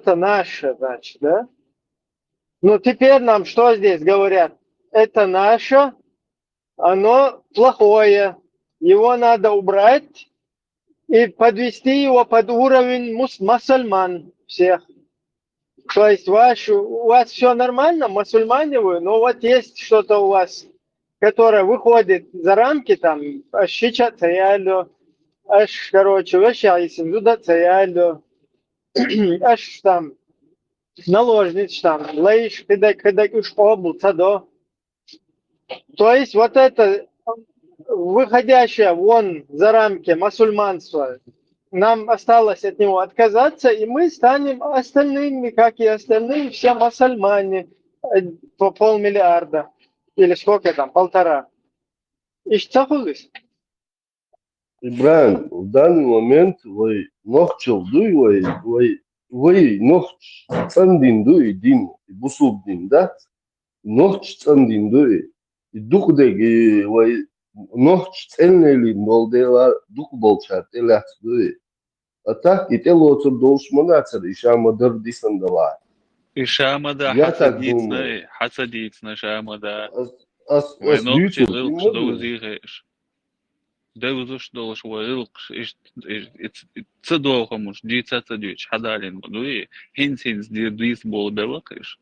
это наше, значит, да? Но теперь нам что здесь говорят? Это наше, оно плохое. Его надо убрать и подвести его под уровень мусульман всех. То есть у вас все нормально, мусульмане вы, но вот есть что-то у вас, которое выходит за рамки, там, щича цаялю, аж, короче, вещайся, туда цаялю, аж там, наложниц там, лейш, кидак, уж обл, цадо. То есть вот это выходящее вон за рамки мусульманства, нам осталось от него отказаться, и мы станем остальными, как и остальные, все мусульмане, по 500 000 000, или сколько там, 1,5. И что хулис? Ибран, в данный момент вы нохчил дуй, вы нохч цандин дуй дин, бусук дин, да? Нохч цандин дуй. И дух деги, вы нохч ценнели молдела, дух болчат, элят дуй. А так, и тело должен монаться, и шамадар дисандала. Ишамада Я так думаю. хасадицна шамада. Ас Войнок дютур, тигылкш димаду. доузигеш. Деузуш долш вайлкш цедохомуш дицацадюч хадалин дуи хинсинс дирдис бол белакиш.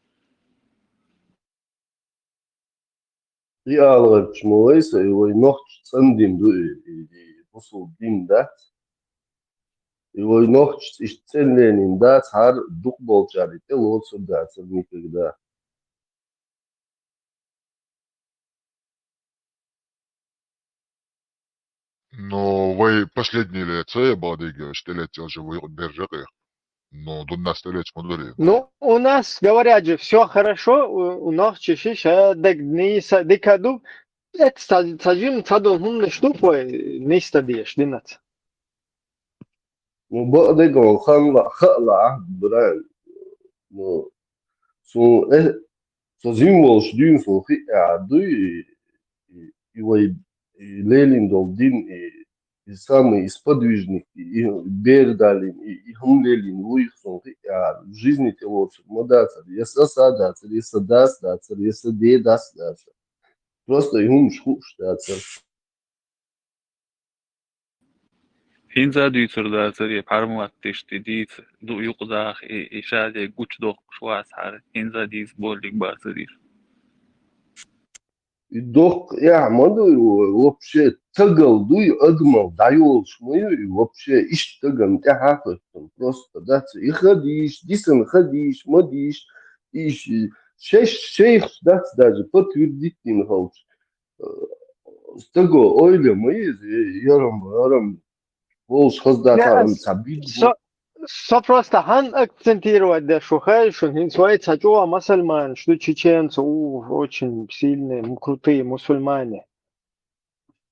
И алгар чмолайса, и вы нохч цандин дуй, и бусул дин, да? И вы нохч исцеленин, да? Цар дух болчари, тело отсюда, никогда. Но вы последние лица бадыги, что лет уже вы держите. Но до нас лет смотрели. Ну, у нас, говорят же, все хорошо, у нас чешиша, декаду, это сажим цадом хумны штупой, не стадиешь, динат. Ну, бадыга, хала, бран. Ну, со зимволш дюн со хи дуй, и вы Лелин долдин, и самый сподвижник, и Бердалин, и Хумлелин, Луихсон, в жизни тело модаться, если садаться, если дастся, если де дастся. Просто им шхуштаться. Хинза дюцерда цари пармуат тишти диц ду юqdах ишаде гуч дох швас хар хинза диц болик басадир. И дох, я моду вообще тагал, дуй, адмал, даёл, шмою, и вообще ищ тагам, я хафастом, просто, да, и ходишь, дисан ходишь, модишь, ищ, шейх, да, даже подтвердить не хочешь. С того ойля мои, ярам, волш хаздатарам, табит, Со просто хан акцентировать, да, что хайшун, хинсвай цачуа мусульман, что чеченцы, очень сильные, крутые мусульмане.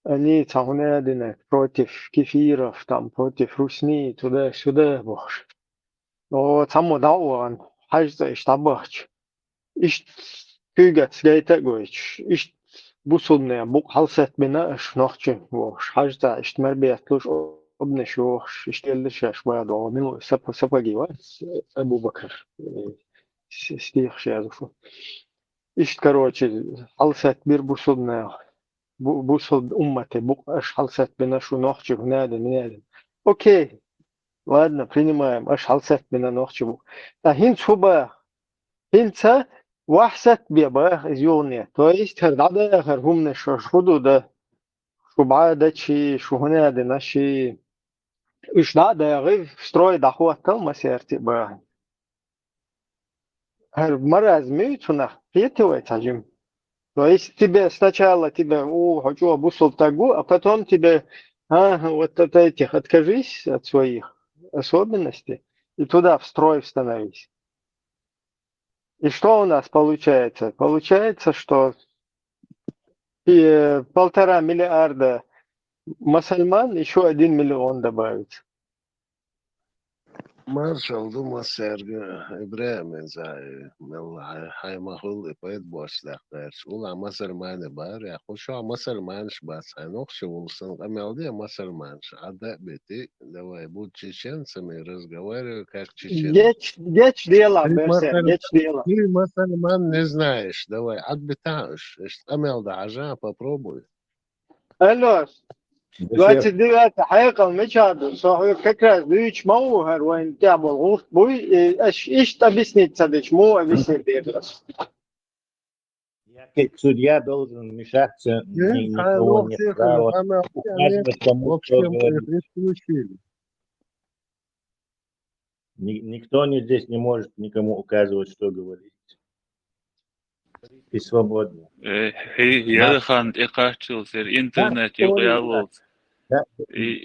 Они цахунядины против кефиров, там, против русни, туда-сюда, боже. Но само дауан, хажда иштабахч. Ишт кюгат гайтагойч, ишт бусулная, бук халсат бина аш нохчи, боже. Хажда иштмарбият луш ابن شيوخ اشتغل شاش بعد وعملوا سبا جيوات ابو بكر شيخ شازفو اشت короче حلسات بير بوصلنا بوصل امتي بوق اش حلسات بنا شو نخشي نادي окей, ладно, принимаем اش حلسات بنا نخشي بوق هين شوبا هينتا وحست بيبا изюлне то есть هردعدا اخر هم نشوش حدود شو بعد شي شو هنا наши уж надо غير строить доход там мастерти бы. Мараз мютунах петывает один. То есть тебе сначала хочу обусол тагу, а потом тебе вот от этих откажись от своих особенностей и туда в строй становись. И что у нас получается? Получается, что 1,5 миллиарда мусульман, еще 1 миллион добавится. Marshall Dumas sergi İbrahim zay mel hay mahul ipayet boşluklar. Ula Müslümanı var ya hoşa Müslümanış bas. Hay nokşu olsun ameldi Müslümanış. Ada beti davay bu Çeçense mi разговариваю как чеченец. Geç diyorlar Ты Berser, Müslüman, geç diyorlar. ты Müslüman не знаешь. Давай отбитаешь. Амел да ажа попробуй. Alo, بشير دلوقتي حقيقة المشهد صحيح فكرة ذيش موهر وين تعمل غوث بوي إيش تبيسني تصدق مو أبيسني ديرس. судья должен вмешаться, Hay никого нет nokşu права amel yani указывать кому что общем говорить. исключили. Никто здесь не может никому указывать, что говорить. Ты свободен. يرخان إقاشل سير Да, إنترنت кто не знает. يقيالوز Да.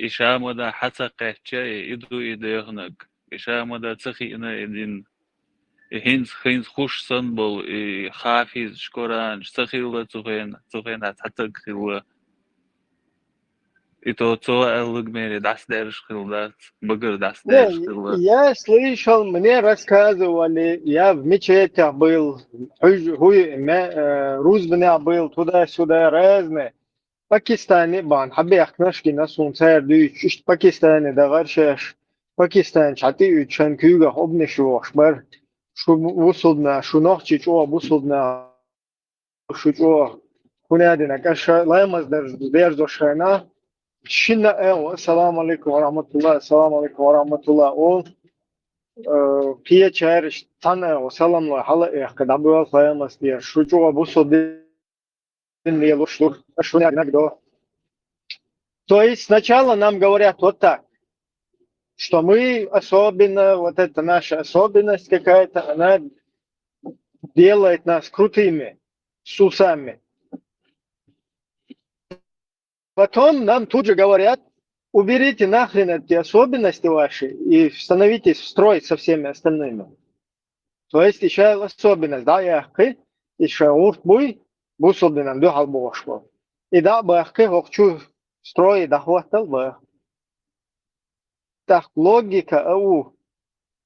إشامدا حتى قهتشاي إدو إديغنك إشامدا تخي إنا إدين هينز خوش صنبل خافيز شكوران تخيلا تخين حتى خيلا إتو تو ألق ميري داس دارش خيلات بقر داس دارش Не, خيلا я слышал, мне рассказывали, я в мечетях был, Рузбене был, туда-сюда разные. Пакистане бан, حبي أخناشكي ناس ونصير دوش، إيش باكستاني ده غرشش، باكستان شعتي يتشان كيوغا حبني شو أخبار، شو وصلنا، شو نحكي شو وصلنا، شو هنادنا كاش لا مصدر دير دوشنا، شنا السلام عليكم ورحمة الله، السلام عليكم ورحمة الله، أو كيه чайриш тана وسلام الله حلا إخ كده بقول لا مصدر شو وصل دين يلوش شو نقدر. То есть сначала нам говорят вот так, что мы особенно, вот эта наша особенность какая-то, она делает нас крутыми, с усами. Потом нам тут же говорят, уберите нахрен эти особенности ваши и становитесь в строй со всеми остальными. То есть еще особенность, да, яхкы, еще урт буй, бусобинам духал бошко. И да, бахкы, хочу строй, да хватал бах. Так, логика,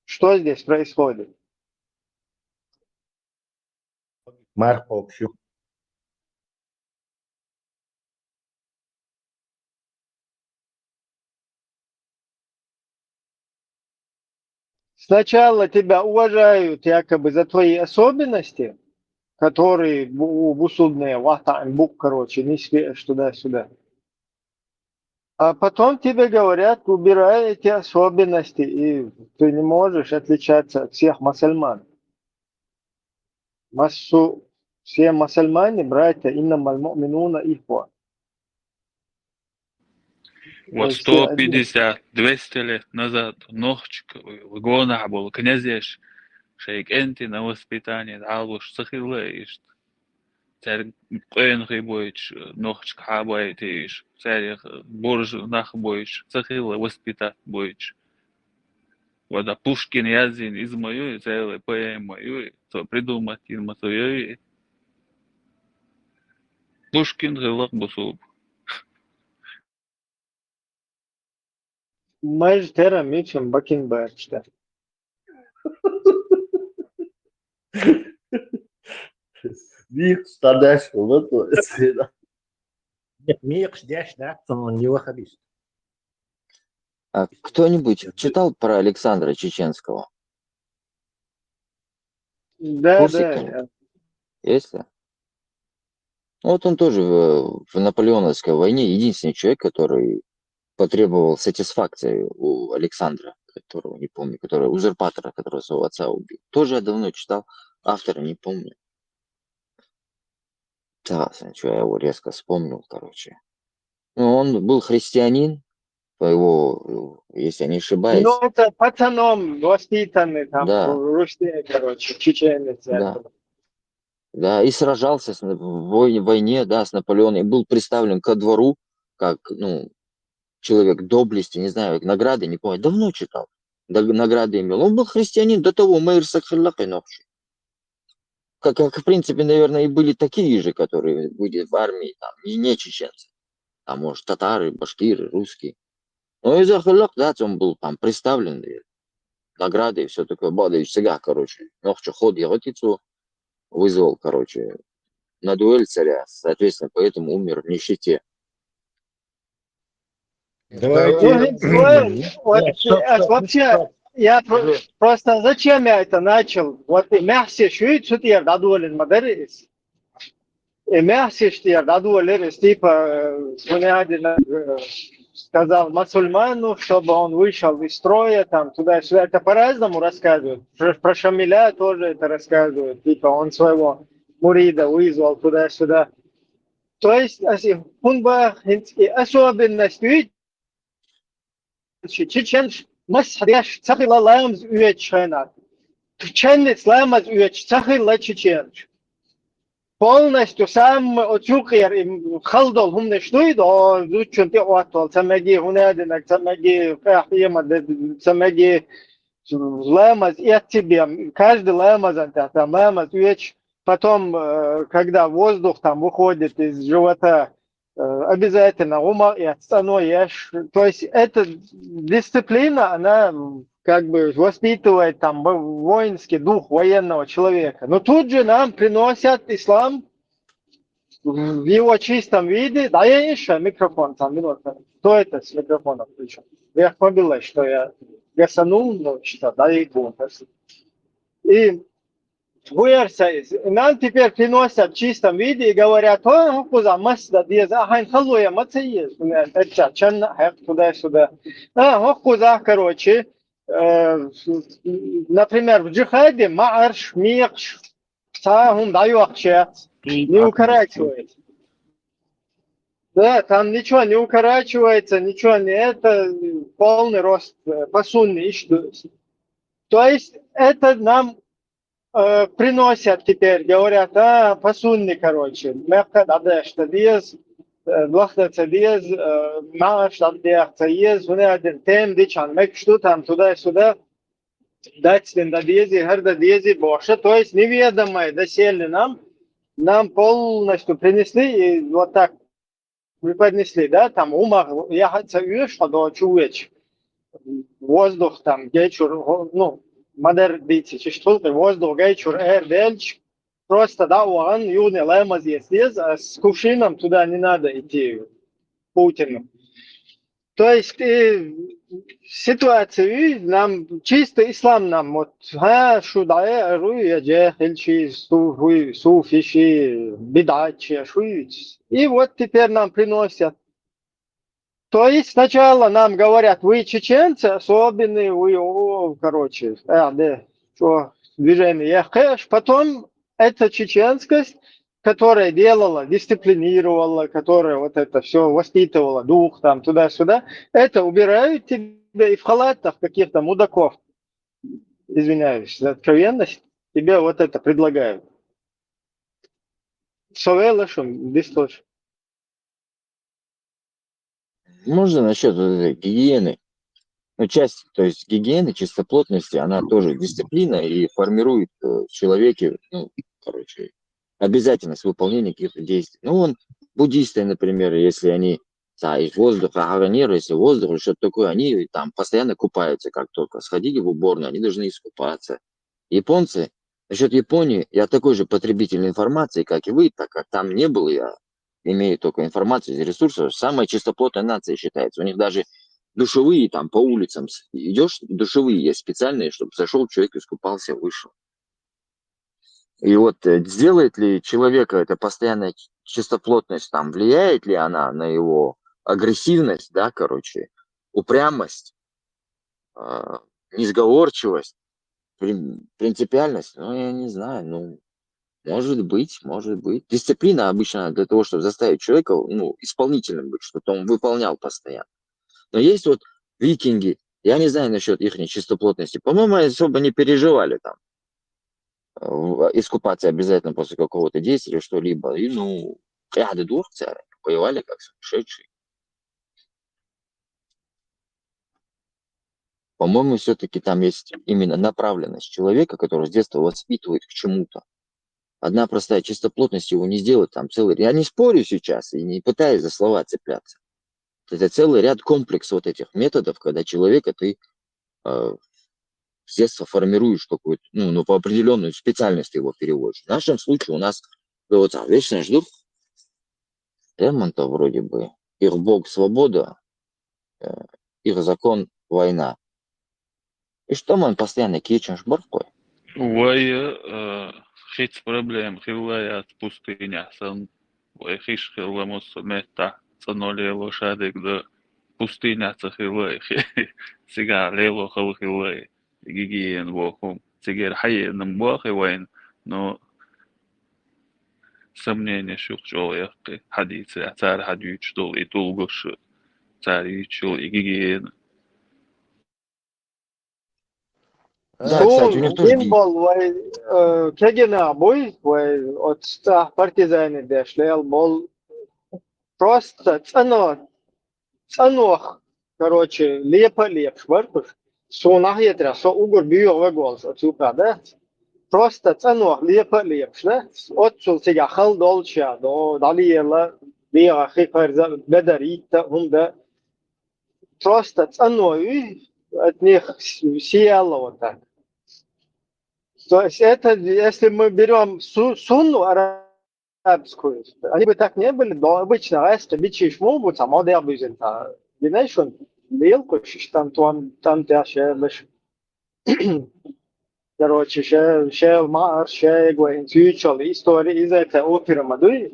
что здесь происходит? Марк общу. Сначала тебя уважают якобы за твои особенности, которые бусудные, бук, короче, не спешь туда-сюда. А потом тебе говорят, убирай эти особенности, и ты не можешь отличаться от всех мусульман. Все мусульмане, братья, иннамаль му'минуна ихва. Вот Все один. 150, 200 лет назад нохчик в гонах был князеш, шейк энти на воспитание, албуш сахилла ишт. Царь قينغي بويش نوخش حاباي تيش царь борж нах боич сахилла воспитать боич. Вода Пушкин язин из моей целой поэмой, то придумать из моей. Пушкин гылак бусуб. Мажтера мичем бакинбачта. Büyük kardeş olur. Нет, мир ждешь, да? Он не ваххабист. А кто-нибудь читал про Александра Чеченского? Да, В курсе да. кто-нибудь? Есть ли? Вот он тоже в Наполеоновской войне единственный человек, который потребовал сатисфакции у Александра, которого не помню, который узурпатора, которого своего отца убил. Тоже я давно читал, автора не помню. Да, что я его резко вспомнил, короче. Ну, он был христианин, по его, если я не ошибаюсь. Ну, это пацаном воспитанный там Да. в Руси, короче, чеченец. Да. Да, и сражался в войне, да, с Наполеоном, и был представлен ко двору, как, ну, человек доблести, не знаю, награды, не помню, давно читал, награды имел. Он был христианин до того, Мэйр Сакхаллах и Нохши. Как, в принципе, наверное, и были такие же, которые были в армии, там, не чеченцы, а может, татары, башкиры, русские. Но из Ахаллах, да, он был там представлен, награды и все такое. Бадович сега, короче. Нохча ход яготицу вызвал, короче, на дуэль царя. Соответственно, поэтому умер в нищете. Давайте... Вот, Нет, стоп, стоп, вообще, стоп. я просто зачем я это начал? Вот и мясо шует, что я дадуэлен мадарис. И мясо, что я дадуэлен, типа, мне один сказал мусульману, чтобы он вышел из строя, там, туда-сюда. Это по-разному рассказывают. Про Шамиля тоже это рассказывают. Типа, он своего мурида вызвал туда-сюда. То есть, если хунба, особенность, чеченш, масхряш, цахила ламз уечхена. Чеченец ламаз уеч, цахила чеченш. Полностью сам отюкер им халдол хумне штуй до зучунти отвал самеги хунадинак самеги фахима самеги ламаз и от тебе каждый ламаз там ламаз уеч потом когда воздух там выходит из живота обязательно ума и отстану ешь. То есть эта дисциплина, она как бы воспитывает там воинский дух военного человека. Но тут же нам приносят ислам в его чистом виде. Да, я еще микрофон там, минуту. Кто это с микрофоном включил? Я побила, что я гасанул, но что, да, и будет. И нам теперь приносят в чистом виде и говорят, о, куза, масда, диез, ахайн халуя, мацеез, это чанна, туда-сюда. Куза, короче, например, в джихаде маарш, микш, сахум даю акчат, не укорачивается. Да, там ничего не укорачивается, ничего не это, полный рост, посунный. То есть это нам приносят теперь, говорят, посунни, короче, мягко дадешта диез, блахтаца диез, маш дадешта диез, один тем дичан, мек что там туда-сюда, дать да диези, харда диези, боша, то есть неведомое доселе нам полностью принесли и вот так преподнесли, да, там умах, ехаться веш, до чувеч, воздух там, гечур, ну, модер дити, чистый воздух, гейчур, дельч, просто, да, он юный лемаз есть, а с кувшином туда не надо идти, Путину. То есть ситуацию нам, чисто ислам нам, вот, шудая, руя, джехельчи, суфиши, бедачи, шуич. И вот теперь нам приносят. То есть сначала нам говорят, вы чеченцы, особенные, вы, короче, да, что движение хэш, потом эта чеченскость, которая делала, дисциплинировала, которая вот это все воспитывала, дух там туда-сюда, это убирают тебе и в халатах каких-то мудаков, извиняюсь за откровенность, тебе вот это предлагают. Совелашем, дистош. Можно насчет вот этой гигиены? Ну, часть, то есть гигиены, чистоплотности, она тоже дисциплина и формирует в человеке, ну, короче, обязательность выполнения каких-то действий. Ну, буддисты, например, если они, да, из воздуха, аганеры, если воздух или что-то такое, они там постоянно купаются, как только сходили в уборную, они должны искупаться. Японцы, насчет Японии, я такой же потребитель информации, как и вы, так как там не был, я имею только информацию из ресурсов, самая чистоплотная нация считается. У них даже душевые там по улицам идешь, душевые есть специальные, чтобы зашел человек, искупался, вышел. И вот сделает ли человека эта постоянная чистоплотность, там, влияет ли она на его агрессивность, да, короче, упрямость, несговорчивость, принципиальность, ну, я не знаю, ну, может быть. Дисциплина обычно для того, чтобы заставить человека, ну, исполнительным быть, чтобы он выполнял постоянно. Но есть вот викинги, я не знаю насчет их чистоплотности, по-моему, особо не переживали там. Искупаться обязательно после какого-то действия, что-либо. И, ну, ряды дурцы воевали как сумасшедшие. По-моему, все-таки там есть именно направленность человека, который с детства воспитывает к чему-то. Одна простая чистоплотность его не сделает там целый... Я не спорю сейчас и не пытаюсь за слова цепляться. Это целый ряд комплекс вот этих методов, когда человека ты с детства формируешь какую-то, ну, по определенную специальность его переводишь. В нашем случае у нас вот вечно ждут ремонта вроде бы. Их бог свобода, их закон война. И что мы постоянно кичим боркой? Вай хит проблем хилая пустыня сан вай хиш хиламос мета саноли лошадик да пустыня цахилай сега лело хилай гигиен вохум цигер хай намбахи вайн но сомнение шухчол яхки хадицы цар хадюч дол и долгош цар ючул и гигиен. Да, кстати, у них тоже Символ vai kegenā boy vai от ста партизани дешлел бол просто цанох, короче, лепа лепш, варкуш, со нахетря, со угор био веголс, отсюда, да? Просто цанох лепа лепш, да? Отсюл сега хал долча, до далиела, биа хифарза, бедарита, да? Просто цаной от них сияло вот так. То есть это, если мы берем сунну арабскую, они бы так не были, но обычно раз бичиш мобу, там одер бюзен, знаешь, он лилку, там ще лишь, короче, ще мар, ще гуэн, тючал, история из этой оперы мадуи.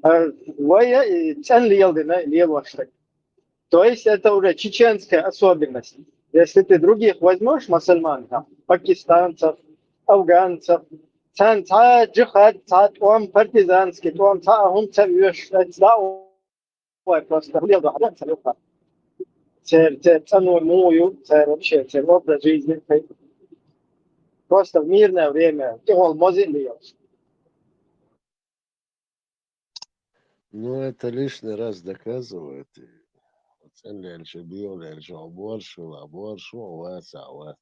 Вая цен лил, лил вообще. То есть это уже чеченская особенность. Если ты других возьмешь, мусульман, там, пакистанцев, афганцев, джихад, он партизанский, он царюш, это просто вообще образ жизни. Просто в мирное время. Ну, это лишний раз доказывает. Sen lelçe biyo lelçe abor şu avat.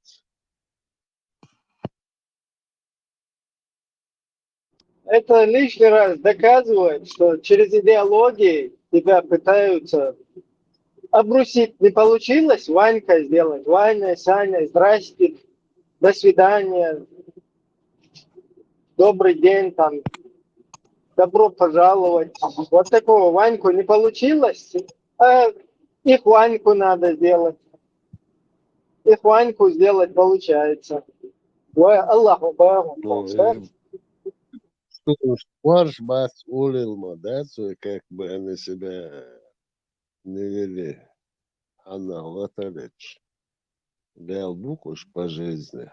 Это лишний раз доказывает, что через идеологии тебя пытаются обрусить. Не получилось, Ванька сделать. Ваня, Саня, здрасте, до свидания, добрый день, там, добро пожаловать. Вот такого Ваньку не получилось, а их Ваньку надо сделать. Их Ваньку сделать получается. Аллаху Богу. Марш бас улил, да, как бы они себя не вели. Она латалич. Бел букуш по жизни.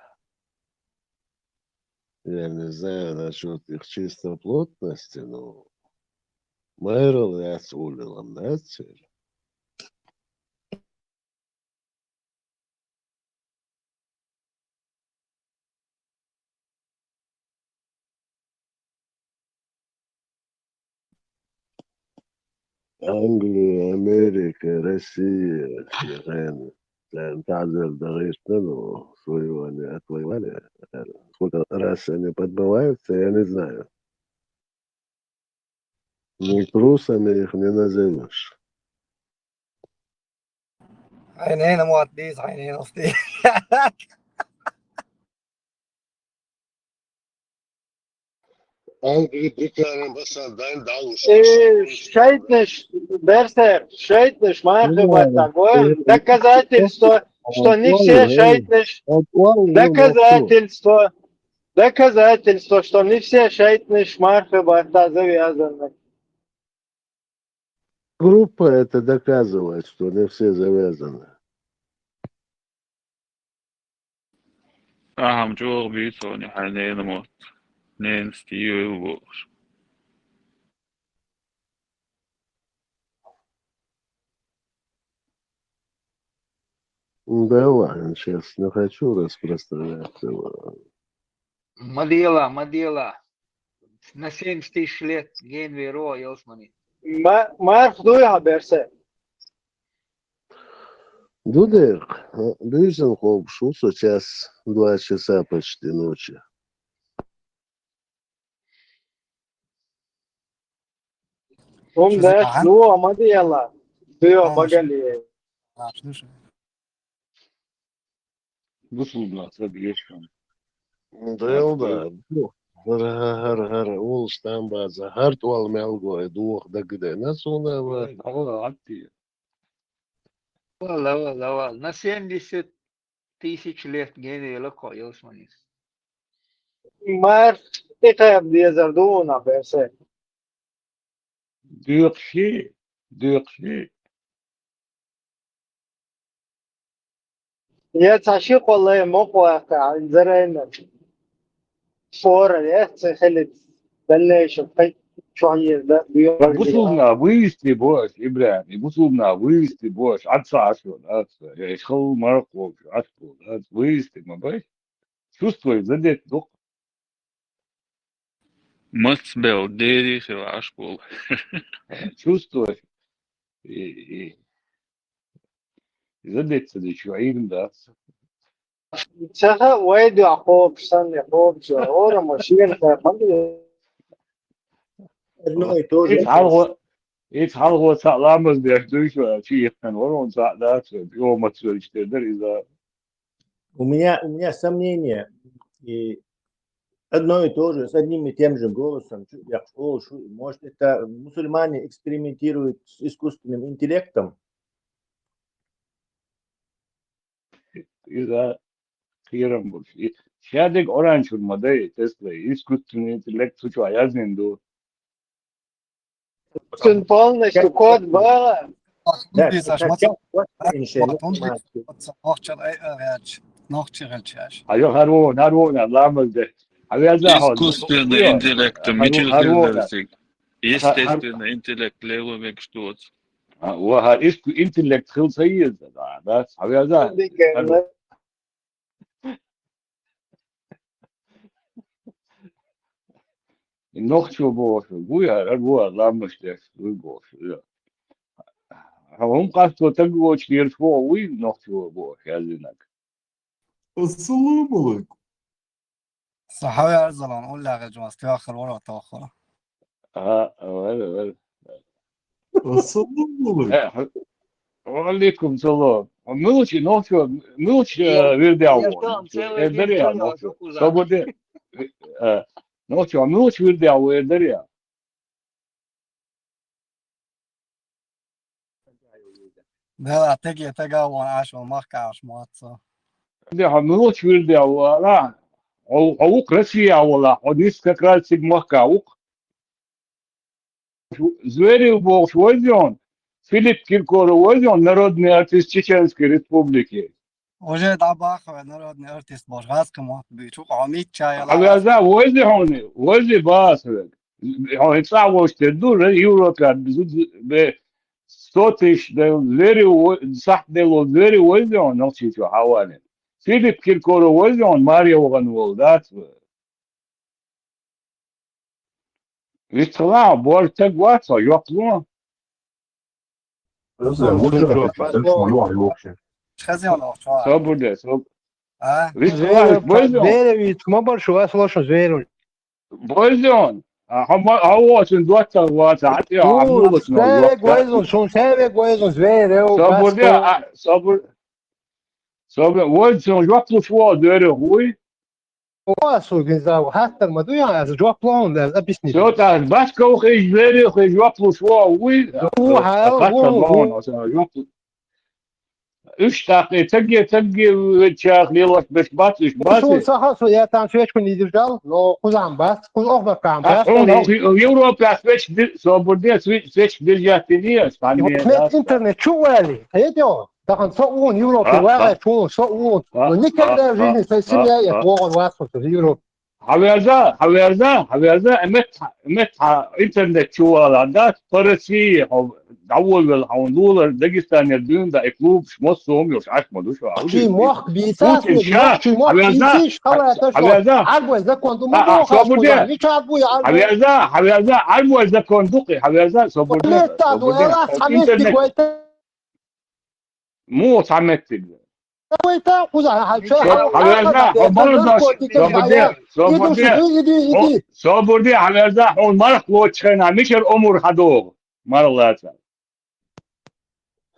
Я не знаю насчет их чистой плотности, но Майрл я с улилом, да, теперь? Англия, Америка, Россия, Иран. تعذر дорожно, но своего они отвоевали. Сколько раз они подбиваются, я не знаю. Но трусами их не назовешь. عينينا معطيس عينينا فطير Англия прикарен басан дан дауш. Шейтныш, Берсер, шейтныш, махаба такое доказательство, что не все шейтныш, доказательство, что не все шейтныш, махаба завязаны. Группа это доказывает, что не все завязаны. Aham çok büyük sorun hani ne ne istiyor bu. Да ладно, сейчас не хочу распространять его. مديلة на 70 тысяч лет генверо Йосмани. Marf duyha Berser. Дудек, Люзен шел сейчас 2 часа почти ночи. Умдаш, ну, Амадiyala. Duyha Bagali. Busulna tabii geçmem. Dılda. Har ulustan bazı har tuval melgo duh da gide. Nasıl ona var? Hava attı. Лавал. На 70 тысяч лет гении легко, Османис. Mar eka diyezerduna berse. Dök şey. Dök şey. Ya taşık vallahi موقع زرعنا فورا ya خلت بلش في شوية ده بيورجي Busulna vıyıstı boş İbrahim. Busulna vıyıstı boş. Atsa aşıyor. Atsa. Ya işgal marak olmuş. At bu. At vıyıstı mı baş? Чувствуй, задет дух. Мацбел, дерих и ашбол. Чувствуй. И задет садись. Шуаирн да. تها وايد يعقوب سن يعقوب ورا ماشيين خلي Одно и то же. Hiç halk sağlamız diye duyuşuyor. Şey yapman var on saatler yol maçları işlerdir. У меня сомнения. И одно и то же, с одним и тем же голосом. Может, это мусульмане экспериментируют с искусственным интеллектом? İza kıyırım bu. Şadik oran çurmada Tesla. İskutun intellekt suçu ayazın do. полностью код была Да, Biz как aşmaz. иншаллах, Ayo harvon Allah'ımız de. Havyaza hol. Искусственный интеллект, мечил хилдерсик. Естественный интеллект, лего век штуц. وها isku intellekt hılsayız da. Bas havyaza. Noch şu boş. Bu ya bu Allah'ımız de. Bu boş. هم قصدوا تقوى كثير فوق وين نقطة بوش يزنك. السلام عليكم. صحاوي أرزلان قول لها غجماس تواخر ورا تاخر. ولا السلام عليكم. وعليكم السلام. ملوش ورد أول. دريا صبودي. ملوش ورد أول دريا. ده تجي وان عاش ومحكى عاش ماتسا. ده ملوش ورد أول لا. أو كرسي أولا. وديس كرسي محكى أوك. Звери бог возьмем. Филипп Киркоров возьмем, народный артист Чеченской Республики. Уже дабахо народный артист божгацка мот бичук амит чая. Авяза возьми басвек. Он сам штедур Европа бе 100 тысяч звери сах дело звери возьмем, но чего хавали. Филипп Киркоров возьмем, Мария Оганвол, да? Висла, борта гваса, ёкло. Собуде, Висла, Зверевич, мы больше вас слушаем, Зверевич. Бойзон. А очень доктор вот, а ты обнулась. Sevek Guezon, Zverev. Собуде, вот он ёкло шо, дверь хуй. Nossa, organizar hatta ما دويا از جواب بلون ده ابيسني Все так, башка ухи звери, ухи ёкло шо, хуй. Üç dakika tagi çağırıyorlar beş batış شو batış. صح يا تام شويش كون يدرجال لو خزعم بس كون اخبر كام بس Avrupa sveç soburda sveç diljatiniye net internet شو والي هيدو دخل صقون يوروب واقع شو صقون ونكل ده جيني سيسيا يتوغل واصل في يوروب Havyarza emet internet çuvalanda parası أول دولار داغستان يدون ده كلوب مش سوميوش عشمة دوش شي موخ بيساس شي موخ بيسيش حبيزا عربو إذا كنت مدوخ مش عربو يا عربو حبيزا عربو إذا كنت دقي حبيزا صبودي مو تعمتك كويتا خذها صبودي حبيزا هون مرق وتشينا مش الأمور هدوغ مرة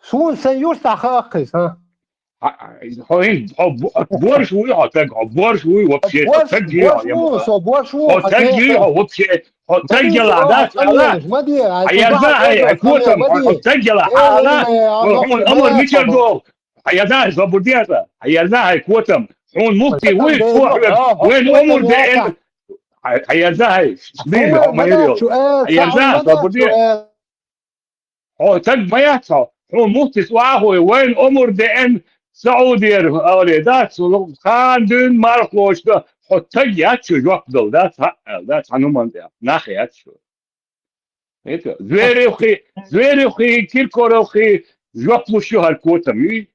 شو سيور تحقق ها борщ вы, борщ вы вообще, борщ мусо, борщ вообще, مدي اه خميش مدي я تبع знаю, تدرس خميش كوتم, مدي لا, نقطة عمر ما ميشل я знаю, свободеца, я знаю, كوتم, مفتي الوطن وين ده تروح, وين عمر وطن ده واقع ان, я знаю, سبيل هو هم مدى يريو, سؤال я صعب знаю, مدى свободеца. سؤال تج ما يحصل هو مفتي سواهو وين عمر ده ان سعودي اولادات خان دون ماركوش ده تج ياتشو يوقدل ده هنومان ده ناخي ياتشو زويري وخي كيركور وخي جوابلو شو هالكوتا مي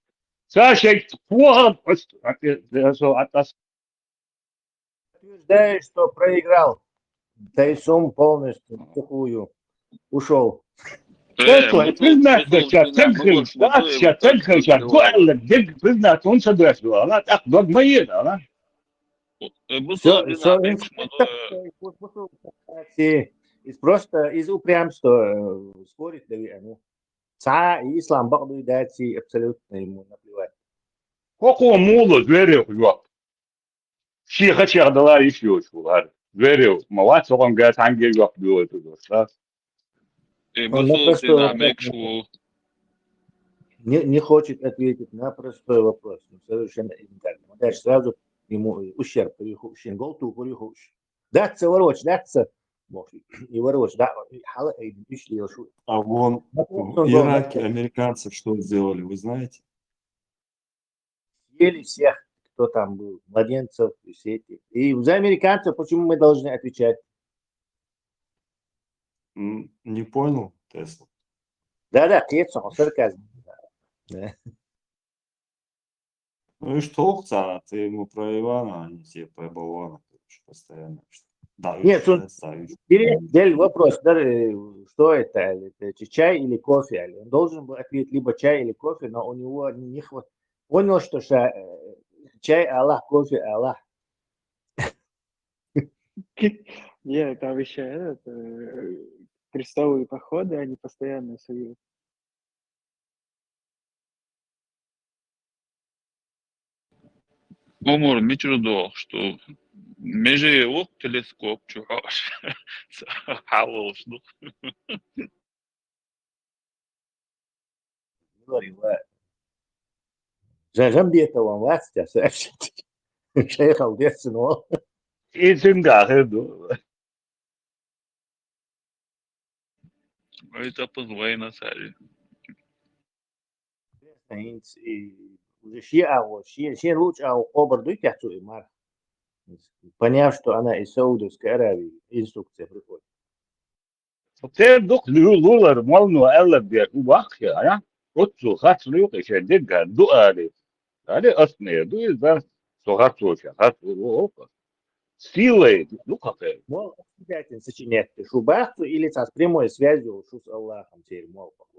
ساشي فوق Утверждаю, что проиграл. Тайсум полностью такую ушел. признать сейчас تنخل сейчас تنخل сейчас تقول دق признать он سدرس لا تاخذ ما يدا просто из упрямства спорит, ну, и ислам бахду дати абсолютно ему наплевать. هو مولو زويري ويوق شي خشي غدلا يشيو شو هذا زويري مواد سوغن قاعد عنجي يوق بيو Не хочет ответить на простой вопрос. Совершенно элементарно. Дальше сразу ему ущерб. Голту порихуш. Даться ворочь, даться. И ворочь, да. А вон в Ираке американцы что сделали, вы знаете? Съели всех, кто там был, младенцев и все эти. И за американцев почему мы должны отвечать? Не понял, Тесла? Да, кецо, сарказм. Да. Ну и что, Оксана, ты ему про Ивана, а не тебе про Балуана постоянно. Да, нет, дель вопрос, да, что это чай или кофе? Он должен был ответить либо чай или кофе, но у него не хватает. Понял, что чай Аллах, кофе Аллах. Нет, там еще крестовые походы, они постоянно суют. عمر ميجردو что меже лук телескоп чухаш حاول شنو جنبي تو واسع شيخ الدسنو إيشنجا هذا это позвоина сари уже шия лучше обр дуй тяхту и мар. Поняв, что она из Саудовской Аравии, инструкция приходит. تدق لولر مالنو ألف بير وواقع يا قطو خاطر يوقع دقة دقالي هذا أصلا دو إذا سهرتو شهرتو силой ну как это мол обязательно сочинять шубахту или с прямой связью с Аллахом теперь мол походу.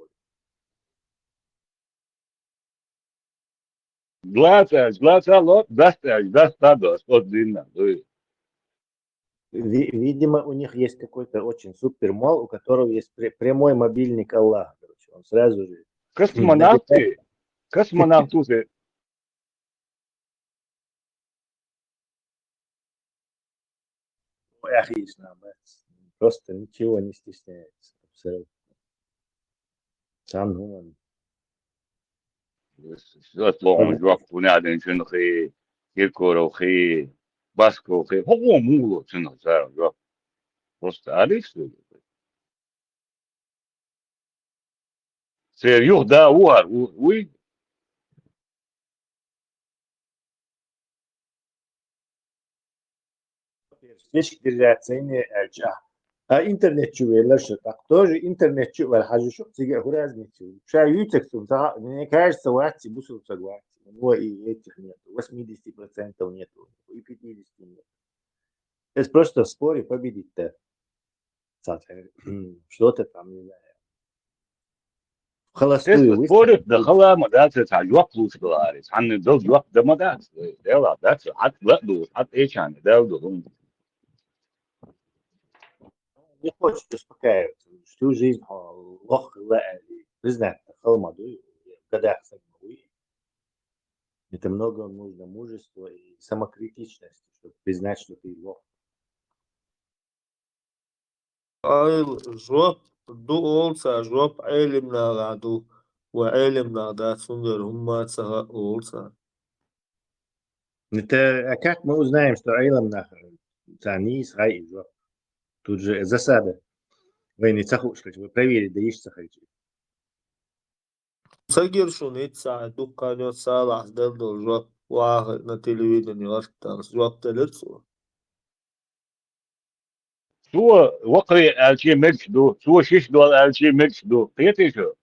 глаза лоб достаточно вот длинно Видимо, у них есть какой-то очень супер мол, у которого есть прямой мобильник Аллаха. Короче, он сразу же... космонавты просто ничего не стесняется. Абсолютно. Сам он. يطلعون يوقفون قاعدين شنو خي يكورو خي باسكو خي هو مو شنو صار يوقف بس تعرف سير يهدا وار وي İnternetçi verirler тоже интернетчи var хажу şu тебе разницу. Шаются мне кажется, власти будут согласны. У него и этих нет, 80% нету, и 50% нет. Это просто в споре победить-то. Что-то там, не знаю. холостую спорят да халама да تاع يوقفوا سكلاريس عن دول يوقف ده ما ده لا ده حد لا دول حد ايش يعني ده دول не хочет успокаиваться. Всю жизнь лох признать холмаду, когда Это много нужно мужества и самокритичности, чтобы признать, что ты лох. Ayl jop du olsa jop elimnagadu ve elimnagda sunder hummatsaga olsa. Это как мы узнаем, что Эйлам нахер? Танис, хай и жо. Тут же засада. Вы не цахушкать, вы проверить, да ишь цахайте. Sagir shunit sa dukkanyo salah dendol jop واحد na televizion yortar jop telitsu. سوى وقري الشي ميكس دو سوى شيش دو الشي ميكس دو قيتي شو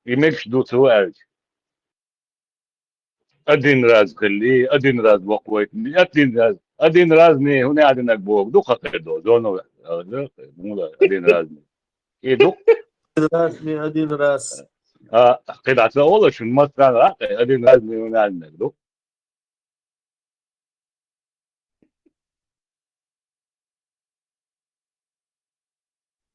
يميكس دو سوى الش ادين راز خلي ادين راز وقويت ادين رازني هنا عدنك بوك دو قيدو زونو مو ادين رازني ايه دو Rasmi adin ras. قيد عطا والله شو ما كان راقي ادين رازني هنا عدنك دو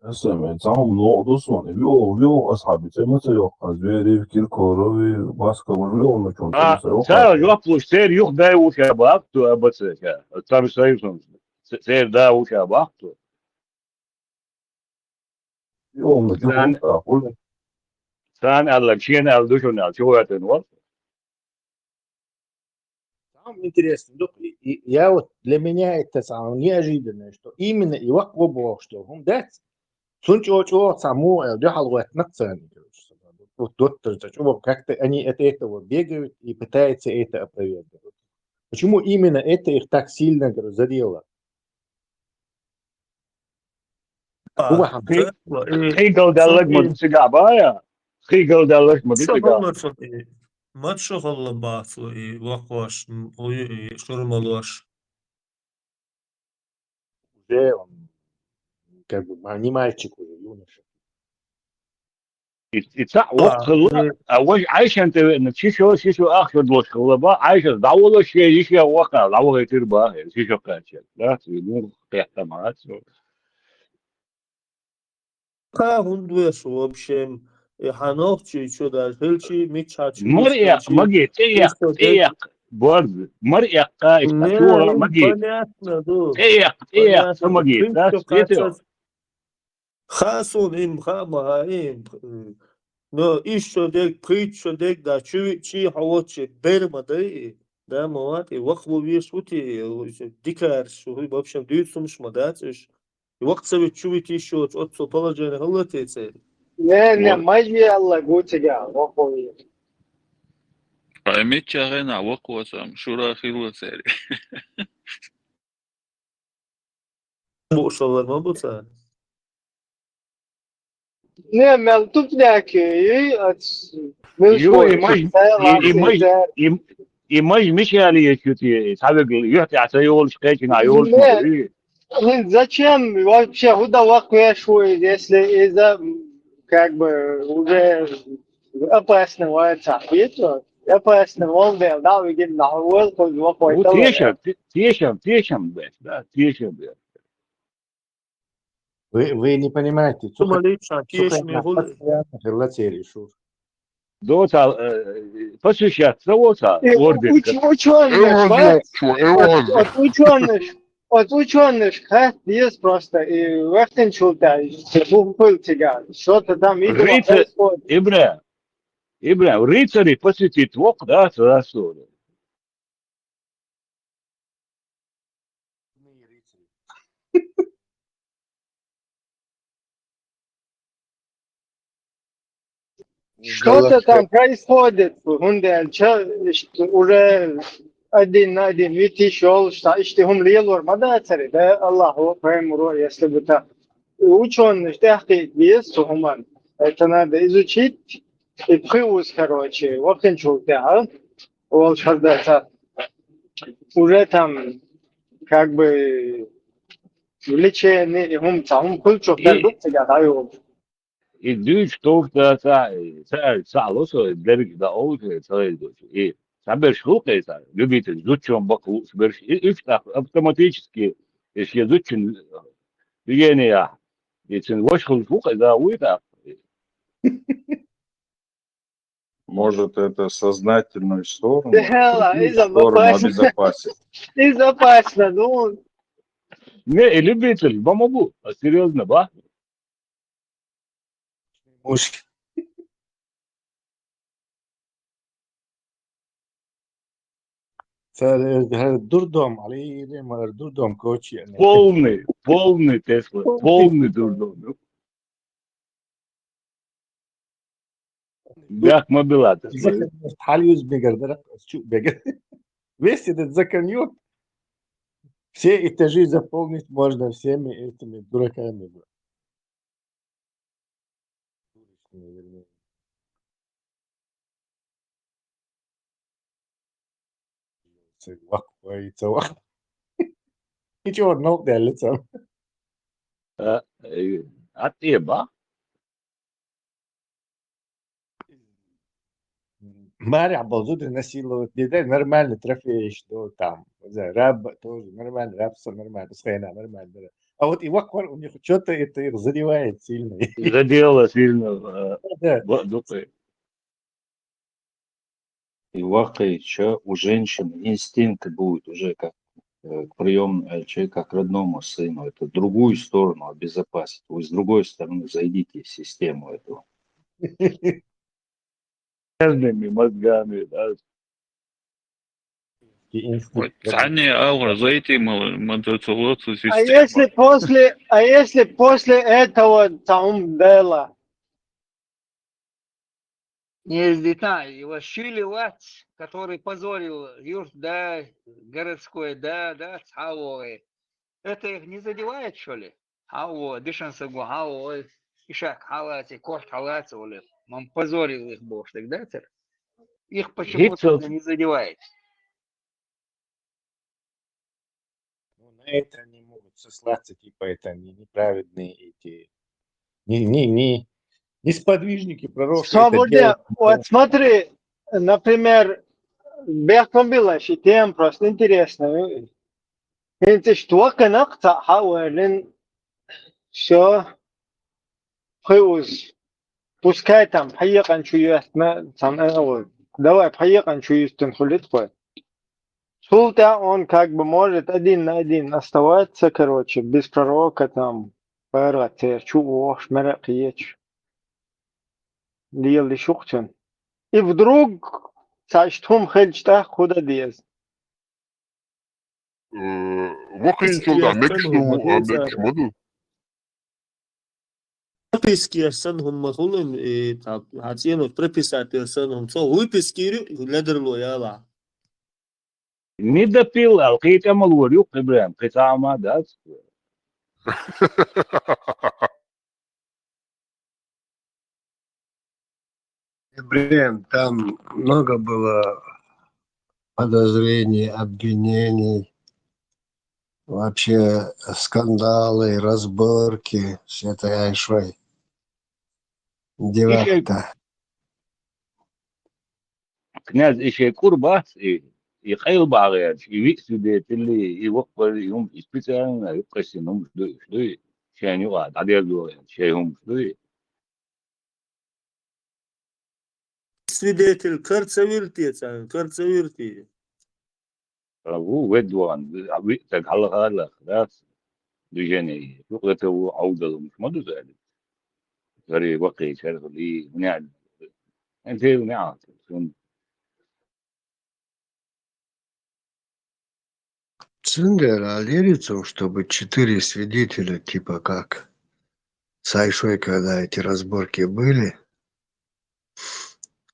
هسه من تعاون نقطة صوني بيو أصحابي تما سيوقع زويري في كل كوروي باسكا ونلو نكون تما سيوقع سار جوابلو سير يخ دا وشا باقتو بس تام سايفون سير دا وشا باقتو يوم نكون أقول سان على شين على دوشون على شو يتنور Самое интересное, я вот для меня это самое неожиданное, что именно его клубов, что он дать, сунчо саму дехалует нацани, короче. Вот доктор, как-то они от этого бегают и пытаются это опровергнуть. Почему именно это их так сильно, говорю, задело? خيقل دالك ما تسقع بايا خيقل دالك ما تسقع ما تشغل باطلو и вакваш и шурмалваш. Уже он как бы не мальчик уже, юноша. يتسع وقت خلا أول عايش أنت شيشو آخر دوش خلا با عايش دعوة شيء يشيا وقع دعوة يصير با شيشو كاتشل لا تقول احتمالات هندوش в общем حنوخشي شو دا هلشي ميتشاتشي مريق مجي تيق برضه مريق قايف تشوغ مجي понятно, да. تيق مجي لا تيتو خاصون им хама им но еще дек притча дек да чи хавочи берма да моват и вахву виш ути дикар шо в общем дюйсумш мадатш и вакт себе чувить еще от со положение халатеце не мажи الله гутига вахови האמת שהרנה ווקו שם שורה חילו סרי بوشالlar ما بوتا не мел тут някакви يو إيماج مش على يشوتي سابق يحتي على يول شقيقين عيول شو Зачем вообще удовольствие, если из-за как бы уже опасного это опасного волны, да, видим на улицу, تيشم بس да تيشم بس Вы не понимаете, دوتا посещать завода орден Ученых, есть просто и вахтен чулта, был тиган, что-то там видимо происходит. Ибра, рыцари посетит вок, да, сразу. Что-то там происходит, уже один на один, ведь еще, что هم ليلور مدى ترى ده الله فهم رؤية если бы ученые تحقيق есть هم это надо изучить и привез короче وقت شو ده волшебно уже там как бы влечение هم там культура так тебя дают الدوش توفتا ساعة لوسو درج دا أول ساعة دوش سبرش خوقي ساعة любит изучен баку сберш ифтах автоматически если изучен движение если ваш خوقي да уйта Может, это сознательную сторону, Да, другую из-за сторону опасно. обезопасить. Из-за опасно, ну, Не, любитель, помогу. А серьезно, ба? Муж. Дурдом, ali idemo durdom koči. Полный Тесла, полный дурдом. Бях мобила Тесла. Халиус бегар, чу бегар. Весь этот законек, все этажи заполнить можно всеми этими дураками. Ничего, но да, лицо. А ты, ба? Мария Балзуды насиловать, не дай нормально трофеи, что там. Раб тоже нормально, рабство нормально, схена нормально. А вот Иваквар, у них что-то это их задевает сильно. Задело сильно. Да. И еще у женщин инстинкт будет уже как к приемному человеку, как к родному сыну. Это другую сторону обезопасить. Вы с другой стороны зайдите в систему этого. Разными мозгами, да. Вот, Саня, аура, зайти, мотоциклоту а систему. если после этого там дела, Не деталь, его Шили Ватс, который позорил юрт, да, городской, да, цавой. Это их не задевает, что ли? Хао, дышансагу, хао, ишак, халати, корт халати, оли. Он позорил их, бог, тогда это их почему-то это не задевает. На это они могут сослаться, типа это неправедные эти, не сподвижники пророков. свобода. Вот смотри, например, Бехкомбилаш и тем просто интересно. انت اشتوقع نقطع حاول شو خيوز пускай там حقيقة شو يحتمل там أول давай حقيقة شو يستنخلت خой. Султа он как бы может один на один оставаться, короче, без пророка там, паратер, чувош, меракиеч, лил шухчен. И вдруг саштум хельчта худа диез. Wakın çolda Meksik modu. Выписки арсенهم مخولن هاتينو приписать арсенهم so выписки ледерло яла. Не допил, а какие-то малварю, прям, какая да. Блин, там много было подозрений, обвинений, вообще скандалы, разборки с этой Айшой. Девак-то. Князь еще курбас и خيل بعض يويكسو ديت اللي يوفر يوم специально يقسمهم شدوي شان يقعد على يدو شيء هم شدوي Свидетель, карцевирти. هو ودوان عبيتك على هذا خلاص دجاني لغته عودة مش مدو ذلك غري وقي شرقي ونعد انت ونعد Циндер, а верится, чтобы 4 свидетеля, типа как с Айшой, когда эти разборки были,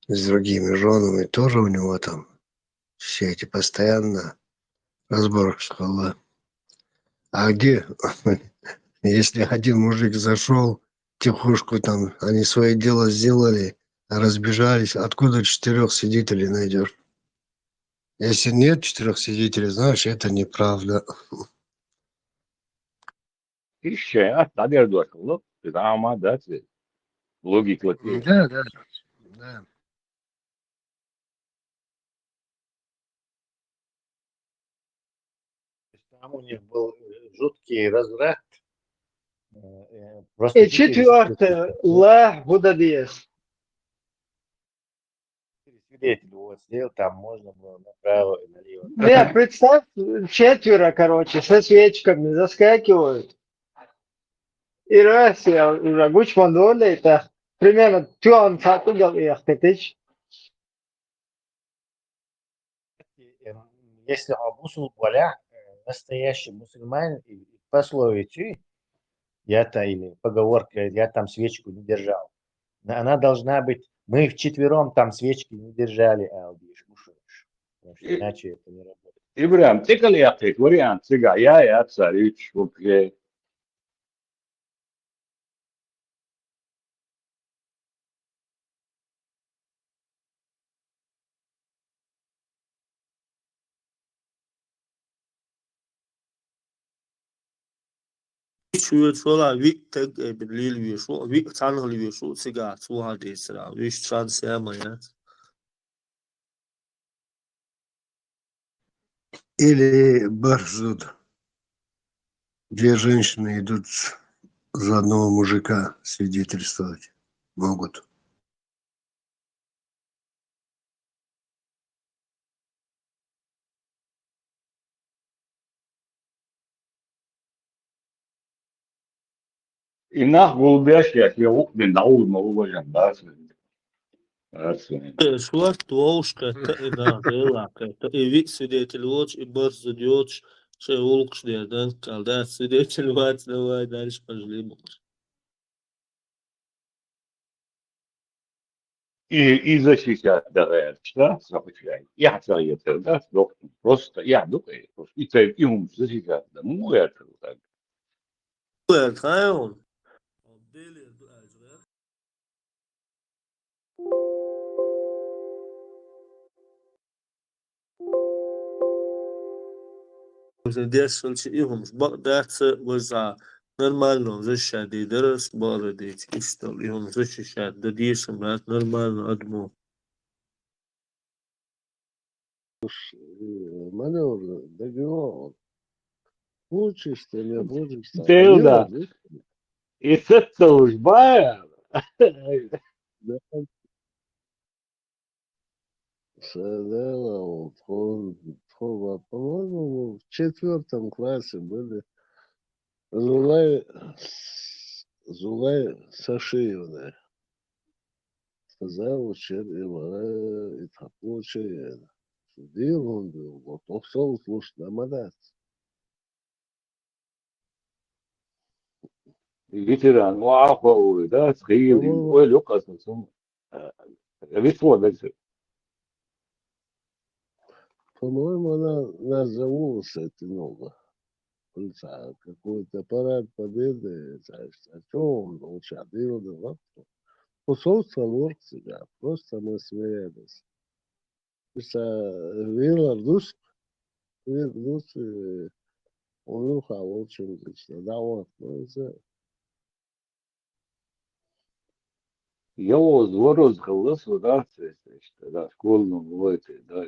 с другими женами, тоже у него там все эти постоянно разборки было. А где, если один мужик зашел, тихушку там, они свое дело сделали, разбежались, откуда 4 свидетелей найдешь? Если нет 4 свидетелей, знаешь, это неправда. еще على يدو الله بتاع ما ده لوجيك لكي Да. Там у них был жуткий разврат. И четвертое, ла худа диез. свидетель вот сидел, там можно было направо и налево. Не, представь, 4, короче, со свечками заскакивают. И раз, я уже гуч мандоли, это примерно тюан сатугал и ахтетич. Если абусул воля, настоящий мусульманин, и пословицей, я-то или поговорка, я там свечку не держал. Она должна быть, мы вчетвером там свечки не держали, а убьешь, ушуешь. Потому что иначе это не работает. Ибрам, тикали яхтик, вариант, цыга, я царич, окей. شو شو ويك تك بالليل ويشو ويك تانغ اللي ويشو سيجا شو هادي سرا ويش تران سيما يا Или барзуд, где женщины идут за одного мужика свидетельствовать могут. Инах голубящий, я уктен даул могу жамбас. شو توش كتا إذا غيلا كتا إيك سيديتل واتش إبرز ديوتش شيء ولقش ديدان كالدا سيديتل واتش دواي دارش قجلي بقش И защищать дагая, что? Запрещай. Я царь да, просто я думаю, и ты им защищать, да, ну это так. وين خايون ديش إيهم بقدر وزع نورمالno защищать درس بارديش إشتغل إيهم защищать да дишь брат нормально адмо Маневр договор. Учишь ты, не будешь. Телда. И это уж бая. Садела, по-моему, в 4 классе были Зулай Сашиевна. Сказал учитель, и такой учитель. Судил он был, вот он все слушать, намадать. ветеран, ну ахуй, да, схили, ой, лёгко, весь вот, По-моему, она нас за волосы оттянула. Какой-то парад победы, о чем он молчал, Кусок лорд себя, просто мы смеялись. Вила в душ, он ухал, чем да вот, я вот дворос голос, да, да, школьном, вот, да,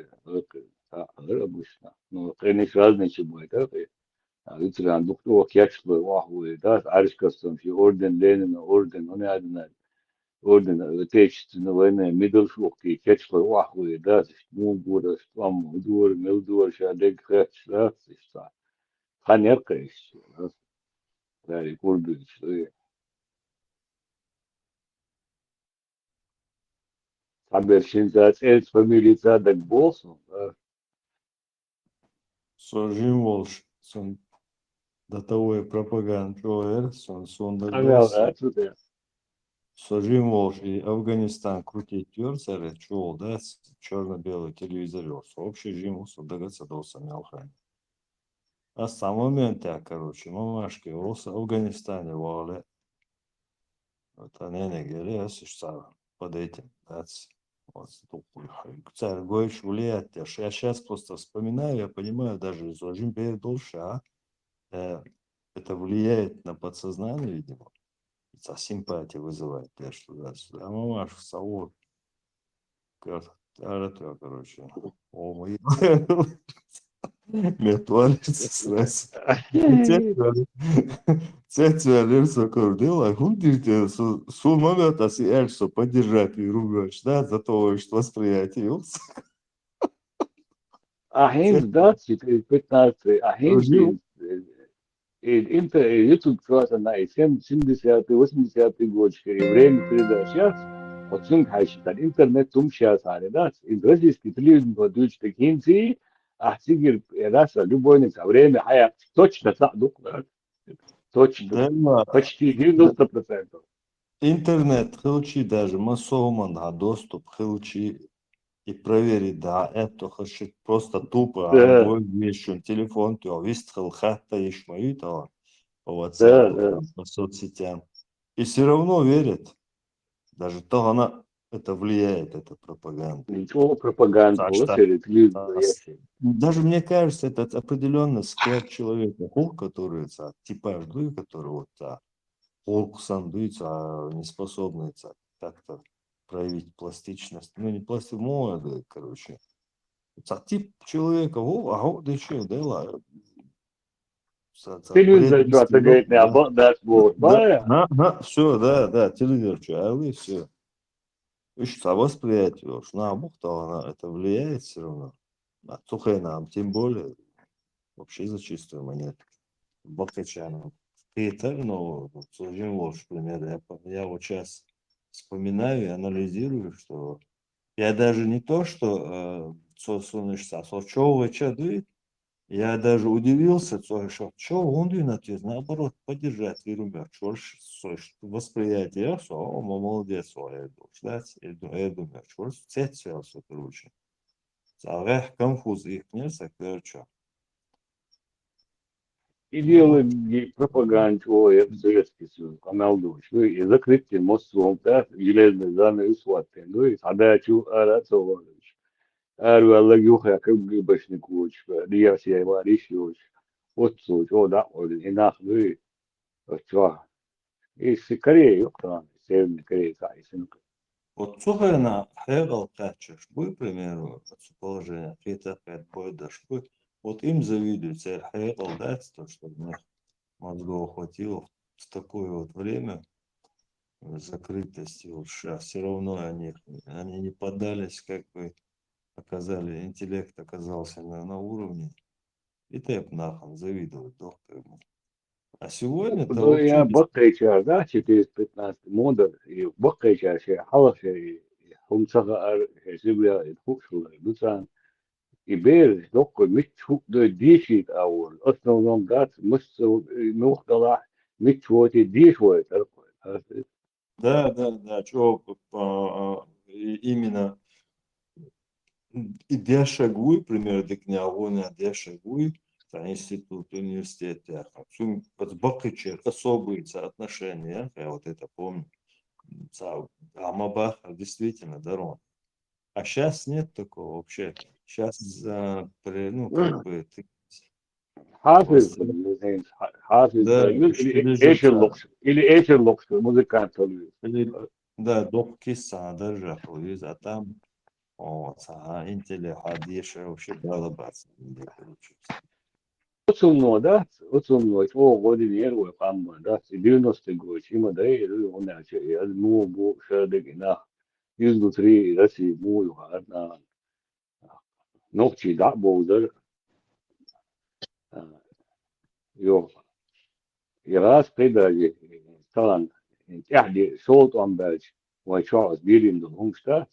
обычно, ну, конечно, разные чебой, да, а ветеран, доктор, кячлы, вахуй, да, аришкастом, орден Ленина, орден, он один, орден Отечественной войны, медалшокти, кячлы, вахуй, да, ну, года, там, дур, мелдур, шадек, хэч, да, что, ханерка еще, да, рекордует, что Haberşinzat els familizat de bolso. Сожим волш, сон до того и пропаганда проер, сон до Amel гос. atüde. Сожим волш и Афганистан крутить тёрцеры, чул, да, черно-белый телевизор, общий жим, судагаться до самялхай. А с того момента, короче, мамашки, в Афганистане вале. Вот они не говорят, что под этим, да, вот, царь Гойч влияет. Я сейчас просто вспоминаю, я понимаю, даже из очень дольше, это влияет на подсознание, видимо. Симпатия вызывает, я что да, сюда. А мамаш в салон. Короче. О, мои. Metualis sırası. Цецвер сокордила, гудите, сумамета си эльсо поддержать и ругаешь, да, за то, что восприятие. الحين ذات 15 الحين انت يوتيوب كذا ناي سم سياتي واسم سياتي جوش في время передача вот сум хайшта интернет тум сейчас али да российский телевизор подуч такинцы ахтигер раса любой на время хая точно садук точно Да, почти 90%. интернет хилчи даже массово да доступ хилчи и проверить, да, это хочет просто тупо, а Да, любой вещь, телефон, то вist хата ишь мою, то по да, WhatsApp, да. по соцсетям. И все равно верят. Даже то она это влияет, эта пропаганда. Ничего пропаганда Так была что среди телевизора ящик. даже мне кажется, это определенный склад человека, который типа жду, который вот сандуется, не способный как-то проявить пластичность. Ну, не молодой, короче. Тип человека, а вот еще, да, Телевизор что-то говорит, не обладает вот, все, да, телевизор, а все. Ищется восприятие, на бухта, это влияет все равно. А тухай нам, тем более, вообще за чистую монету. Бакачаном. Но служим ложь, пример. Я вот сейчас вспоминаю и анализирую, что я даже не то, что сосунешься, я даже удивился, что он ответ, наоборот, поддержать ребят, что восприятие, что молодец, я думаю, что цвет все, короче. Конфуз их не что. и делали пропаганду, я в Советский Союз, канал дочь, ну и закрытие мостом, да, железный занавес, вот, ну и задачу арацовали. Арвала юха, как бы башник луч, я все варишь луч, вот суть, о да, вот и нах, ну и что, и с Кореей, там, Северной Кореей, Вот сухарина хэгал качешь, к примеру, положение, фита пять бойдаш, вот им завидуется хэгал, да, то, что у них мозгов хватило в такое вот время закрытости, вот сейчас все равно они не поддались, как бы оказали, интеллект оказался на уровне, и тэп нахам завидуют доктору. А сегодня-то ну вообще я бакайчар, да, 415 мода, и бакайчар, халах, хумсага, сибля, хукшула, бутсан, и бер, докко, митчук, да, дишит, аур, основном, да, мышцу, нухдала, митчуоти, дишвой, да, что именно и дешагуй, пример, так не агония дешагуй, институт, университет, бакычер, особые отношения, я вот это помню, Амабах действительно дарон. А сейчас нет такого вообще. Сейчас, ну, как бы, ты حافظ просто, حافظ да, или эшер локш музыкант да, доккиса даже, а там, интеллект, адеша вообще балабас, короче. Отсумно, да, отсумно, о, годы нервы, хамма, да, 90-й год, има да, и он начал, я ну, бу, шадык, на, изнутри, России, мую, на, ногти, да, боудер, йо, и раз, предали, талант, يعني صوت عم باج وشعر بيلين دون هونشتا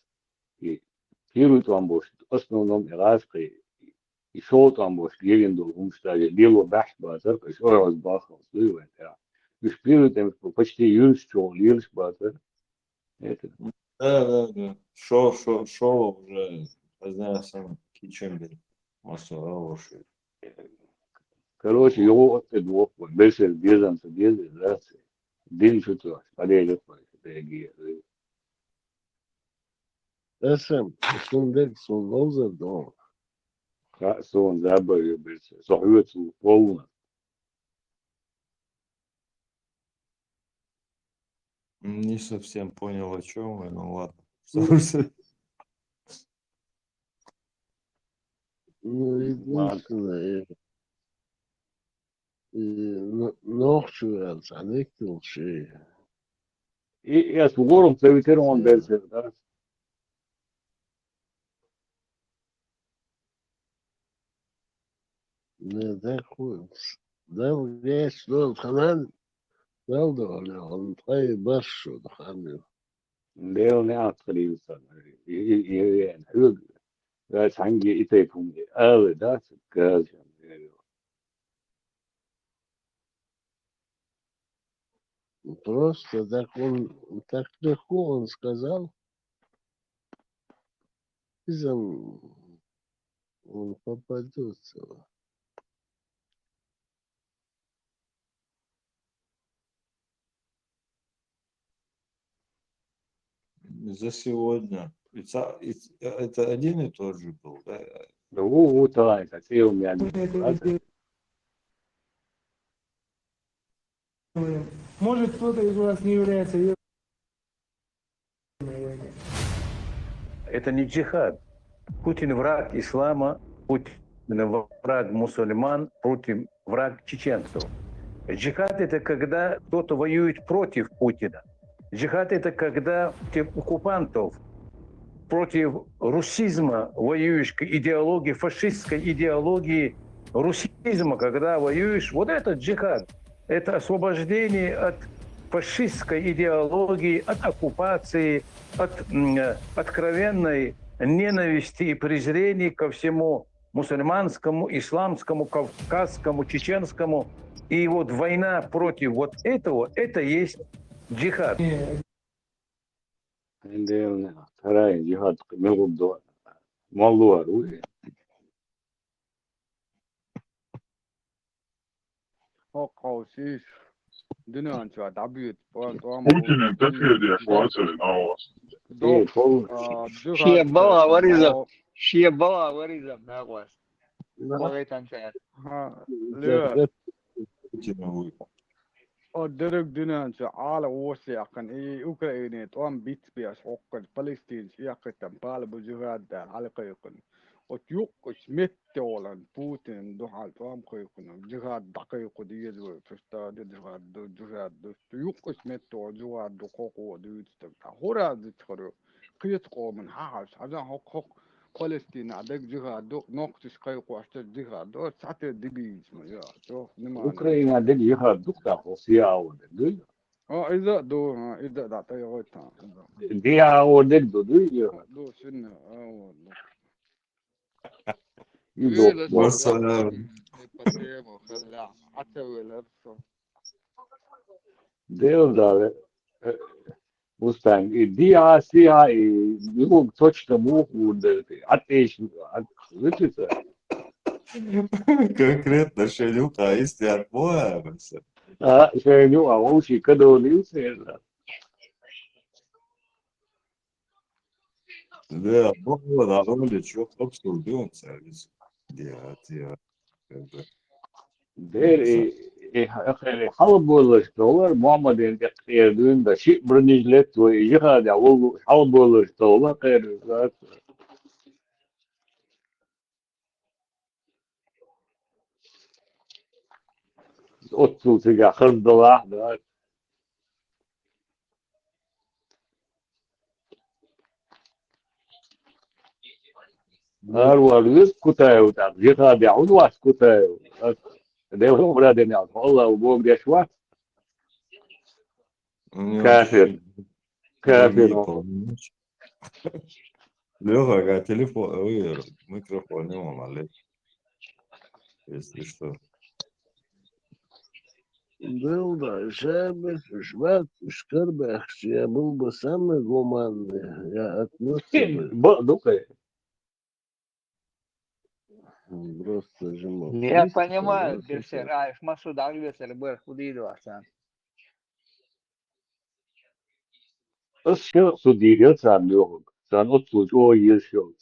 كيلو عم بوش أصلا نوم إغاسقي صوت عم بوش بيلين دون هونشتا يلو بحث باتر إيش أرز باخر صلي وين ترى مش بيلو تم بفتي يلش شو يلش باتر Да. Шо уже, знаю, сам Кичембер, массу короче его отдвох больше безам без да дин что подели реагирует اسم سندك سندوزر دون сон забыл больше союз полно Не совсем понял, о чем вы, ну ладно. Ну, Ладно. единственное, ногчу заныкнул шею. И с угором ветеран дальше, да. Не такой. Да, есть, что ханан, да, он твои башу, ханан. Leo ne atfaliysa. Yani hug. Ve sanki ite pungi. Evet, da sıkıntı. Просто так легко он сказал, и он попадется. За сегодня. Это один и тот же был, да? Ну, так, это у меня. Может, кто-то из вас не является верным. Это не джихад. Путин враг ислама, Путин враг мусульман, Путин враг чеченцев. Джихад – это когда кто-то воюет против Путина. Джихад – это когда против оккупантов, против русизма воюешь, к идеологии, фашистской идеологии русизма, когда воюешь. Вот это джихад. Это освобождение от фашистской идеологии, от оккупации, от откровенной ненависти и презрения ко всему мусульманскому, исламскому, кавказскому, чеченскому. И вот война против вот этого, это есть джихад. عندنا تراي جهاد نقول موضوع روحي قوسيش دنيا أنت دعبيت وأنت Путин такие франции на вас. شيء بلا ورزة شيء بلا ورزة ناقص بغيت أنت لا Путин درك دنيا أنت على وسع كان إيه أوكرانيا توام بيت بياس حقن فلسطين سياقة بال بجهاد على قيقن وتيوقش متولن بوتين دحال توام قيقن جهاد دقيق ديزو تستاد جهاد تيوقش متول جهاد دقوق ديزو هورا دتخرو قيت قومن حاس هذا حق فلسطين عندك جهاد نقطش قيق واشتر جهاد ساعة دبيز ما يا تو نمان أوكرانيا دي جهاد دكتور روسيا ودي إذا دو إذا ده تيغوتها دي ودي دي دو سنة يدوب والسلام. ده مستنگ دي آسيا يقول точно мух ودي عتيش عتيش Конкретно Шелюха, если отмоемся. شنو أول شيء كده وسير Да, ну, на роли, что обсуждаем сервис. Я, как бы, دير أخي حلب ولا اشتغل محمد إنت خير دون ده شيء برنجلت ويجهد أول حلب ولا اشتغل خير ذات أتصل تجا خرب ضلاع ذات أروى كتايو تاع جهاد يعود واس كتايو ده هو برادين يعود الله وبوم يشوا у него كافر другие كافر полномочия. Леха, а телефон, микрофон не он, если что. Был бы шабаш, шват, шкарбах, я был бы самый гуманный, я отнесся бы. دقي Просто же мог. Я понимаю, Берсер, Масуд Агвесер, Бер, Худиду, Асан. الشيء صديقة سان يوم سان أتصل جو يشوف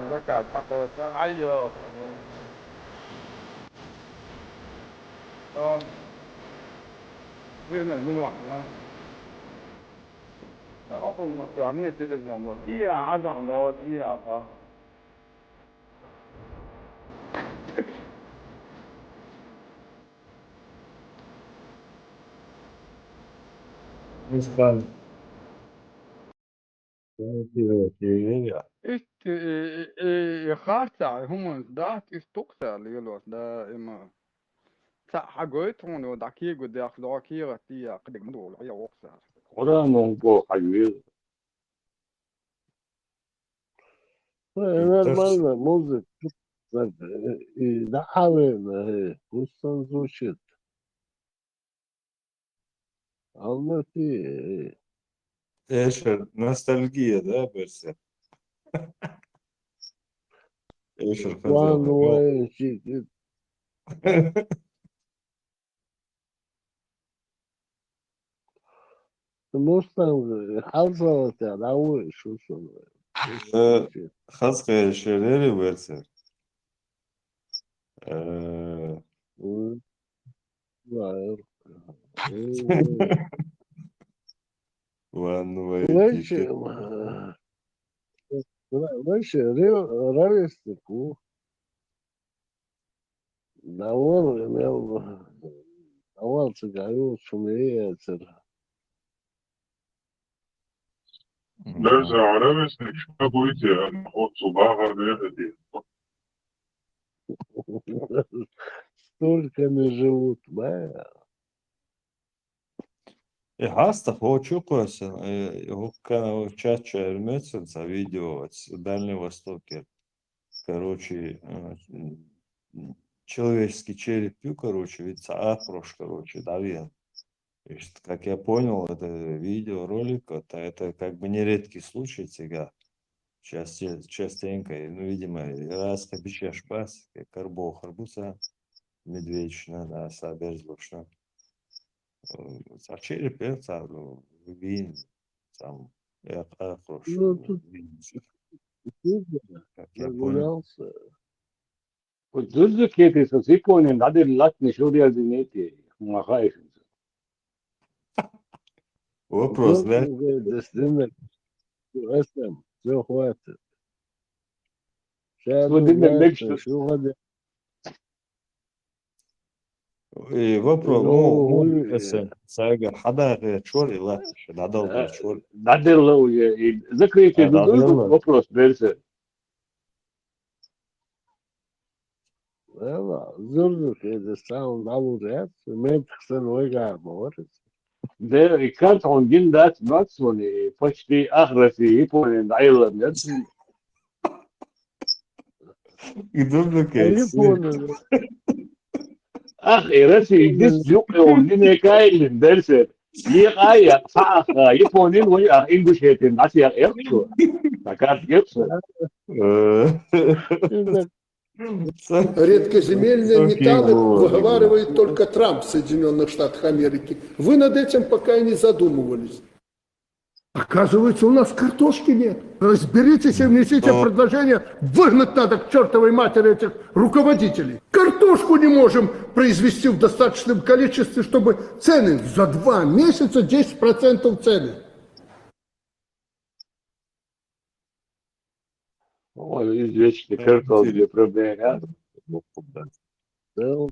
Zakat pakaian ayo. Nguyên là nguyên loạn là nó không có cảm nhận được rằng một tí rằng nó tí à. Ispan. Ja. خاصة هم ده استقصى ليلوس ده إما حاجتهم وداكي قد ياخذوا كيرة تي قد يقدروا على وقتها. Ora non può aiutare. Нормально, музыка. И нахавен, пусть он звучит. Алматы. Эшер, ностальгия, да, Берси? Эшер One хотел. way ticket. Мустанг حصلت على أول شو خاصة شريري Берси. One way ticket. Знаешь, ровеснику Давор имел Давор цыганю шумеется. Даже ровесник, что будете, от Субага ехать. Столько не живут, да? Hasta hoćukosi, kana čača ir mecens видео от Дальнего Востока. Короче, человеческий череп, короче, ведь апрош, короче, давен. Как я понял, это видеоролик, это как бы не редкий случай сега. Частенько, ну, видимо, раз обещаешь пас, как карбо харбуса, медведична, да, саберзлушна. А череп это вин, там, апрош. Ну, тут Как я понял. прогулялся. Вот düzlü ketisi sikonin adı latni şuraya dinleti. Mahayır. Вопрос, да? Действительно, все хватит. Сейчас Вот dinlemek дальше, işte. что ходи. И вопрос, Ну, сага, хада чори латыш, надал чори. Надырlı уже. Закрытие Надырlı. вопрос verse. Да, зурдук, это сам давурят, ментхсен ойгар говорит. Да, и как он гиндат максони, почти ахраси, ипонен айлам, нет? Гдурдук, Япония. Ах, ирasi, дис юк он дine kailin derse. Yıkaya, sağa, iponin o ya inguşetin, nasıl ya erkso. Fakat yoksa. Редкоземельные металлы выговаривает только Трамп в Соединенных Штатах Америки. Вы над этим пока и не задумывались. Оказывается, у нас картошки нет. Разберитесь и внесите предложение. Выгнать надо к чертовой матери этих руководителей. Картошку не можем произвести в достаточном количестве, чтобы цены за 2 месяца 10% цены. Ой, извечный картофель проблема. Да,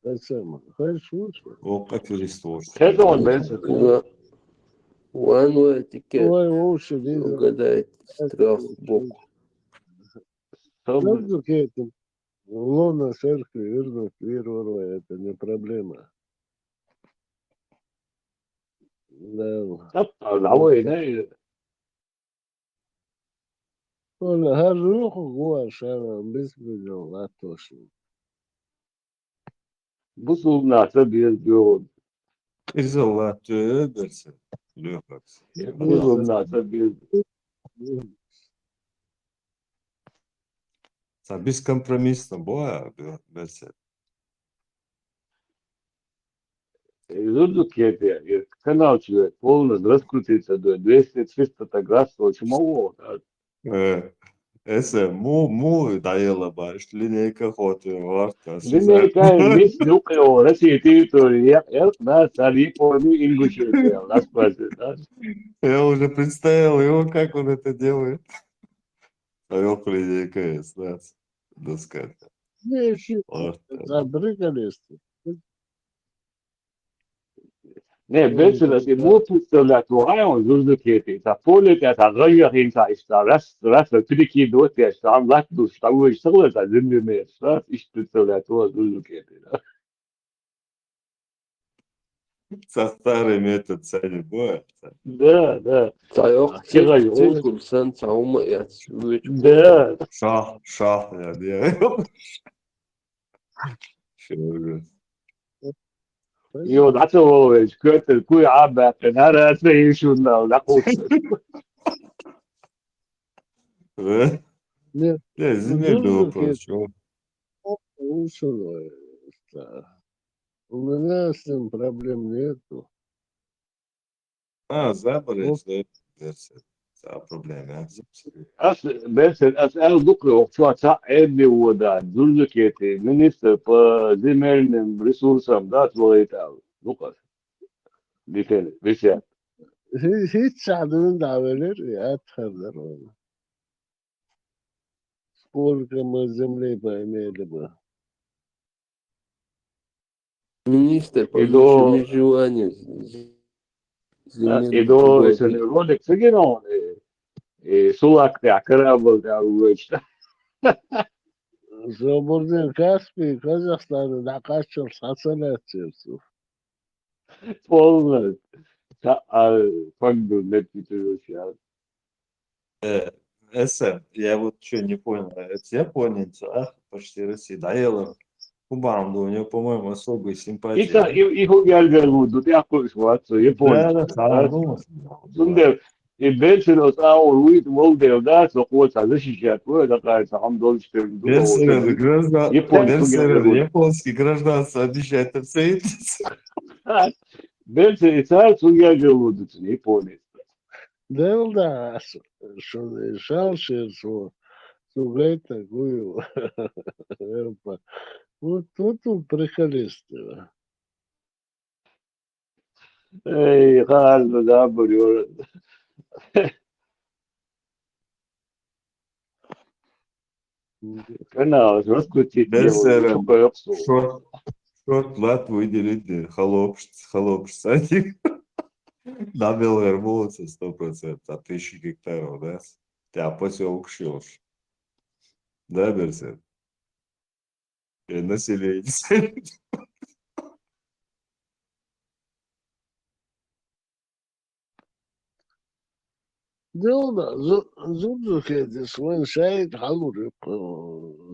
это самое. Хорошо. О, как листвош. Это он берется. One ticket. Ой, лучше угадать с 3 боков. Зурдук это лона церкви, вернуть веру, это не проблема. Да. Он هالروح جوا شارع بيسبجوا لا توشي. Bu sulnata bir diyor. Изолатör dersin. Lüks. Bu sulnata bir. Бескомпромиссно была версия. Зурдук я канал человек полный раскрутится до 200-300 фотографий, очень мало. Mu dayıla baş, lineyka hotu var tası Lineka zaten. mis nuke Россия территория, да, цари пони Ингушетия, распасы, да. Я уже представил его, как он это делает. Орел линейка есть, да. Доска. Ne işi? Var. Fabrikalisti. Ne, besser das im Mutterlatorium, so so geht es. Da Pole, der da Röger hinter ist, da Rest, natürlich hier dort, der Stamm, sagt du, Stamm, ich sage, da sind wir mehr, das ist Mutterlator, so so geht es. Со старый метод царь боя. Да, да. Tayoq Kira tek yok. kursan savunma Да. Şah ya diye. Şöyle. Io dato sköter kui arbeiten, här är det ju da kostar. Ve Ne? lezzetli bir Huzurlu ki operasyon. usul. У меня с ним проблем нету. Zabarız da derse. Sağ problem ya. As el dukle okçu ta evli voda dullu keti minister pa zimernim resursam da tvoita. Lukas. Dikene, visya. Hiç sağlığın daveler ya atkarlar onu. Сколько мы земли поимели бы. Министр по Edo межеванию земельных edo sen угодий. Rolex sigeno sulak te akrabıl da uğraştı. Свободный Каспий, Казахстан, на качел социализацию. Polna. Фонду не питаешь. Эсэ, я вот что не понял. Это японец, почти Россия. Доела Кубаном, у него, по-моему, особые симпатии. İsa iho gel budu te akış var Japon. Да, да, ну, Sunde ben o sağ o ruit molde da so ko sa защищать bu da kaysa ham dol işte Берсерер Japon su gel budu. японский гражданство обещает обстоит. Ben ise su gel budu Japon. Да, что решал, что сугай такую. Вот тут приколисты. Ey hal da buluyor. Kana раскрутить дело, Берсерер çok yoksa. шорт лат выделить холоп садик. На белые волосы 100%, а 1000 гектаров, да? Тебя поселок шьешь. Да, Берсер? И население. Да, Зубзухе, свой шайт халурик.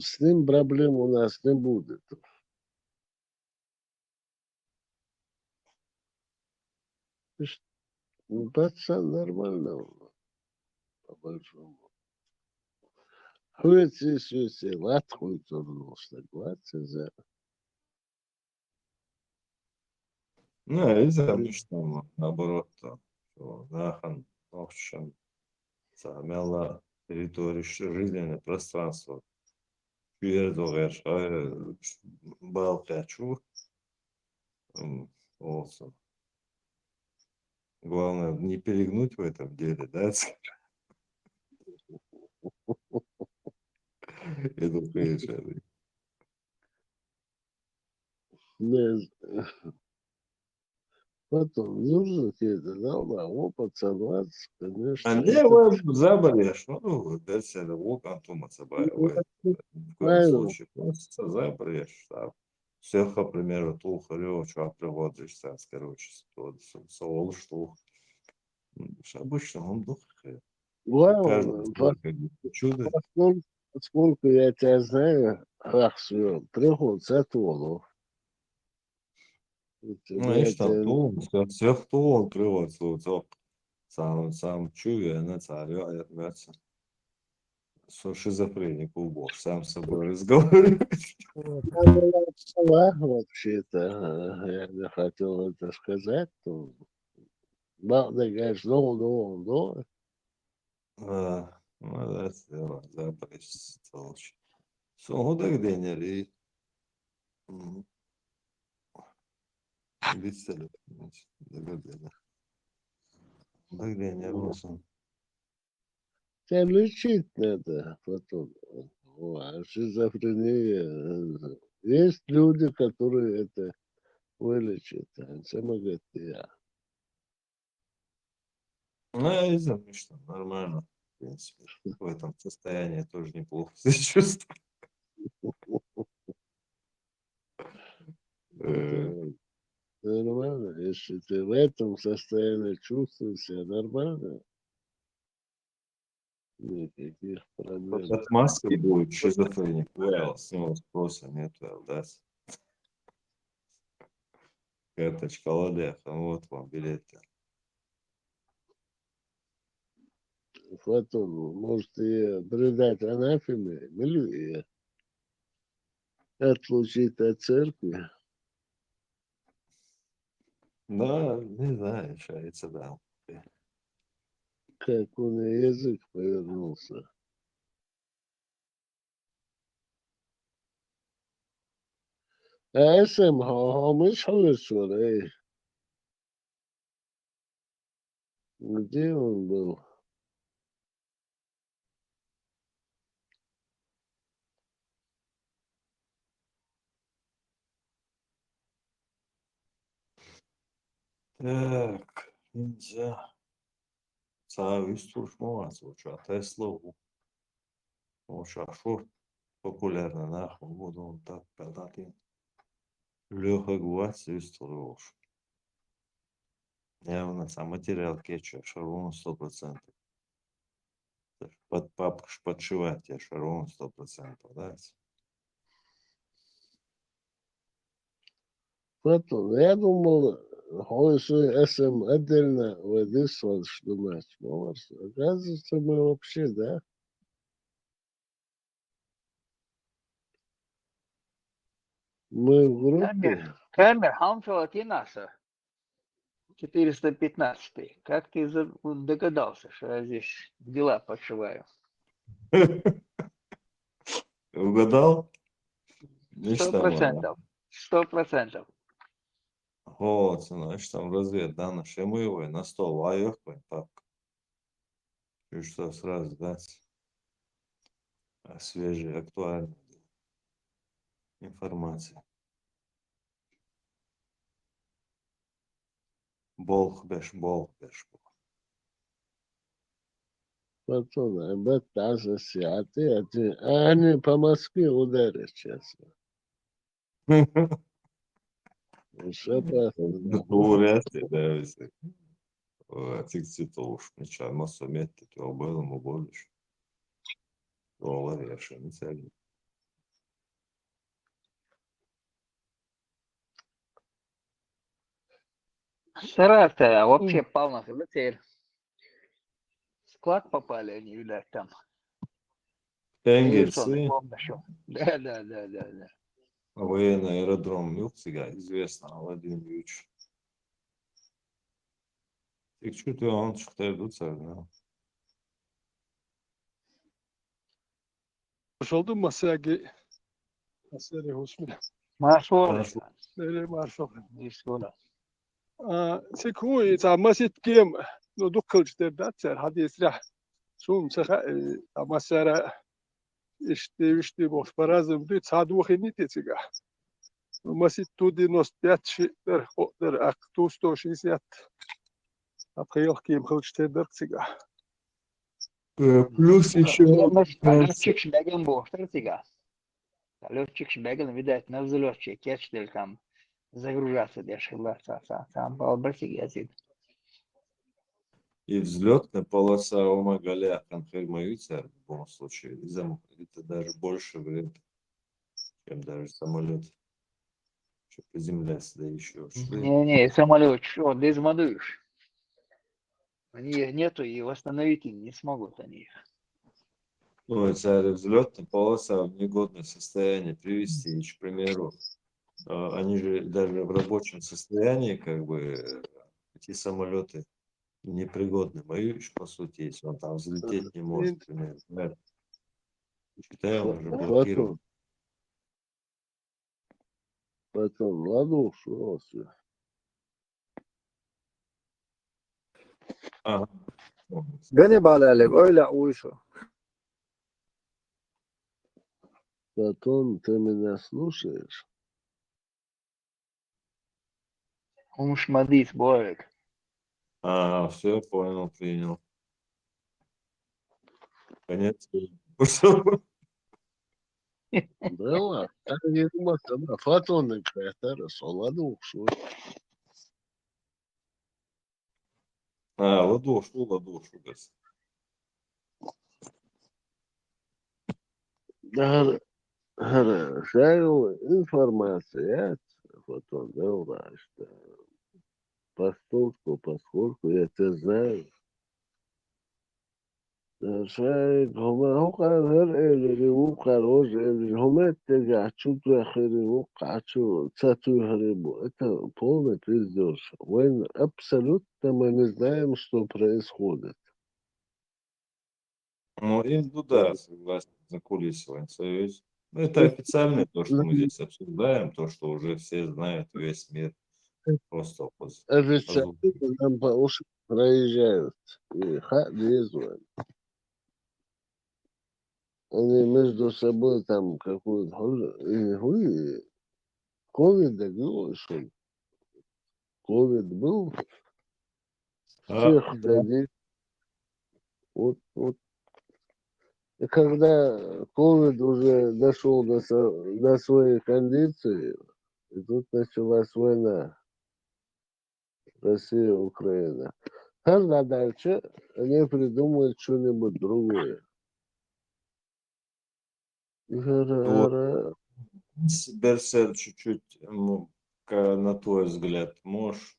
С ним проблем у нас не будет. Пацан нормально, по большому. Хуйцы, лат хуй турнулся, согласен. Ну, из обычного, наоборот-то. Нахан, Охчан, Самела, территория, жизненное пространство. Пьердовер, Балкачу. Also. Главное, не перегнуть в этом деле, да? Это конечно. Потом, Зубзухе, да, опыт, согласен, конечно. А не, вы заболеешь, ну, дальше, вот Антома Сабаева. В коем случае, просто заболеешь, да. Всех, к примеру, Тухарев, что приводишь, короче, Саул, что обычно он духает. Главное, Чудо. поскольку я тебя знаю, Ахсу, приход с Атолу. Ну, я там Тулун, всех Тулун привод, сам чуя, на царю, а я со шизофреник убог, сам с собой разговаривать. Вообще-то, я не хотел это сказать, то надо, говоришь, ну. Ну, да, сделал, запрещь, толще. Соңғы денер битсели. Денер olsun. Тебя лечить надо потом. Шизофрения. Есть люди, которые это вылечат. Они могут я. Ну, я не знаю, что нормально, в принципе. В этом состоянии тоже неплохо себя чувствую. Это нормально. Если ты в этом состоянии чувствуешь себя нормально, никаких проблем. Вот от маски будет шизофрения. Well, с него спроса нет, well, да. Карточка ладеха, вот вам билет. Потом, может, и предать анафеме, или отлучить от церкви. Да, не знаю, решается, да. Как он и язык повернулся. اسم ها مش حلش где он был? Так, нельзя. Savus turşmaz uçağı. Tesla uçağı şu популярно нахуй. Буду он так продать. Леха гуать свистал уж. Явно сам материал кетча, шарун 100%. Под папку подшивать я шарун 100%, да? Потом, я думал, что СМ отдельно выдыслал, что наш молодцы. Оказывается, мы вообще, да? Мы в группе. Камер, Хамфилати наша. 415. Как ты догадался, что я здесь дела подшиваю? Угадал? 100%. 100%. Вот, значит, там разведданные, что мы его на стол, а их папка. И что сразу, да? Свежая, актуальная информация. Болх беш. Потом, об таза сяты, а они по Москве ударят сейчас. Что Doğru да, işte. Açık süt oluşmuş. Çayma somet ki o böyle mi bolmuş? Doğrular yaşıyor mesela. Саратов вообще полно теперь. Склад попали они, видать, там. Авиационный Энгельсы, помнишь? Да. военный аэродром Юксига, известно, Владимир Ильич. Tek şu an çıktı da. Hoş oldun Masagi. Masagi hoş mu? Маршал. Nereye marşal? Дискуна. Sekui tamasit kem no dukkul derdatser hadi isra. Sum saha amasara işte boş parazım bir sadu khini tetsiga. Masit tudi nostyat der der aktusto şisiyat. Apkhayl kem khulçter dertsiga. Плюс еще Летчик шмеген был, что тига? Летчик шмеген, видать, на взлете, кечтель там загружаться дешевлаться, там балбасик язык. И взлетная полоса Омагаля конфирмируется в любом случае. Это даже больше времени, чем даже самолет. Чтобы приземляться, да еще. Не, самолет, что, дезмодуешь. Они их нету, и восстановить не смогут они их. Ну, это взлетная полоса в негодное состояние привести, к примеру. Они же даже в рабочем состоянии, как бы, эти самолеты непригодный воюешь, по сути, если он там взлететь не может, например. Да. Считаю, он уже блокирован. Потом, ладно, что все. Ага. Ганнибал Олег, öyle uyuşu. Потом, ты меня слушаешь? Умшмадис, Борик. Все, понял, принял. Конец. Да ладно, так не думаю, да, фотонный кратер, ладно, что. Ладошу, газ. Да, шарил информация, фотон, да, ладно, что. Поскольку я тебя знаю, شاید هم هر ایلی و قرار ایلی هم اتجاه چود و خیلی و قاچو تاتو هری بو это полный пиздеж. Мы абсолютно не знаем, что происходит. Ну, да, согласен, закулисываем союз. Ну, это официально то, что мы здесь обсуждаем, то, что уже все знают, весь мир. Просто Официально нам по уши проезжают и лезут. Они между собой там какую-то хуй ковид делают, что ли? Ковид был, всех ходить. Вот. И когда ковид уже дошел до своей кондиции, и тут началась война Россия-Украина. Тогда дальше они придумают что-нибудь другое. Берсер чуть-чуть, на твой взгляд, можешь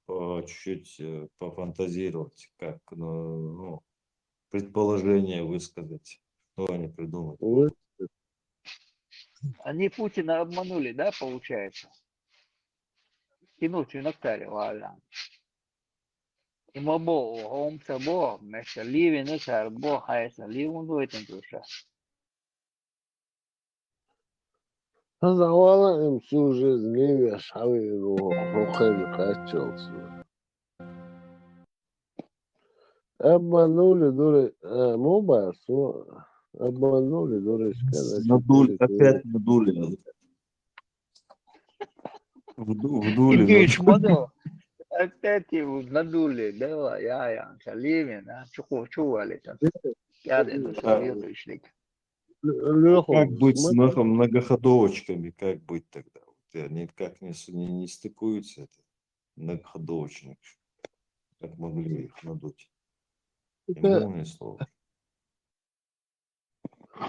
чуть-чуть пофантазировать, как, ну, предположение высказать, что они придумают? Они Путина обманули, да, получается? Кинуть нактари, ладно. Imo bo, homsa bo, mesha livi nusar bo, haisa livun duetin tuša. Создавала им всю жизнь, не вешали его, рухами качался. Обманули, обманули, дурочка. Опять надули. Вдули. Идиш модо. Опять его надули, да, я, Шаливин, чували там. Яден, следующий. Как быть с многоходовочками, как быть тогда? Вот они как не стыкуются, это многоходовочник. Как могли их надуть? Умное слово.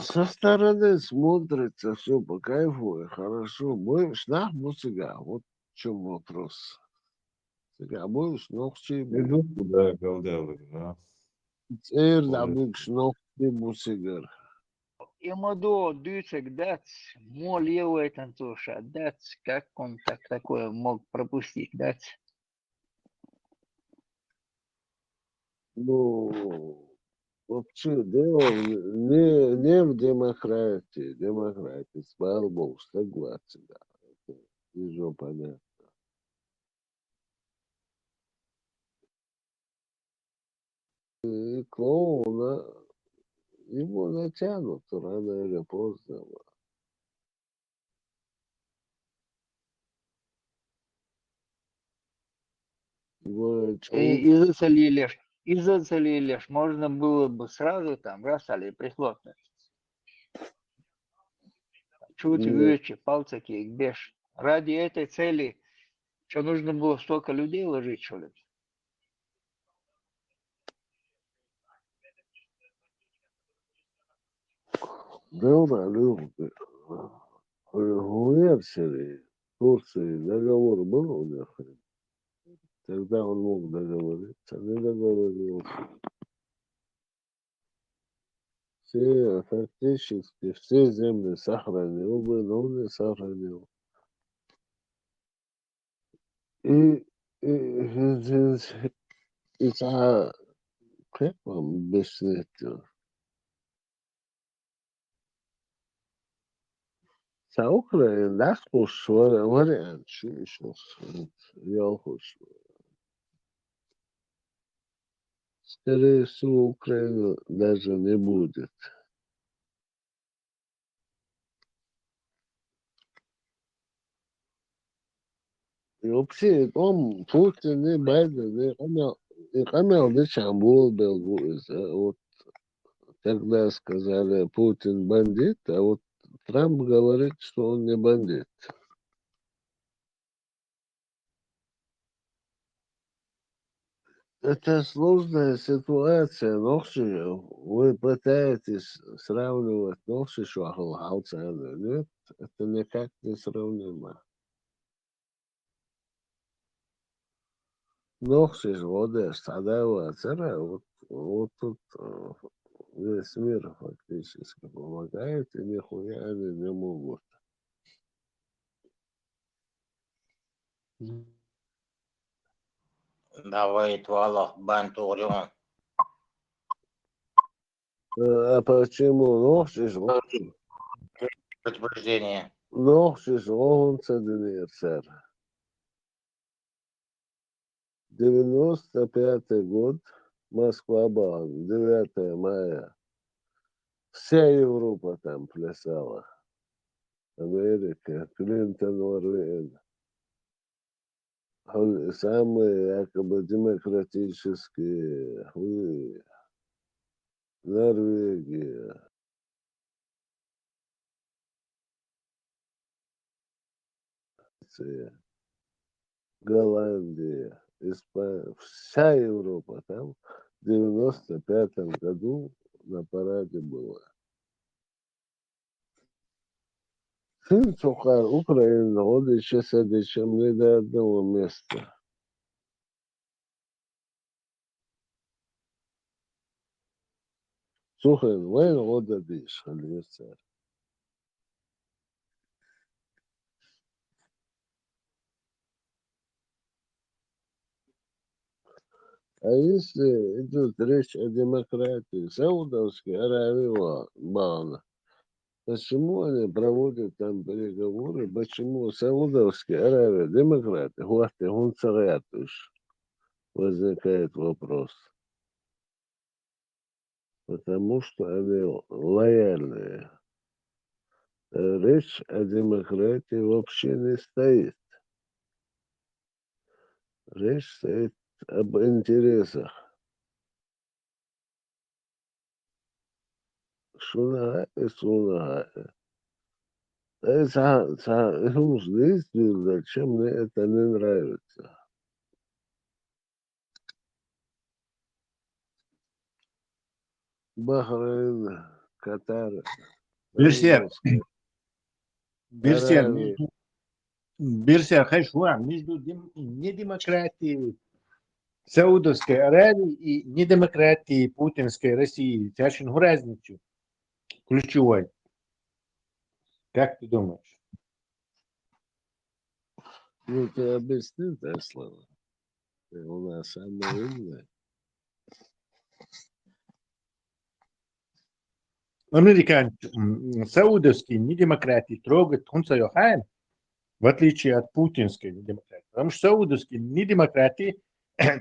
Со стороны смотрится все по кайфу и хорошо. Будешь нах мусыга, вот в чем вопрос. Сега будешь ногчи. Иду куда, галдявы, да. Эрда будешь ногчи мусыгар. Имодо, дюцек, дать, мол его это туша, дать, как он так такое мог пропустить, дать. Ну, вообще, дело не в демократии. Демократия, слава богу, согласен, да. Это вижу понятно. И клоуна, его натянут рано или поздно. Изоцелили, можно было бы сразу там раз, али прихлопнуть. Чуть вече, палцаки, беж. Ради этой цели, что нужно было столько людей ложить, что ли? Да, люди. Гуерсери, Турции, договор был у них. Тогда он мог договориться, не договорился. Все, фактически, все земли сохранил бы, но не сохранил. И إذا كيف بسنت سأقرأ نخش ورقا شو ياخش Скорее всего, Украина даже не будет. И вообще, там Путин и Байден, и Камел Чамбул был, вот тогда сказали, Путин бандит, а вот Трамп говорит, что он не бандит. Это сложная ситуация, ночи вы пытаетесь сравнивать ночи, что нет, это никак не сравнимо. Ночи вода стадала, вот тут весь мир фактически помогает, и нихуя они не могут. Давай, Валах, Бантурион. А почему ночи Предупреждение. ночи он сэр. 95-й год, Москва-Бан, 9 мая. Вся Европа там плясала. Америка, Клинтон, Орлен. Самые якобы демократические, Норвегия. Голландия, Испания, вся Европа там в 95-м году на параде была. Сын Сухар, Украина, он еще садичем не до одного места. Сухар, войн года дышь, Алиса. А если идет речь о демократии, Саудовской Аравии, Бана, почему они проводят там переговоры, почему Саудовская Аравия демократы, хватит, он царятуш, возникает вопрос. Потому что они лояльные. Речь о демократии вообще не стоит. Речь стоит об интересах. Шунага и Сунага. Зачем мне это не нравится? Бахрейн, Катар, Берсер, Саудовская Берсер, Аравия. Берсер, Хайшуа, между недемократией Саудовской Аравии и недемократией путинской России. Очень разницу ключевой. Как ты думаешь? Ну, ты объясни, да, Слава? Ты у нас самый умный. Американцы, саудовские недемократии трогают Хунцайохайн, в отличие от путинской недемократии. Потому что саудовские недемократии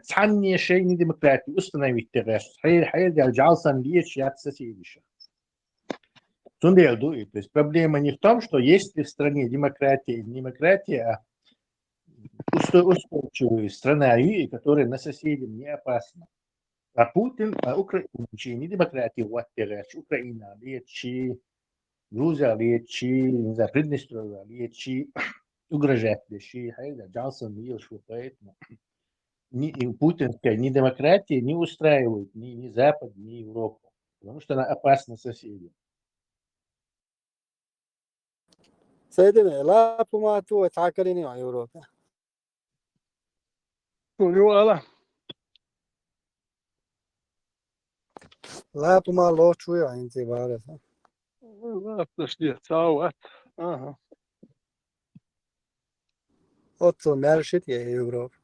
ценнейшие недемократии установить террас. Хайр Джалсан Лич Яд Соседиша. То есть проблема не в том, что есть ли в стране демократия или демократия, а устойчивая страна, которая на соседей не опасна. А Путин, Украина, не демократия, вот террас, Украина, Лечи, Грузия, Лечи, не знаю, Приднестровье, Лечи, угрожает Лечи, Хайр Джалсан Лич, поэтому путинская ни демократия не устраивает ни Запад, ни Европу, потому что она опасна соседям. سيدنا لا بماتو تعكليني مع أوروبا. Voilà. لا بما لو شوي عندي بعرف. لا تشديد ساوات. أوتو مارشت يا أوروبا.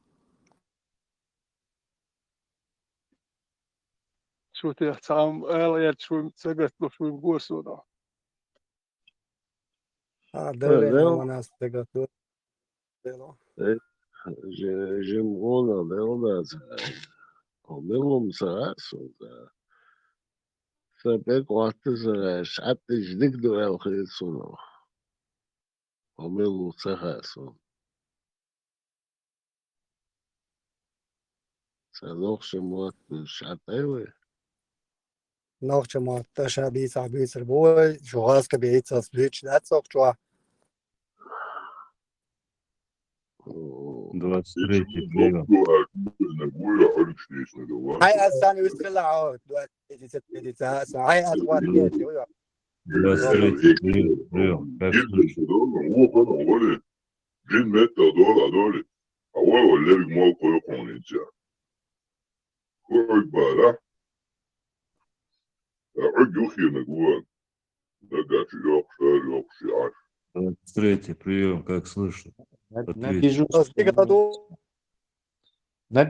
شو تحتام آليات شو سجت له شو بورسودا دولة Wel, ناس تقدر Jimgona Leonas, Omilum Sarasoda, Sabek Waters, Shat is Digdo El Hilsuno, Omilu Saraso, Sanoxim what Shat Ewe. نوخش ما تشا بيسا بيسر بوي شو غاز كبيت ساس بيتش دات سوق شو 23-й прием. هاي أستاني ويسخلا عود دواتي ستة ساعة هاي أسوار كيتي ويا 23-й прием. Как слышно? Третий прием, как слышно? На Ответь.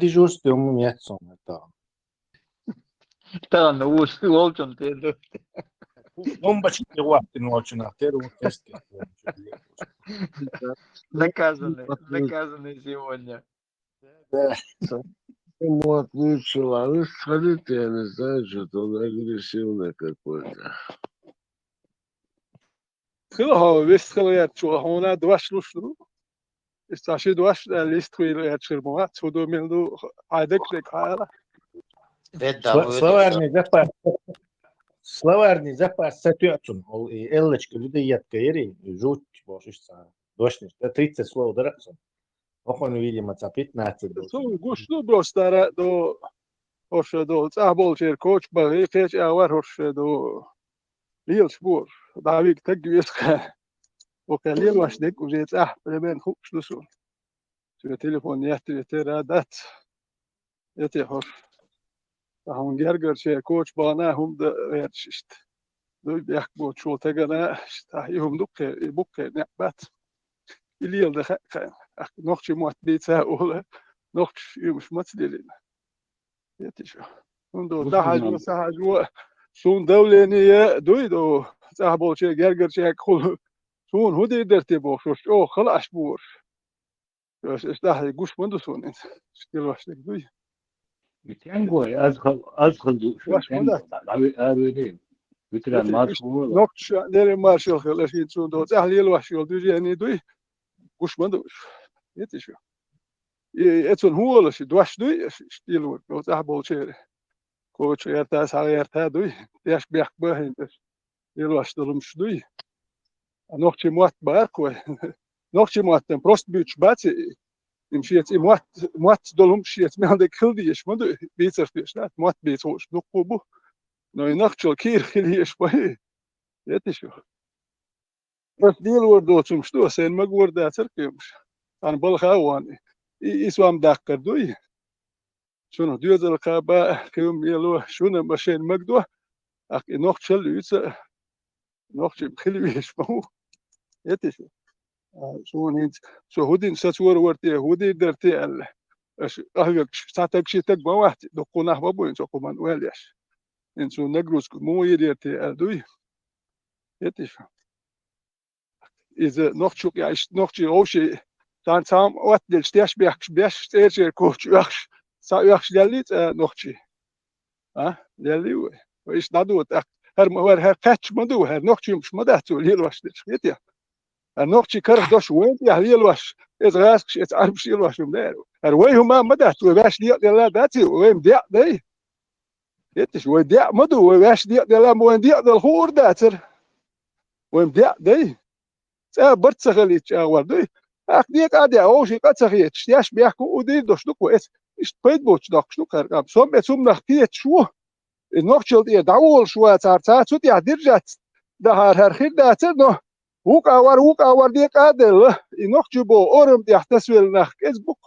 дежурстве у меня сон это. Та ну уж волчон ты. Бомбочки ваты ночью на первом тесте. Наказаны сегодня. Вот лучше ладно, сходите, я не знаю, что он агрессивный какой-то. خلاها بس خلاص شو هونا دواش لوشلو استاشي دواش ليست خويل شرموات سودو ملدو عادك لك هذا Словарный запас сатуатун, ол эллочка людоедка ери, жуть бошишься. Дошниш, да 30 слов дараксон. Охону видимо, за 15. Гушлу просто до хош до цабол шер коч баги феч авар хош до ليل شبور دعويك تجويس وكليل واش ديك وجيت لبين خوك شلوسون شو تليفون يحتوي ترادات يتي حر هون جرجر شي كوتش باناهم ده يرششت دو بيحكوا شو تجنا تحيهم دوك يبوك نعبات الليل ده نوخش موت بيتها ولا نوخش يمش متدلين يتي شو دو ده حاجة سون دولة دويدو صاحبو شيء جرجر شيء كل سون هو دي درتي بوش أو خلاص بور بس استحي جوش مندوسون إنت شكل واش لك دوي بتنجوي أدخل شو واش تنجو مندات أبدين بتران ما تقول نقش نري مارشال خلاص يتسون دو تحليل واش يول دوي يعني دوي جوش مندوش يتشو يتسون هو ولا شيء دواش دوي شتيلو دو صاحبو شيء كوتش يرتاس على يرتا دوي ياش بيحك باهين يلواش دلمش دوي نوختي موات باركوي نوختي موات بروست بيتش باتي يمشيت موات دلمش يت مالدك خلدي يش مدو بيتر فيش لا موات بيتوش نقبو نو ينخشل كير خلي يش باي يتشو بس ديل وردو تمشتو سين مقور دا تركيمش أنا بالخاواني يسوام داكر دوي شنو ديوز القابة كيوم يلو شنو مشين مقدوه أخي نوختشل يوسا نوختش بخلويش مو يتشو شو نيت شو هودين ساتور ورتي هودي درتي ال أهلك ساتك شيتك ما واحد دقونا بابوين شو كمان ويليش إن شو نجروس مو يديرتي الدوي يتشو إذا نوختشو يعيش نوختشي أوشي تان تام وقت دلشتيش بيحش تيجي كوتش يخش سايخش دليت نوختشي دليو وإيش نادوت هر فاتش مدو هر نوختشي مش مدهتو ليلواش دلشتيا النوختشي كره دوش وين يا ليلواش إذ غاسكش إذ عارفش ليلواش مدارو هر ويهما مدهتو باش ديق دلا داتي وين ديق دي يتش وين ديق مدو وباش ديق دلا وين ديق دل خور داتر وين ديق دي برت سغليت وردي ديك عادي أوشي قد سغيت شتياش بيحكوا ودي دوش دوك وإس إيش بيد بوش دوك شنو كرقام سوم بتسوم نختيت شو النوختشل دي دعول شو تارتات سوتي عدرجات ده هر خير داتر نو وك أور ديك عادل النوختشل بو أورم دي احتسويل نخ كيس بوك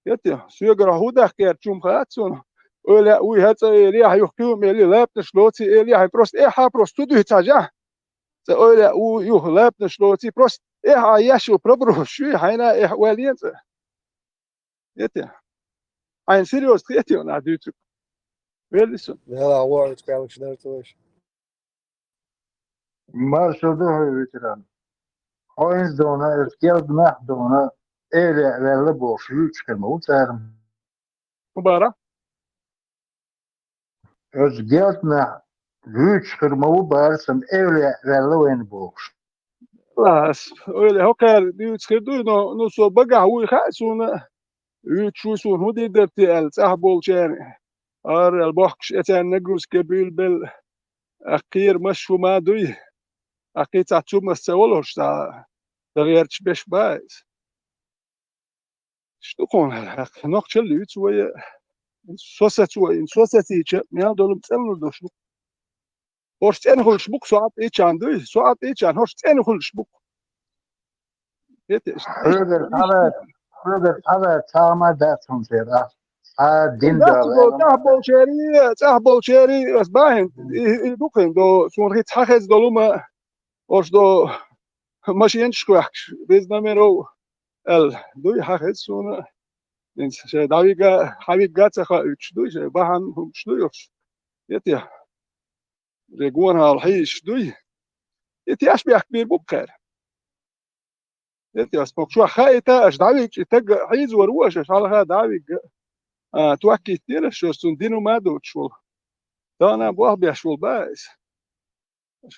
يتي سيقرا هو ده كير تشوم خاتسون ولا ويهات ريح يحكيو ميلي لابتش لوتي إلي بروست إيحا بروست تدو يتاجه ولا ويوه لابتش لوتي بروست إيحا يشو بربرو شو حينا إيح والين يتي عين سيريوس يتي أنا دوتو Велисо. Да, вот, спелок шдартуешь. ما شده ویتران آینز دونه ارتیاز نه دونه ایلی ولی باشی چکمه او ترم مبارا از گیت نه هیچ کرمه او بارسم ایلی ولی وین باش خلاص öyle hokar diyor no so baga hu khasuna يشوف هو دي درتي الصاحب شان ار البحش اتان نجوس كبيل بال اخير مشو ما دوي اخي تاتو مسولوش تا دغيرتش بش بايز شتو كون نوخ تشلي تسوي سوساتي ميال دولم تسلو دوش هوش تن هوش بوك سوات ايش عندي سوات ايش عن هوش تن هوش بوك هذا تاما داتهم سيدا دين دو دار صاحب شيري بس باين دوكين دو سون هيت حخز دولما اوش دو ماشينش كواكش بيزناميرو ال دوي حخز سون انس شي داويغا حبيب غاتسا خاوش دوي شي باهان هم شدويوش يتيا ريغون هالحيش دوي يتيا اش بيحك بير بوبخير يتيا سموك شو خايتا اش داويغ تج حيز وروش اش على داويغ توكي تير شو سون دينو ما دوتشو انا بوه بيشول بايس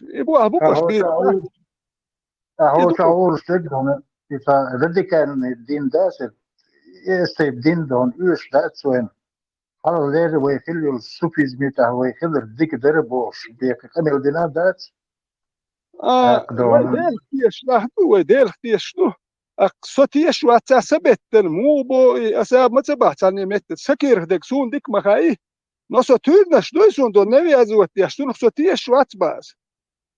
يبوه بوكش هو بير هو يدوكو شعور استجدون إذا ردي كان الدين داسر يستيب دين دون يوش داتس وين هذا لير ويخلي السوفيز ميتا ويخلي الديك دربوش بيك كامل دينا داتس أقدون وديل تيش لحظة وديل تيش له أقصتيش واتسابتن مو بو أساب ما تبعت عني مت سكير دك سون ديك مخاي نصو تودنش دوي سون دو نبي أزوت تيش تون أقصتيش واتباس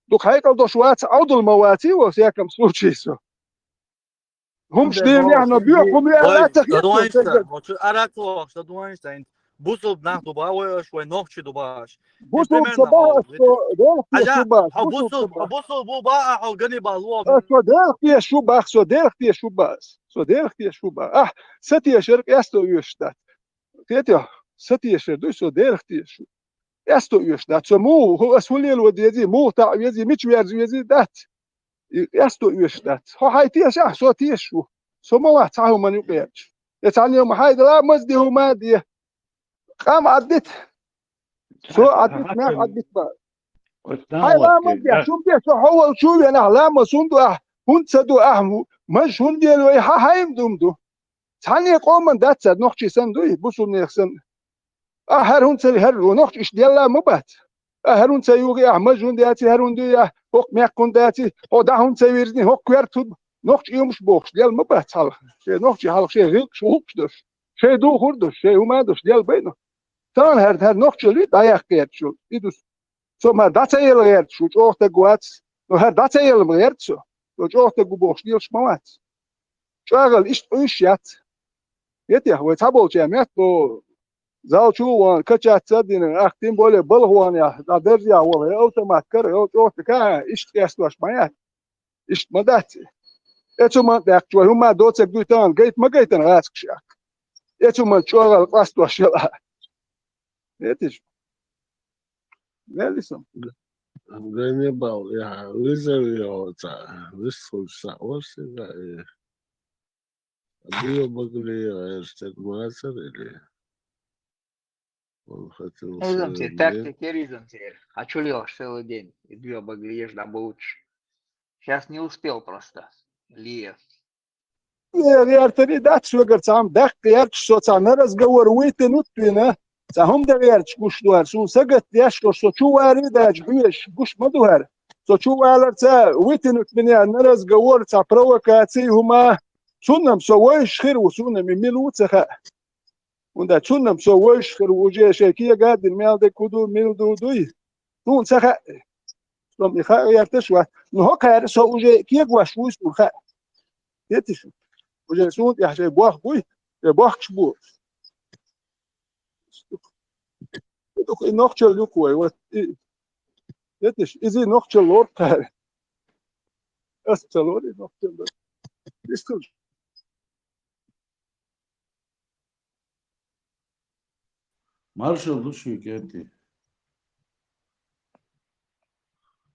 دوك هيكل دوش وات عود المواتي وسياكم سوتشيسو هم شدين يعني بيحكم لا Ой, تخيطوا Dadonista, Araklo, Dadonista, Busub nach Dubai, швой ногчи Дубаш. بوسو Примерно صباح хау. ديل تيش حاجة شباس حو بوسو بوسب صباح بوسب بو بقى حو جني بالوا سو ديل تيش شباس سو ديل تيش شباس سو ديل تيش شباس ستي شرق استو يشتات كيتيا ستي شرق سو ديل تيش استو يشتات سو مو هو اسولي الوديزي مو تاع يزي مش يزي دات استو يشتات هو هاي تيش سو تيش سو ما واحد تاعهم من يقيرش يتعني يوم هاي لا مزدي هو مادي قام عدت سو عدت ما عدت بقى هاي لا مزدي شو بدي سو هو شو انا لا ما سندو هون سدو احمو مش هون ديالو هاي مدومدو تعني قوم من دات سد نوخشي سندو بوسو نيخسن هرون سري هر ونوخش إيش ديالا مبات هرون سيوغي مجون دياتي هرون ديا هوك ميكون دياتي هو دهون سيويرزني هوك كويرتود نوخش يومش بوخش ديال مبات حال شيء نوخش حال شيء غير شوكش دوش شيء دو خردوش شيء وما دوش ديال بينه تان هر نوخش لي دايق قيت شو يدوس سو ما داتيل غير شو جوخت قوات هر داتيل غير شو جوخت قبوخش ديالش موات شغل إيش يات يتي هو تابو جامعت بو زاو شو وان كتشات تدين اختين بولي بلغوان يا درجة والله اوتومات كر اوت كا ايش تيستوش مايات ايش مدات اتو ما داك شو هما دوتك دوتان جيت ما جيت انا راسك شاك اتو ما شو قاست وشلا اتش لسه Gani bal ya wizard ya ta wistful sa what's that abiyo bagli ya stek master ile он хотел Ризом целый тир, день тактики ризом тир. А чё лёж целый день? И две баглиешь да лучше. Сейчас не успел просто. Лия. غير تري دات شو قرت عم دق غير شو تاع نرز جور ويت نوتنا هم ده غير شوش دوار شو سقط ياش شو شو وارد اجبيش بوش ما دوار شو ولا تا ويت نوتنا نرز جور تاع بروكاتي هما شنم سويش خير وسونا من ميلو تخا وندا شنم سويش خير وجه شيكيه قاعد الميل ده كودو ميل دو دوي شون تخا لم يخا غير تشوا نو خير سو وجه كيك واش ويس خا يتش وجه سون يحشي بواخ بوي بواخ شبو دوك نوختشل لوكوي و يتش ازي نوختشل لور تاع استلوري نوختشل يستل مارشال دوشي كنتي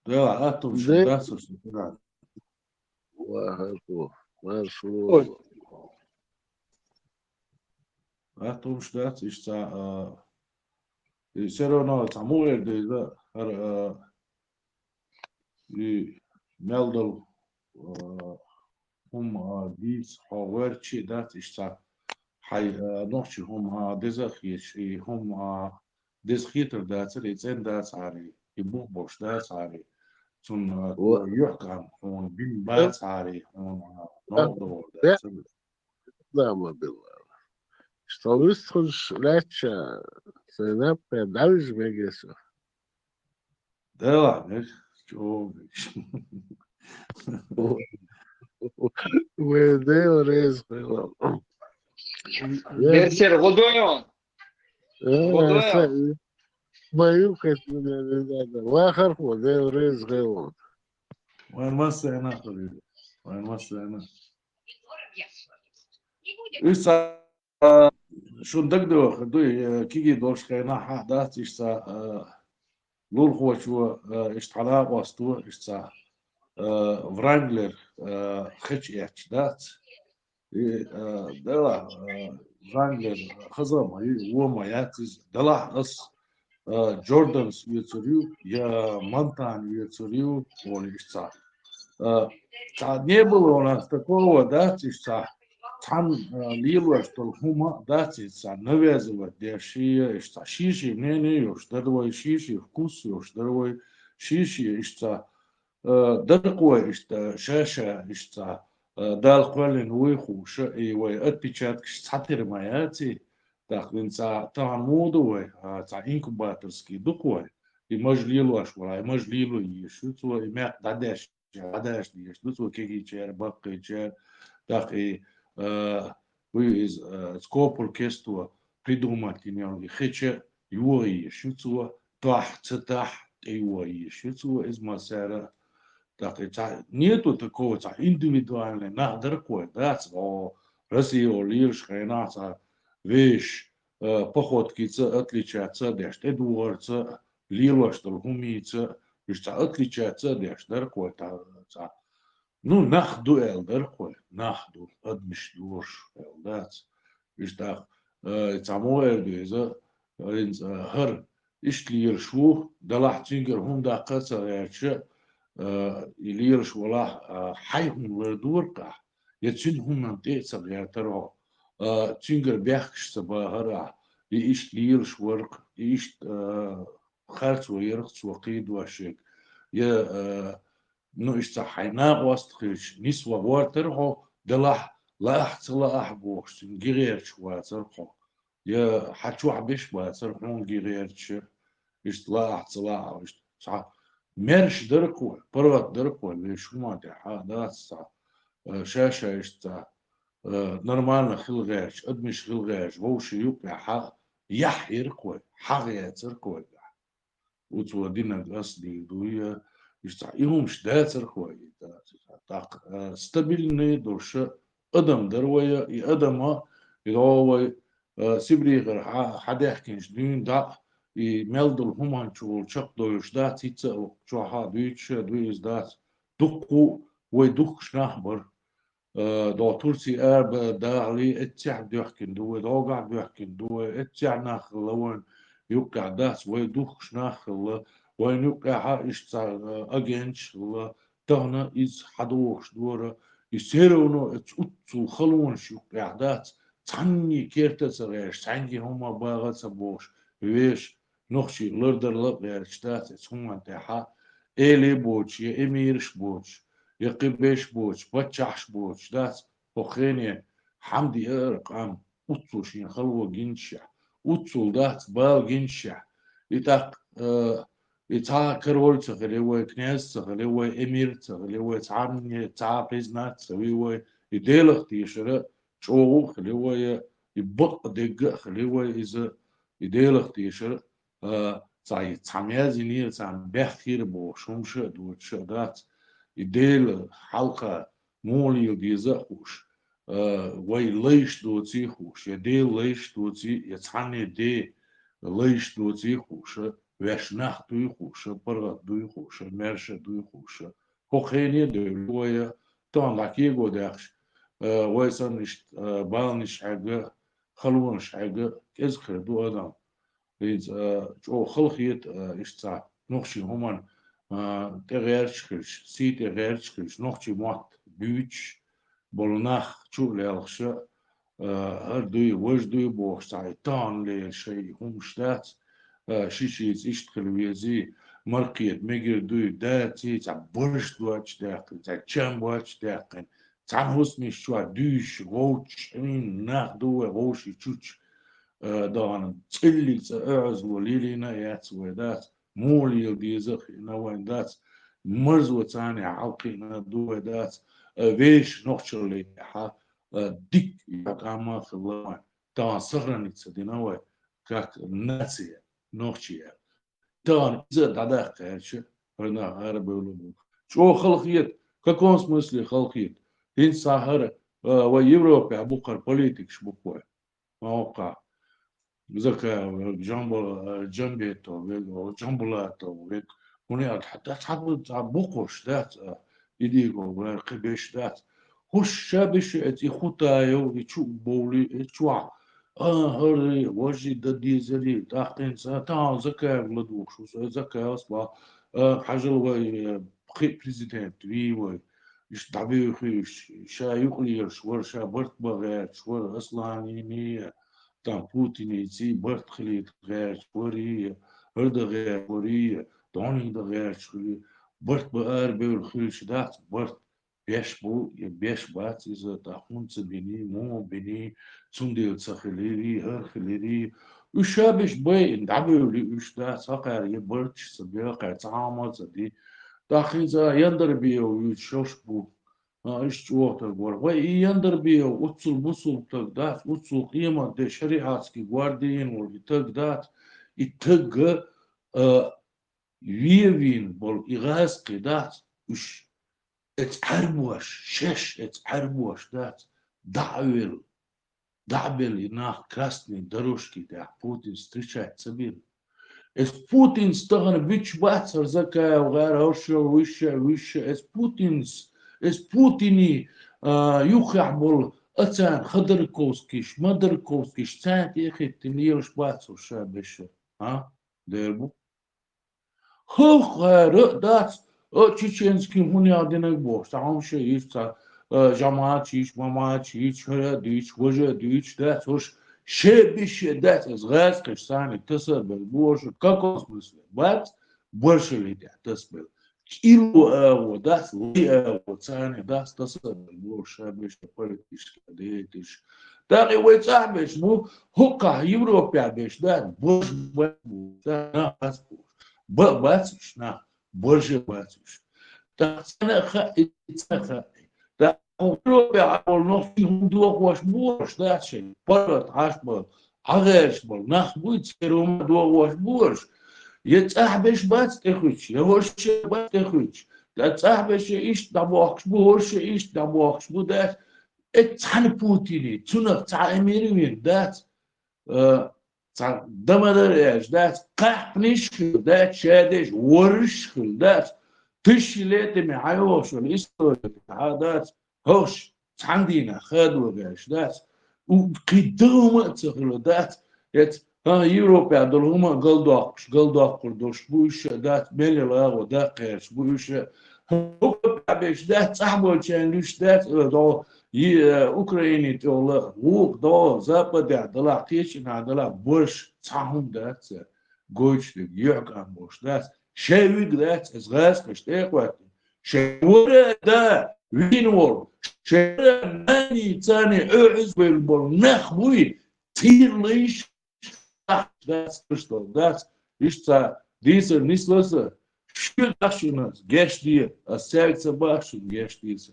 ده أتوم شو ده داسو شو وهكو مارشلو أتوم شو داسو إشتا سيرونا تعموه ده هر ميلدل هم ديز هاورتشي دات إشتا حي نوشي هم دزخيش هم دزخيتر دات ريتين دات عاري يبوه بوش دات عاري تون يحكم هون بين بات عاري هون نوضو دات نعم بالله что выстрелишь леча сынап дальше бегешь ده لا شو وده رزق Берсер, Гудоyon. Гудоyon. بيوكت واخر وده رزق وين مسا هنا حبيبي وين مسا هنا إيسا شو ندقدو خدوي كيجي دوش كينا حدات إيسا لول هو شو اشتعلا واستو إيسا فرانجلر خش إيش دات دلا فرانجلر خزم هو ما ياتيز دلا أس جوردنز ويتسوريو يا مانتان ويتسوريو وليشتا не было у нас такого, да, там лило, что хума, да, навязывать, да, что шиши, не, что другой шиши, вкус, что другой шиши, что дорогой, что шаша, что дал квалин выху, что и вы отпечатки, сатир маяти, так, винца, там модовый, инкубаторский, духой, и можливо, аш, можливо, еще, и мяк, дадеш. عادش دیش دوست کیکی چهر باقی چهر داخل ویز سکوپر کستو придумать немного хече юи шуцу тах цатах юи шуцу из масера так нету такого индивидуального надо такое да Россия лишь хренаса вещь походки отличаться дешт эдуарца лило что умеется مش отличается ديش دركوي تا ну ناخدو ال دركوي ناخدو قد مش دورش الدات مش تا تعمو ال ديزا هر اشتلير شو دلح تينجر هم دا قصة يرش يليرش ولا حيهم وردوركا يتشين هم منطقة صغيرة ترى تينجر بيحكش سبا هرا يشتليرش ورق يشت خارج ويرخص وقيد وشيك يا نو استحينا واستخيش نسوة واترهو دلح لا احتلا احبوش غير شو ترهو يا حتشو حبيش واترهو غير إيش لا احتلا إيش صح مرش دركو برات دركو ليش ما ده صح شاشة إيش نورمالنا خلغاش ادمش خلغاش ووش يوقع يحيركو حاجة تركو وتودينا الأصلي دوية يستعيهم شدات رخوي تاق ستابيلني دوش أدم دروية يأدم يدوي سبري غير حدا يحكيش دين دا يملدل همان شغل شق دويش دات يتسأل شو ها دويش دات دقو ويدق شنحبر دا ترسي أرب دا علي اتسع دوحكن دوي دا قاعد دوحكن دوي اتسع ناخل لون يوقع داس ويدوخ شناخ الله وينوقع إشتا أجنش الله تهنا إز حدوخ دورة يسيرونو اتسو خلونش يوقع داس تعني كيرتا سريش تعني هما باغا سبوش ويش نخشي لردر لغيرش داس هما تحا إلي بوش يا إميرش بوش يا قبيش بوش بتشحش بوش داس بخيني حمدي أرقام اتسوشين خلوة جنشا وتصل ده بال جنشة يتاق يتا كرول تغليوه كنيز تغليوه إمير تغليوه تعامني تعابيزنات تغليوه يديلخ تيشرة شوغو خليوه يبق دق خليوه إذا يديلخ تيشرة زي تعميزيني زعم بيختير بو شمشة دوتشة دات يديل حلقة مولي يديزخوش وي ليش دوتي خوش يدي ليش دوتي يتعني دي ليش دوتي خوشة وش نحتوي خوشة برغت دوي خوشة مرشة دوي خوشة هو خيني دولوية تان لكي قدخش ويسانش بالنش حاجة خلونش حاجة إزخر دو أدم إذ جو خلقيت إشتا نخشي همان تغيرش سي تغيرش نخشي موت بيوتش بولناخ شو لالخشة هر دوی وش دوی بوخشتاي تان لي شيء هم شتات شيشيز اشتغل ويزي مرقيت ميجر دوی داتي تا برش دواتش داقن تا چم واتش داقن تا هسمي شوا دوش غوش این ناخ دوه غوشي چوچ دان تلي تا اعز وليلينا يات ودات مولي ديزخ نوين دات مرز وتاني عالقينا دوه دات ويش نوخشر لي حا ديك يقام خلوان تان سرنيتس دينوي كاك ناسيا نوخشيا تان إذا دعاك هالش هنا عربي ولا شو خلقيت ككونس مسلي خلقيت هين ساهر ويوروبا بوكر بوليتيكس بوكوي موقع زكا جنبيتو جنبلاتو هنا حتى تحب بوكوش ذات يديكو ولا قبيش ذات هوش شابش اتي خطايو يشوف بولي يشوع هري وجي ددي زلي تحقين ساتا زكا غلدو شو زكا اصلا حاجه وي بريزيدنت وي يش دعبي خيش شا يقلي شور شا برت بغير شور اصلا يمي تاع بوتين يزي برت خليت غير شوري هرد غير شوري دوني غير شوري برت بقار بالخيش دات برت بيش بات إذا تحونت بني مو بني تندي تسخليري هرخليري وشابش بي اندعبوا لي وشدا ساقر يبرتش سبيقع تعامل سدي داخل زا يندر بيو يشوش بو إيش وقت الجوار وي يندر بيو وتصل بصل تقدات وتصل قيمة ده شريعات كي جواردين والتقدات يتق يبين بول إغاز قدات وش اتعربوش شش اتعربوش دات دعبل يناخ كراسني دروشكي دا بوتين ستريشات سبيل اس بوتين استغن بيتش باتسر زكا وغير هوشا ويشا اس بوتيني يوخع بول اتان خدركوسكيش مدركوسكيش تانت يخي تنيوش باتسر شابش ها ديربو هو غير دات چيچنسكي هوني عدنا بوش تعم شيء جماعتيش ماماتيش هرديش وجديش دات وش شبش دات از غاز قشتاني تسبل بوش كاكوس مسلم بات برشلي دات تسبل كيلو دات لي تاني دات تسبل بوش شبش بوليتيش ديتش داغي ويتعبش مو هوكا يوروبيا بيش دات بوش دات باتش نا برشة باتش تحسنا خائد تا أوروبا عمل نفسهم دوق واش بورش ده شيء برد عشبل عغيرش بل نخ بيت سيروم دوق واش بورش يتأحبش بات تخوش يهوش بات تخوش تأحبش إيش دبوخش بورش إيش دبوخش بودات اتحن بوتيني تنق تاع أميريين دات تاع دمدر إيش دات قحنيش دات شادش ورش دات تشيلت معايوش والإستوري عادات هوش عندنا خدوا جاش دات وقدوم تغلدات يت يوروبا دولهما قلدوش قردوش بوش دات ملي لاغو دات قيرش بوش هو باش دات صاحبو تشانلوش دات دو اوكرايني تول ووك دو زابدا دلا قيشنا دلا بوش صاحم دات جوش يعقم بوش دات شاوي دات از غاز قشتاق وقت شاورا دا وينور شاورا ماني تاني اعز بالبول نخبوي تير ليش دات قشتاق دات إشتا ديسر نسلسة شو داشناس جاش دي الساعة باشن جاش ديسر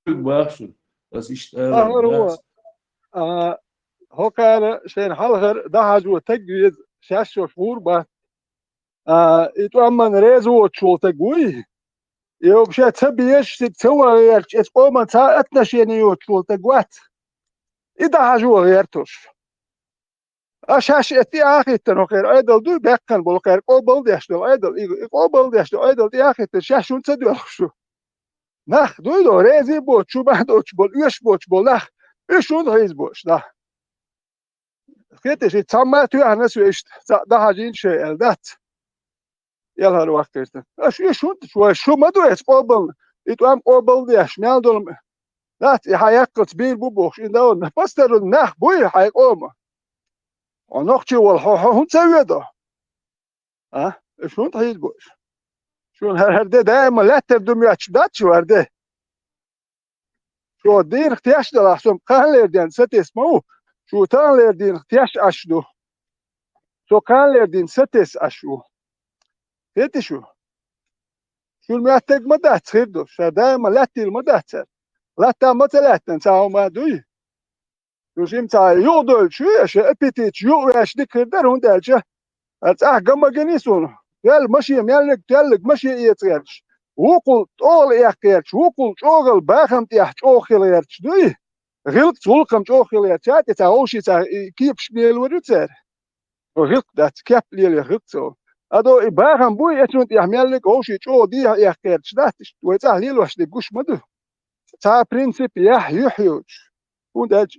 شو باشن بس إشتا هو هو كان شين حلغر دهج وتجويز شاشة شهور بس يتوامن ريزو تشولتقوي يو بشا تبيش تسوى غير تقوم تا اتنشيني يو تشولتقوات إذا هاجو غيرتوش أشاش إتي آخر تنوخير أيدل دو بيكن بولخير قبل ديشتو أيدل قبل ديشتو أيدل دي آخر تشاشون تدو شو نخ دو ريزي بوش شو بعدوش بول يش بوش بول نخ إيشون ريز بوش نخ خيتش تسمى تو أنا سويشت ده هاجين شيء الدات يلا الوقت إيشت أش إيشون شو ما دو إيش قبل إتوام قبل ديش ميال دول نات يحيقت بيل بوبوش إن دول نفستر نخ بوي حيقوم ونخشي والحوحو تسوي ده شلون تحيز بوش شلون هرده دائما لا تبدو ياتش داتش ورده شو دين اختياش ده لحسن كان ليردين ست اسمه شو تان ليردين اختياش اشدو شو كان ليردين ستس اشو فيتي شو المعتق مدات خيردو شو دائما لا تيل مدات لا تام مثلاتن ساو ما دوي شو شمتا يودل شو اش ابيتيت شو اش ديكردر هوندالجه أتاه جمع جنيسون يال ماشي مالك تالك ماشي يترش وقل طول يحكيش وقل شغل باخم تيحش أخيل يرش دوي غلط ولكم أخيل يرش تاوشي تا كيبش بيل ورتر وغلط دات كيب ليل غلط أدو باخم بوي يتون تيحملك أوشي شو دي يحكيش داتش ويتاه ليل وش دقوش مدو تا برينسيب يحيوج وندج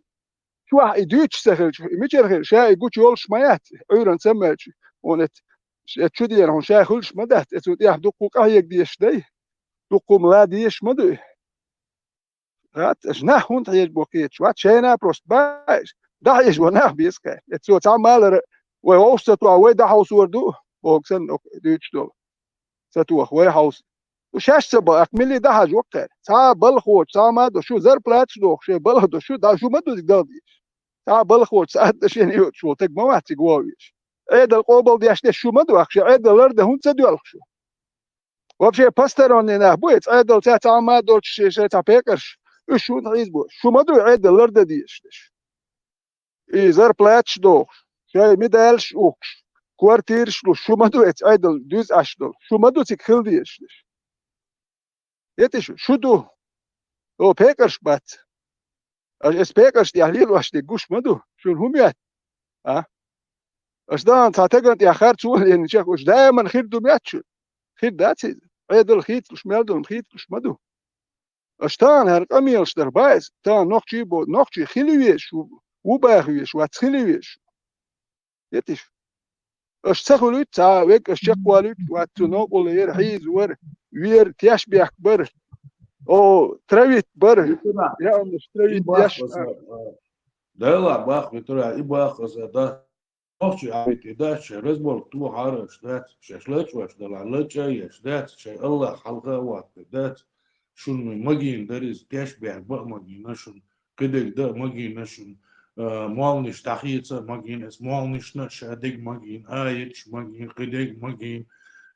شو يدوش سهل ميجر شاي يقول يولش مايات أيرن سمعش ونت شدي أنا شاي خلش مدات أتود يحدقوا كهيك ديش دي دقوا ملاديش مدو رات أجناه هون تيج بوكيت شوات شينا بروست بايش ده يجوناه بيسكا أتود تعمل ويوصل وعوي ده هاوس وردو بوكسن دوتش دول ستوه وي هاوس وشاش سبا أكملي ده هاج وقت تا بلخوت تا ما دو شو زر بلاتش دوخ شو بلخ دو شو دا شو مدو دقديش تا بلخوت ساعت دشين يوت شو تك ما تقواويش عيد القوبل دي أشتى شو مدو أخشى عيد الأرض هون تدو أخشى وبشي باسترون هنا بويت عيد التا ما دو شيء تا بيكرش شو نعيز بو شو مدو عيد الأرض دي أشتى إزر بلاتش دوخ شيء ميدالش أوكش كوارتيرش لو شو مدو عيد الدوز أشدل شو مدو تكخل دي أشتى يتش شو دو او بيكرش بات اس بيكرش دي أهليل واشتى جوش مدو شو الهميات أشدان تعتقد يا خير شو يعني شيخ وش دائما خير دمياتش خير داتي عيد الخيط وش مالدو الخيط وش مدو أشتان هرق أميلش در بايز تان نوخشي بو نوخشي خليويش وباخويش واتخليويش يتش أش تخلوت تا ويك أش تقوالوت واتنو بولير حيز ور وير تياش بيكبر او ترويت بر يا مش ترويت ياش ده لا باخ بترى يباخ ده نوخشي عبيتي ده رزبول تو حارش ده شلت وش ده لالچا يش ده شيء الله خلقه وقت ده شون ماجين درس تياش بيع بق ماجين شون كده ده ماجين شون مالنش تحييته ماجين اس مالنش نشادق ماجين آيتش ماجين قدق ماجين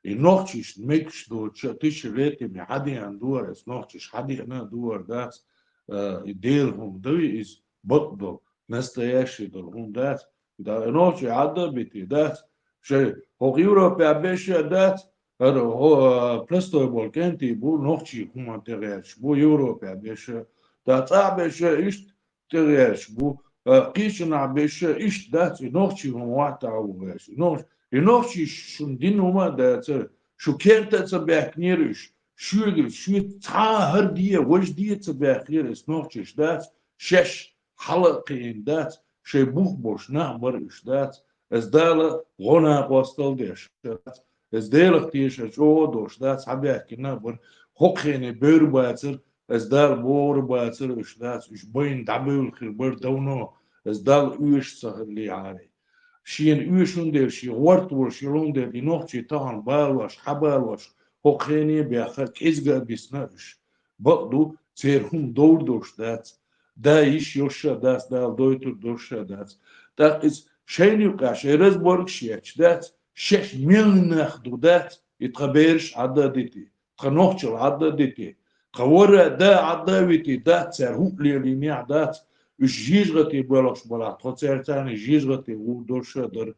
نوخشيش ميكش دو تش ريتي مي حدي اندور اس نوخشيش حدي انا دور ده ديلهم دوي is بطل настоящий долгун дат да ночи ада бити дат ше хог Европа беше дат плестой болкенти бу ночи хумантереш бу Европа беше да ца беше ишт тереш бу кишна беше ишт дат ночи хумата уеш ночи шун динума дат шу керта ца бекнириш шугр шу ца хардие вождие ца бекнирис ночи дат шеш حلقين دات شي بوخ نعبر إش دات از دالة غنا قوستل ديش دات از دالة تيش جو دوش دات حبيك نعبر حقيني بير باتر از دال بور باتر إش دات إش بين دبل خبر دونو از دال إيش سهل لي عاري شين إيشون دير شي ورت ورشي لون دير دي نوخشي تهان بالوش حبالوش حقيني بياخر كيزغا بيسناش بقدو تيرهم دور دوش دات دا إيش يوشا داس دال دويتر دوشا داس دا إز شيني وقاش إرز بورك شيش دات شش ميل ناخدو دات يتخبرش عدا ديتي تخنوخشل عدا ديتي خورا دا عدا ويتي دات سرهوك ليلينيع دات إش جيجغتي بلوش بلا تخوتسير تاني جيجغتي ودوشا در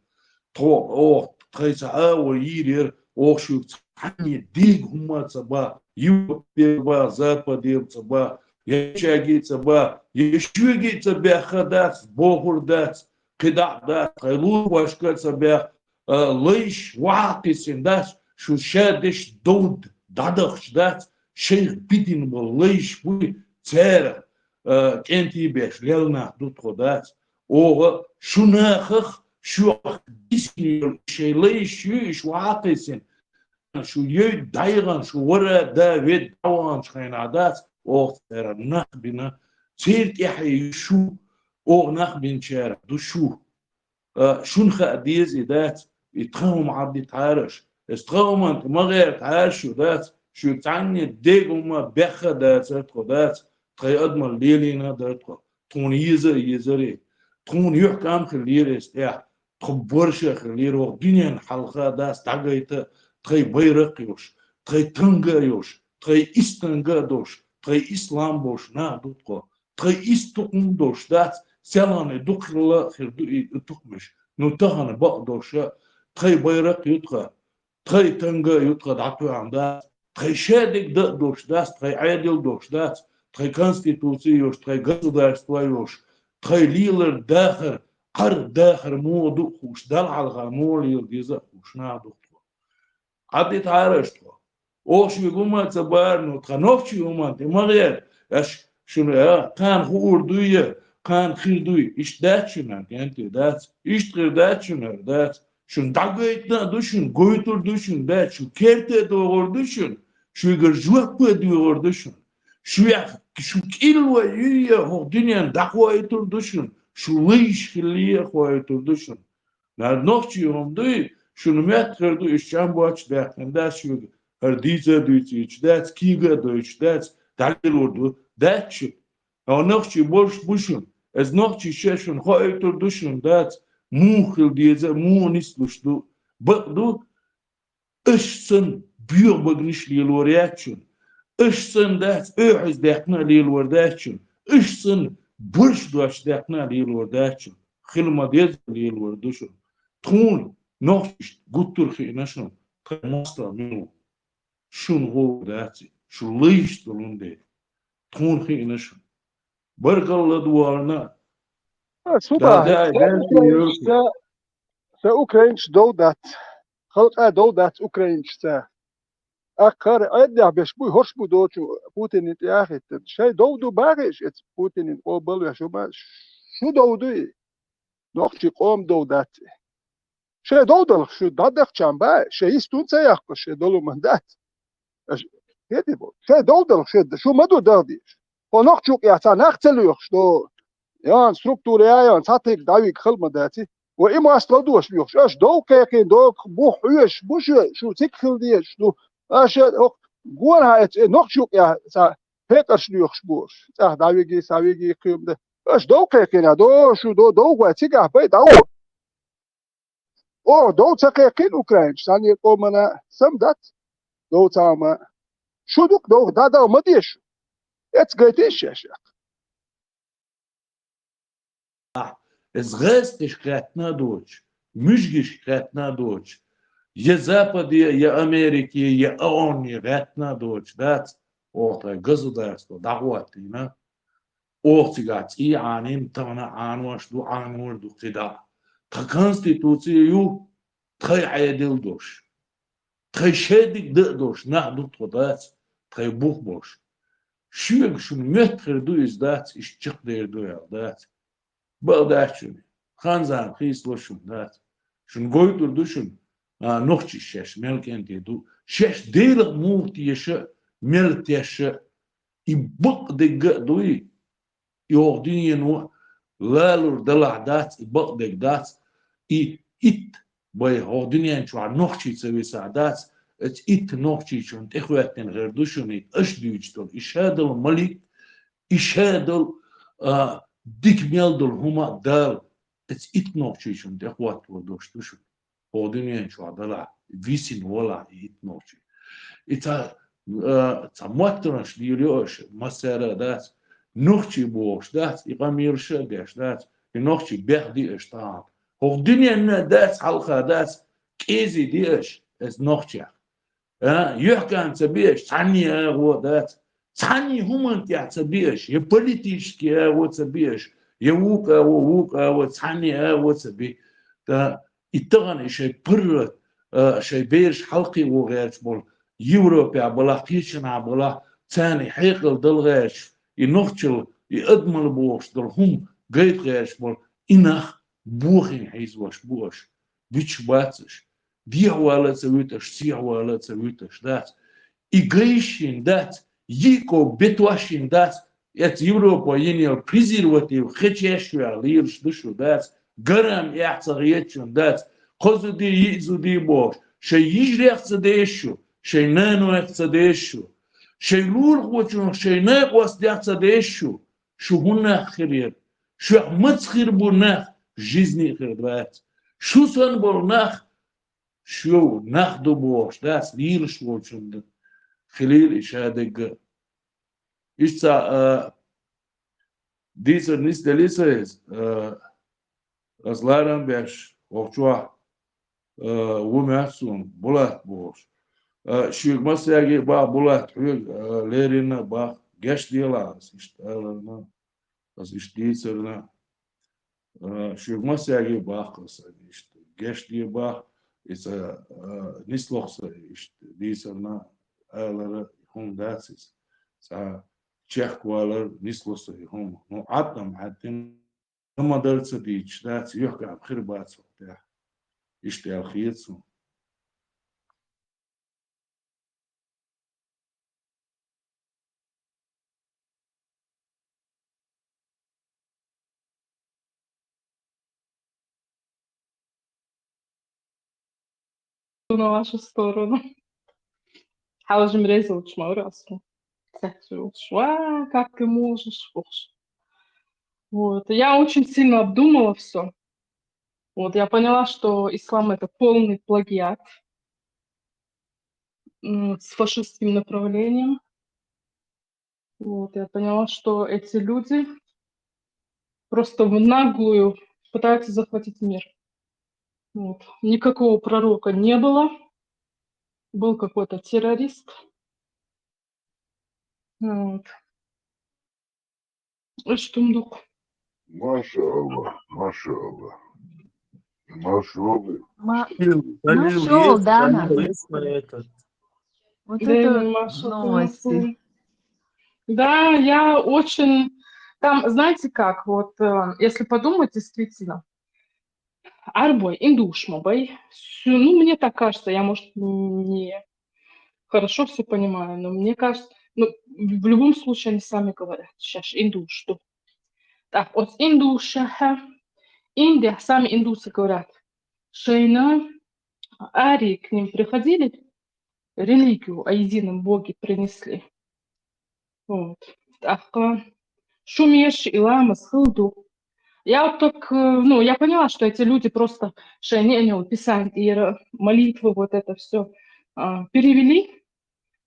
طوق أوه تخيسا أو ييرير أوه شو تحني ديق هما تبا يوبي زابا دير تبا يشاقي تبا يشوقي تبا خدات بوغر دات قدع ده خيلو واشكال سبيع ليش واقسين ده شو شادش دود دادخش ده شيخ بيتين والليش بوي تير كنتي بيش ليلنا دوت خدات او شو ناخخ شو ديسني شي ليش شو واقسين شو يد دايغان شو ورا دا ويد دوان شخين عادات او تير نخ بنا تير يحيي شو او نخ بين شارع دو شو شون خاديز إدات يتخاهم عبد تعارش استخاهم أنت ما غير تعارش ودات شو تعني ديك وما بخ دات ودات تخي أدمر ليلينا دات تون يزري تون يحكم خلير استيح تخبرش خلير وقدنيا حلقة داس تاقيت تخي بيرق يوش تخي تنغا يوش تخي استنغا دوش تخي إسلام بوش نا دوتقو تخي استقم دوش دات سلاني دخل خردو تقمش نتهن بقدوشة تخي بيرق يتخا تخي تنغا يتخا دعتو عندها تخي شادك دوش داس تخي عادل دوش داس تخي конституция يوش تخي государство يوش تخي ليلر داخر قر داخر مو دوخوش دل على الغمول يلديزا خوش نا دوخو عدي تعرش تخو اوش يقوم تبارنو تخنوفش يوم ما غير اش شنو كان خور دوية كان خير دوي إيش دات شنو كانت دات إيش غير دات شنو دات شن دعوتنا دوشن قويتور دوشن دات شو كرت دوغور دوشن شو يقر جوك دوغور دوشن شو كيلو يي هو دنيا دعوتور دوشن شو ليش خليه قويتور دوشن لا نوتش يوم دوي شنو متر دو إيش جام بوش دات دات شو هرديزا دويتش دات كيغا دويتش دات دعيلور دو دات شو أو نوتش بوش بوشن از نوچی ششون خواهی تو دوشون دات موخل دیزه مو نیستش دو بقدو اشسن بیو بگنش لیلوریاتشون اشسن دات احز داتنا لیلورداتشون اشسن برش دوش داتنا لیلورداتشون خلما دیز لیلوردوشون تون نوچش گوتر خینشون ماستا منو شون هو داتی شو لیش دلونده تون خینشون برقل دوارنا سوبر سأوكرينش دودات خلق دودات أوكرينش سا أكار أدي بيش بوي هرش بودوتشو بوتين يتياخد شاي دودو باغش ات بوتين قوبل يا شو دودو نوخشي قوم دودات شاي دودل شو دادخ چنبا شاي يستون سياخ شاي دولو مندات كده بو شاي دودل شو مدو داديش ونوخشوك يا سانخسلوخ شو يان ستركتورة يان ساتيك داويك خلما داتي وإما أستودوش بيوش أش دوك يكين دوك بوح يش بوش شو تكخل ديش شو أش قولها نوخشوك يا سا هيكش ليوخش بوش سا داويكي ساويكي قيم ده أش دوك يكين دو شو دوك واتيكا بي داو أو دو تكيكين أوكرانش ساني قومنا سمدات دو تاما شو دوك دوك دادا ومديش اتسقيتيش يا شيخ Изгастиш кратна дочь, мужгиш кратна дочь, я Западе, я Америке, я ООН кратна дочь, да, орта государство, дагуатина, ортигат и аним тана анваш ду анвар ду кида, та конституцию трай айдил дош, трай шедик дош, на ду тодат, трай бух бош, шуг шун метр ду издат, иш чик дер ду ялдат. Балдачун, ханзан, хислошун, да. Шун гойдур душун, нохчи шеш, мелкенти ду, шеш дейла мултиеша, мелтеша, и бак дега дуи, и ординьену, лалур даладат, и бак дегдат, и ит, бай ординьен чуа нохчи цевисадат, ات ит нохчи чун, техуятен гердушун, ит ашдючтон, ишадал малик, ишадал, ديك ميلدل هما دال اتس اتنوكشي شون دخوات ودوشتوشون اودينيان شو عدلا فيسين ولا اتنوكشي اتا تماترش ديريوش مسارة دات نوكشي بوش دات يقاميرش داش دات نوكشي بيخدي اشتان اودينيان دات حلقة دات كيزي ديش اس نوكشي يحكم تبيش ثانية هو دات ثاني هم انت تبيش يبوليتيشكي هو تبيش يوقع ثانية وتبي تا إتغني شيء بر شيء بيرش حلقي وغيرش بول يوروبيا بلا قيشنا بلا ثاني حيقل دلغاش ينخشل يأدمل بوش دلهم قيد غاش بول إنخ بوخين حيز بوش بيش باتش دي حوالة سويتش سي حوالة سويتش دات إيجيشين دات يكو بتواشين دات ات يوروبا ينيل بريزيرواتيو خيتشيشو عليرش دشو دات قرم يحتغيتشون دات خذو دي يئزو دي بوش شي يجري يحتديشو شي نانو يحتديشو شي لور خوچون شي ناقوس يحتديشو شو هنا خير شو احمد خير بوناخ جيزني خير دات شو سن بوناخ شو ناخدو بوش دات ليرش وچون خليل إشادق إشتا ديسر نيس دليسرز أزلارن بيش وقتوا ومحسون بولات بوش شيخ مسياجي با بولات حيق ليرين با جش ديلا إشتا از إشتيسرنا شيخ مسياجي با قصة إشتا جش دي با إذا نسلوخسا إشتا ديسرنا ألر هم داسيس سا чехкуалар нислоса هم но атом хатин нема дальше дич дать ёхка обхирбаться да иште алхиецу на вашу сторону. А уже мрезал чмаурасу. Как ты можешь? Вот. Я очень сильно обдумала все. Вот. Я поняла, что ислам это полный плагиат с фашистским направлением. Вот. Я поняла, что эти люди просто в наглую пытаются захватить мир. Вот. Никакого пророка не было. Был какой-то террорист. Вот. Штумдук. Машаллах, машаллах. Машаллах. Нашел, Дана. Вот Да, это Маша, новости. Да, я очень... Там, знаете как, вот, если подумать, действительно, арбой, индушмабой, ну, мне так кажется, я, может, не хорошо все понимаю, но мне кажется, ну, в любом случае они сами говорят, сейчас индуш, что. Так, вот индуша, Индия, сами индусы говорят, шейна, арии к ним приходили, религию о едином Боге принесли. Вот. Так, Шумеш, Илама, Схылду. Я вот так, ну, я поняла, что эти люди просто шейненил, писание, молитвы, вот это все перевели.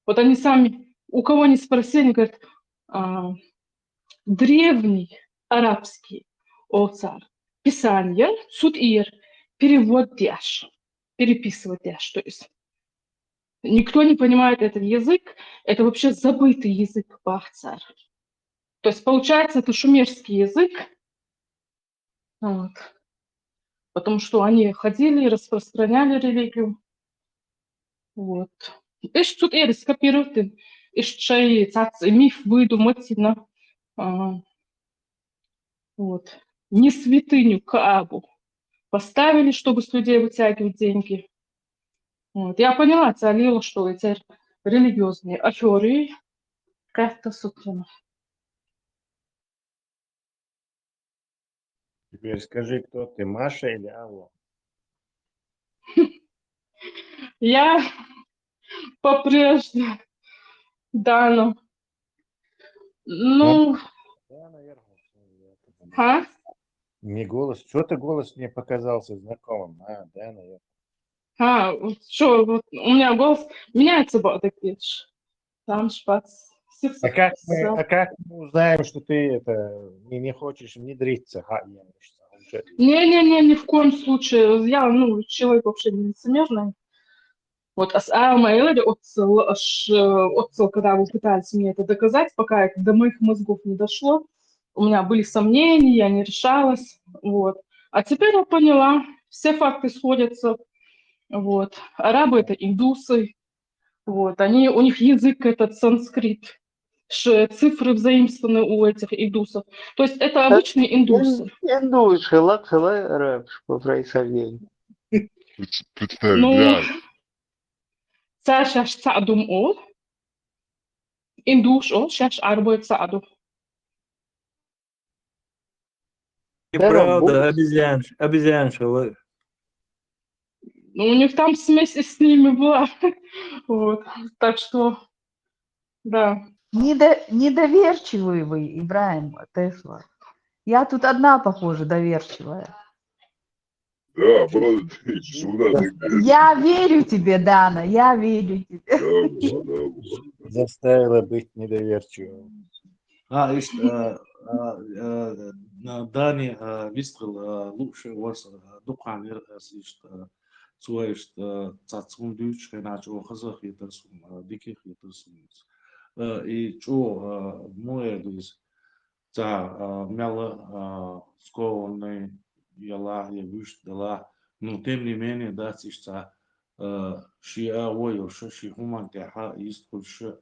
Вот они сами, у кого не спросили, они говорят, древний арабский оцар, писание, суд-ир, перевод дяш, переписывать дяш, то есть никто не понимает этот язык, это вообще забытый язык бахцар. То есть получается это шумерский язык, вот, потому что они ходили и распространяли религию. Вот. Иш тут скопируют, иш чай миф выдумать, вот. Не святыню Каабу поставили, чтобы с людей вытягивать деньги. Вот. Я поняла, Цалила, что эти религиозные аферы как-то сутки. Теперь скажи, кто ты, Маша или Алла? Я по-прежнему Дана. Ну, Да, наверное. а? Не голос. Что-то голос мне показался знакомым. Да, наверное. Что, вот у меня голос меняется, такие, там шпац. А как мы узнаем, что ты это не хочешь внедриться? Не, ни в коем случае. Я, ну, человек вообще не лицемерный. Вот, а Мейлори отцел, когда вы пытались мне это доказать, пока это до моих мозгов не дошло, у меня были сомнения, я не решалась, вот. А теперь я поняла, все факты сходятся, вот. Арабы — это индусы, вот. У них язык этот санскрит, цифры взаимствованы у этих индусов. То есть это обычные индусы. Индус, хилак, араб по происхождению. Представь, Ну, реально. شاش تساعدهم all индуш all شاش عربي تساعدوا. Неправда, обезьян шелы. Ну, у них там смесь с ними была, вот. Так что, да. Недоверчивый вы, Ибраим Тесла. Я тут одна, похоже, доверчивая. Да, правда, сюда ты Я верю тебе, Дана, я верю тебе. Заставила быть недоверчивым. Ist Dani Vistel Luxe was Dukan ist so ist Zatzum Deutsch genannt auch gesagt wird das dicke wird das и что моя dus за мела скованный яла я вышт дала но тем не менее да ist شيء أول شيء هم كحا يستقل شيء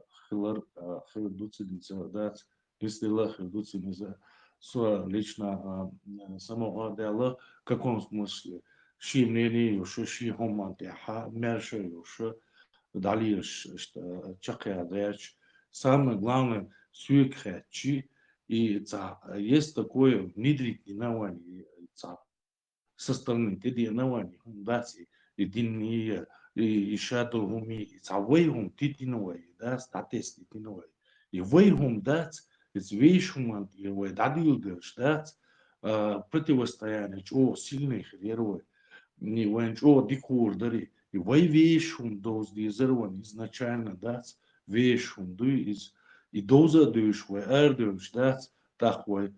خلر خلدوتي نزادات يستلا خلدوتي نزا سواء лично самого дела в каком смысле شيء мнение еще شيء هم كحا мерше еще далее что чакая дальше самое главное свекачи и есть такое внедрить инование со стороны эти инования дать единые и шату хуми цавейхум титиновой да статес титиновой и вейхум дать из вейшуман и вей дадилдер дать противостояние чего сильных героев не венчо дикурдери и вей вейшум доз дизерван изначально дать вейшум ду из и доза душ вей эрдуш дать такой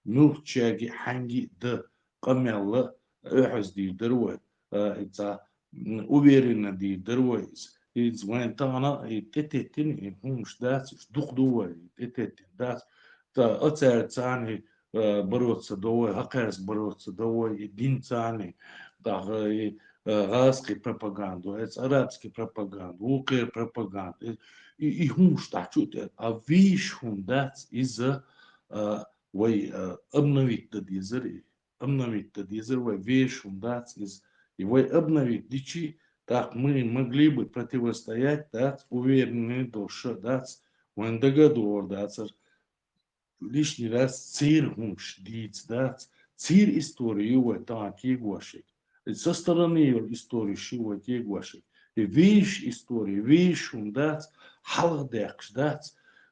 мухчаги ханги д камелла эхс дидервой это уверенно ди дервойс из вентана и тететин и хумш дас духдуа тететин дас та оцерцани бороться довой хакерс бороться довой и динцани да и русский пропаганду это арабский пропаганду укр пропаганду и хумш да чуть а виш хум дас из вой обновить дизер вой виш хум дас из его обновить дичи, так мы могли бы противостоять, да, уверенные души, да, он договор, да, лишний раз цир муж диц, да, цир истории его там кегошек, со стороны истории его кегошек, и вещь истории, вещь он, да, халдекш, да,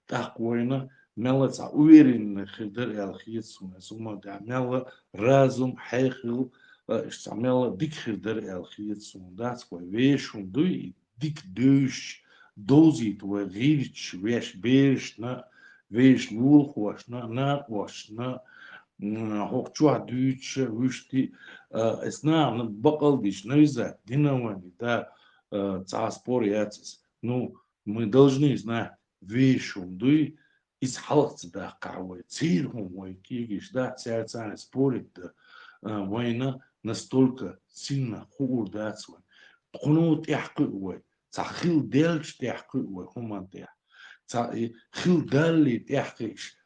так война, мелоца уверенных хидер элхицуна, сума, да, мела разум, хайхил, استعمال ديك خردر الخيط سوندات ويش وندوي ديك دوش دوزيت وغيرش ويش بيش نا ويش نول خوش نا خوش نا هوك شو دوش وشتي اسنا بقل ديش نوزا دينواني да цаспор яцис ну мы должны знать вещь ундуй из халцы да кавой цирхум мой кигиш да царцане спорит война настолько сильно хурдацвай. Тхунут яхкуй, цахил дельч яхкуй, хумантех. Хил дали яхкиш,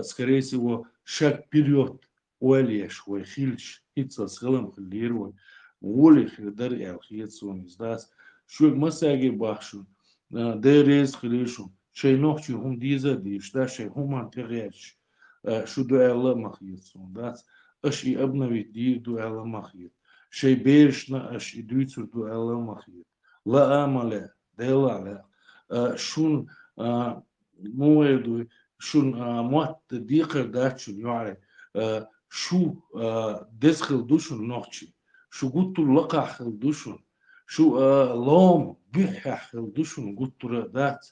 скорее всего, шаг вперед, уэльеш, хильч, хитца с хилом хилируй, воли хидар ялхицун издас, шуг масаги бахшун, дерез хилишун, шей нохчи хум диза диш, да шей хумантех, шуду элла махицун, дас. أشي أبنوي دي دو ألا مخيط شي بيرشنا أشي دويتر دو ألا مخيط لا أملا ديلا لا شون مويدو شون موات ديقر داتشون يعني شو دسخل دوشون نوخشي شو قلتو لقاخل دوشون شو لوم بيحخل دوشون قلتو دات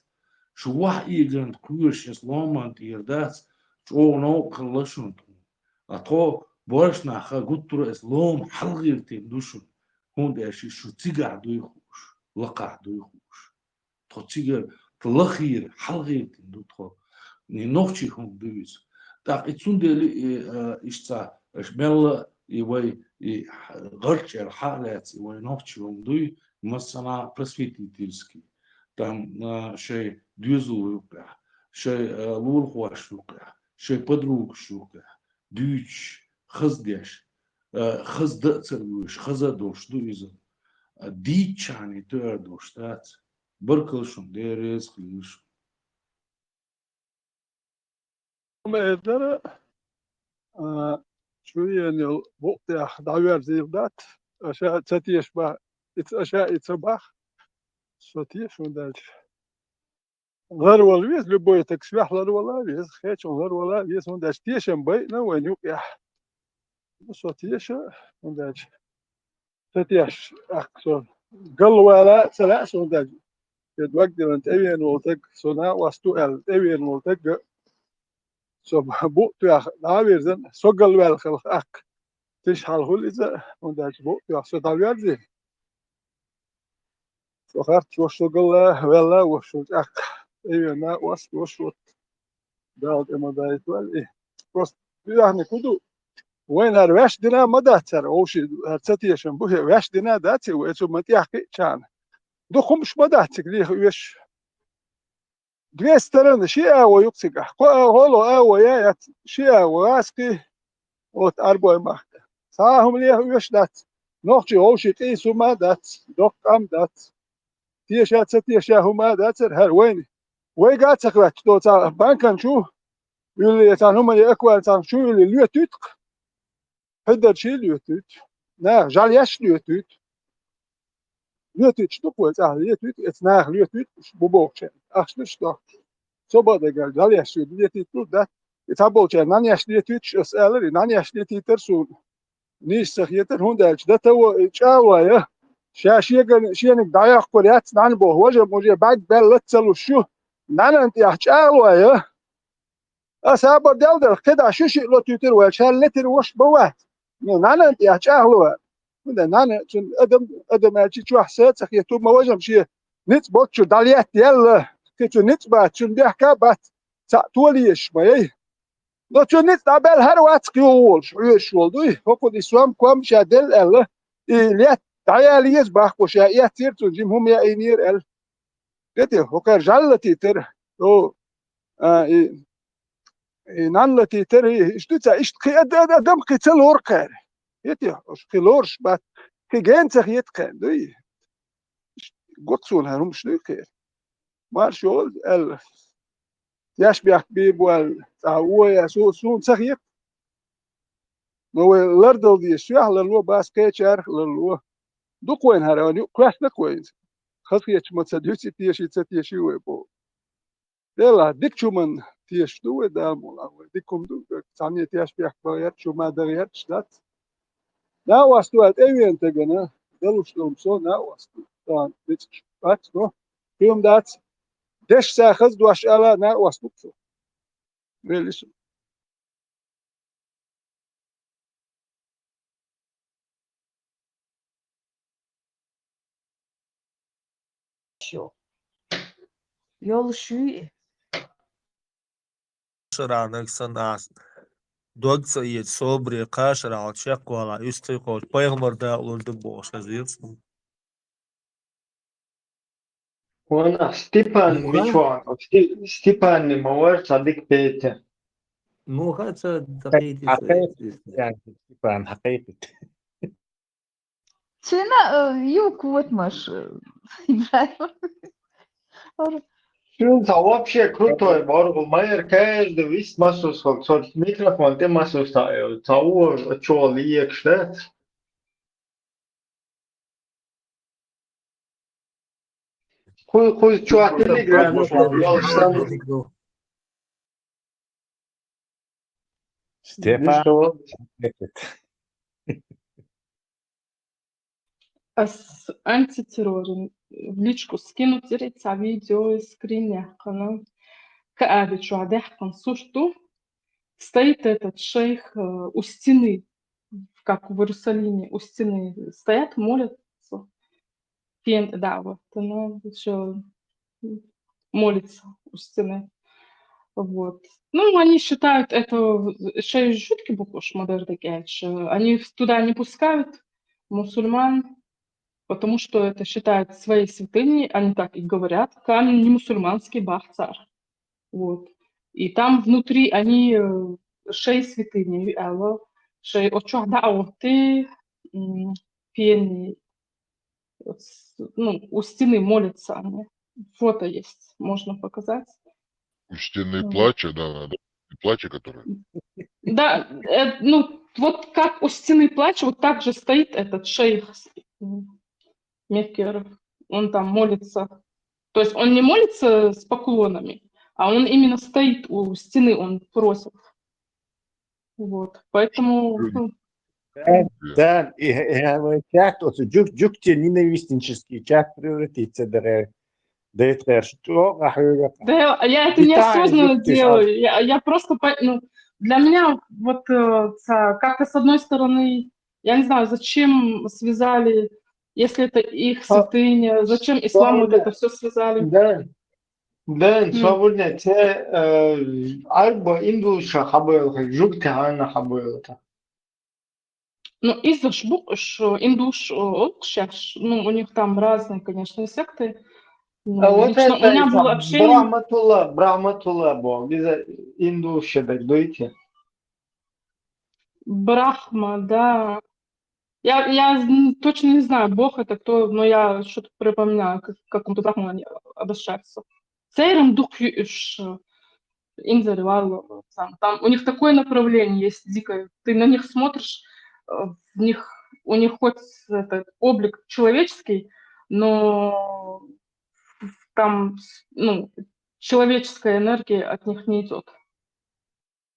شو واحد يجند كويش يسلوم أنتير دات شو نوق لشون أتو борш наха гуттура эслом халгиртин душун хунд эши шу цигар дуйхуш лаqa дуйхуш то цигар тлахир халгиртин дутхо не ногчи хун дивис. Так ицундели ишца шмелла и горчер халец и ногчи хун дуй масана просветительский. Там шей дюзу юка, шей лул хуаш юка, шей подруг шука, дюч, хаздеш, хаздацервуш, хазадош дуиза. Дичани tördoш tat. Burkelshun deres klish. Meedere شوية إن الوقت دعوة زيادات أشياء تتيش با أشياء يتصبح تتيش ونداج غير والويس لبوي تكسبح غير ولا ويس خيش غير ولا ويس ونداج تيشن بي نوين يوقع تتيش ونداج تتيش أكثر قل ولا سلاس ونداج يتوقع أنت أبين ولتك صنع واستوال أبين ولتك سب بوت يا داويرزن سوغل ويل خلق أك تش حالهول إذا ونداج بوت يا سدالوير زي سخرت وشغل ولا وشوت أك أيوة ما وشوت داود إما دايت ولا إيه بس يعني كده وين هرواش دينا ما داتر أو شيء هرتي يشن بوه واش دينا داتي وإيشو ما تيحكي كان دو خمش ما داتك ليه ويش две стороны شيء ويقصق هولو ويا شيء واسكي от арбой махта саахум лيه ويش دات نوخشي أو شيء قيسو ما دات دوك أم دات تيشات ستيشا هما داتر هر وين ويقات سكوات دو تا بانكن شو يقول تان هما يأكوال تان شو يقول ليوتوت هدر شي ليوتوت نا جالياش ليوتوت ليوتوت شتو قوة ليوتوت اتناخ ليوتوت بوبوكشن أخشنش دو صوبا دقال جالياش ليوتوت ده يتابوكشن نانياش ليوتوت أسألري نانياش ليوتوت ترسون نيش سخيتر هونداج ده تو تشاوايا شينك دايق قريات نان بو وجه موجه بعد بلتسلو شو نان انت يحشاوايا أسابر دلدر كده شو شيء لو تيتر وشال لتر وش بوات نان انت يحشاوايا نان شن أدم أشي شو حسيت سخيتو ما وجه شيء نت بوتشو داليات يلا كتو نت بات شن بيحكا بات توليش ما لو شو نت دابل هروات كيول شو دوي هو دي سوام كوام شادل الله إليات تعاليز باخوش يا تيرتو جيم هم يا إنير ال كده هو كرجال تيتر او نان تيتر اشتوتا اشتقي ادم قتل ورقر يتي اشقلورش بات كي جنتخ يتقن دوي قطسون هرم شنو خير مارشول ال يشبه بيب وال هو يا سون سخيت نو لردل دي شو للو باسكيتشر للو دو كوين هراني كراش نكوين خلفيتش ما تصدقش تيشي ويبو يلا ديك شو من تيش دو دامولا ديكم دو ثانية تيش بيحك بايات شو ما دغيات شدات نا واستو ات ايوين تغنا دلوش لهم سو نا واستو تان بيتش بات نو فيهم دات دش ساخز دواش الا نا واستو شو ريليسو شو يلا شو شرانك سناس دوغس يت صبري قاشر على شق ولا يستيقظ بيغمر دا ولدبوش هزيرسن وانا ستيبان ميشوان ستيبان موار صديق بيته مو هذا دقيقة حقيقي يعني عن حقيقي شنا يوك وتمش Фильм вообще крутой, Марвел Майер каждый весь массу сколько микрофон, ты массу ставил, того, что лиек штат. Хуй, что телеграм, я сам. Степан. антитеррор в личку скинуть рецепт видео скрин канал كأبد شو عدحكم صورته стоит этот шейх у стены, как в Иерусалиме, у стены стоят, молятся. Да, вот, она еще молится у стены. Вот. Ну, они считают это шею жутки букуш модердегенш. Они туда не пускают мусульман, потому что это считают своей святыней, они так и говорят. Камень не мусульманский, Бах-цар. Вот. И там внутри они шеи святыни, шеи очух да'ваты, пени, ну, у стены молятся они. Фото есть, можно показать. У стены Вот. плача, да, плача, которое. Да, ну, вот как у стены плача, вот так же стоит этот шейх Меккер. Он там молится. То есть он не молится с поклонами, а он именно стоит у стены, он просит. Вот, поэтому... ну, Да, и чат, вот жукте ненавистнический чат превратится, да это что, Да, я это Детали неосознанно жуткие, делаю. Я просто... Ну, для меня вот как-то с одной стороны, я не знаю, зачем связали, если это их святыня, зачем ислам вот это все связали. Да, свободно. Те арба индуша хабел, жукте ана хабел. Ну, из-за что индуш, ну, у них там разные, конечно, секты. А Ну, вот лично у это меня было общение... Брахматулла, был, без индуша, так дуете. Брахма, да. Я точно не знаю, бог это кто, но я что-то припоминаю, как к какому-то брахману они обращаются. Цейрам дух инзаривал там. У них такое направление есть дикое. Ты на них смотришь, у них хоть этот облик человеческий, но там, ну, человеческая энергия от них не идет.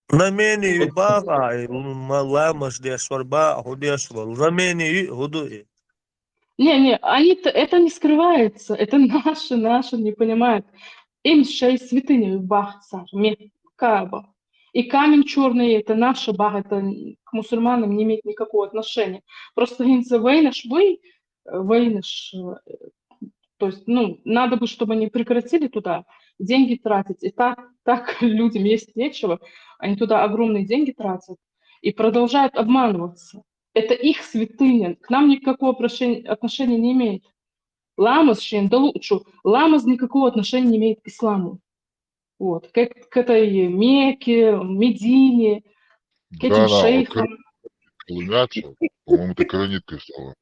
Rameni baga malamas de swarba hudешвал. Rameni худой. Не, это не скрывается, это наши не понимают. Им шесть святыни Бах-цар, Кааба. И камень черный, это наша Бах, это к мусульманам не имеет никакого отношения. Просто говорится, вейнаш, то есть, ну, надо бы, чтобы они прекратили туда деньги тратить. И так людям есть нечего, они туда огромные деньги тратят и продолжают обманываться. Это их святыня, к нам никакого отношения не имеет. Ламаз Ламаз никакого отношения не имеет к исламу. Вот, к этой Мекке, Медине, к этим Да, шейхам. колониация, по-моему, ты корониткой стала.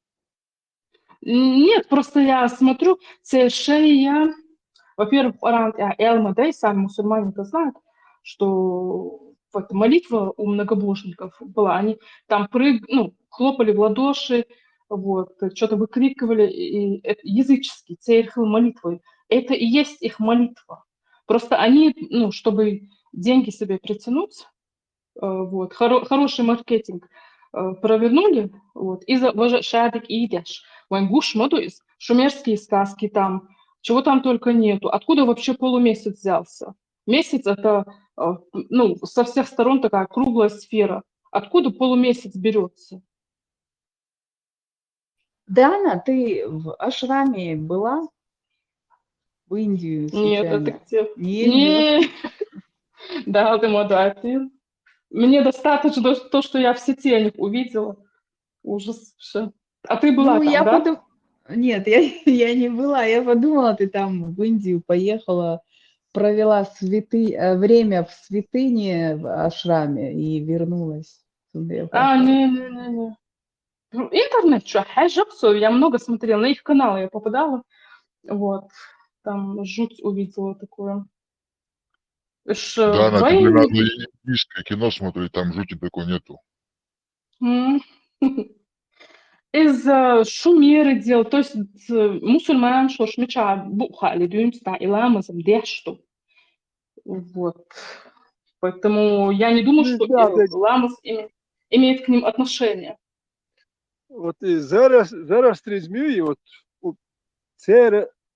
Нет, просто я смотрю, це шея, во-первых, Элмадей, сами мусульмане это знают, что вот молитва у многобожников была, они там хлопали в ладоши, вот, что-то выкрикивали, и это языческий, церковь молитвы, это и есть их молитва. Просто они, ну, чтобы деньги себе притянуть, вот, хороший маркетинг провернули, вот, из-за шадик и идешь. Вангуш модуис, шумерские сказки там, чего там только нету. Откуда вообще полумесяц взялся? Месяц это, ну, со всех сторон такая круглая сфера. Откуда полумесяц берется? Дана, ты в ашраме была? В Индию Нет, случайно? это где? Не ездила? Не, да, ты модатый. Мне достаточно то, что я в сети о них увидела. Ужас вообще. А ты была Ну, там, да? Нет, я не была. Я подумала, ты там в Индию поехала, провела время в святыне в ашраме и вернулась туда. Не. Интернет, что, я много смотрела, на их каналы я попадала, вот, там жуть увидела такую. Да, на тебе надо индийское кино смотреть, там жути такой нету. Из шумеры дел, то есть мусульман, что шмеча бухали, дюймста и ламазом дешту. Вот. Поэтому я не думаю, что ламаз имеет к ним отношение. Вот и зараз тризмюи, вот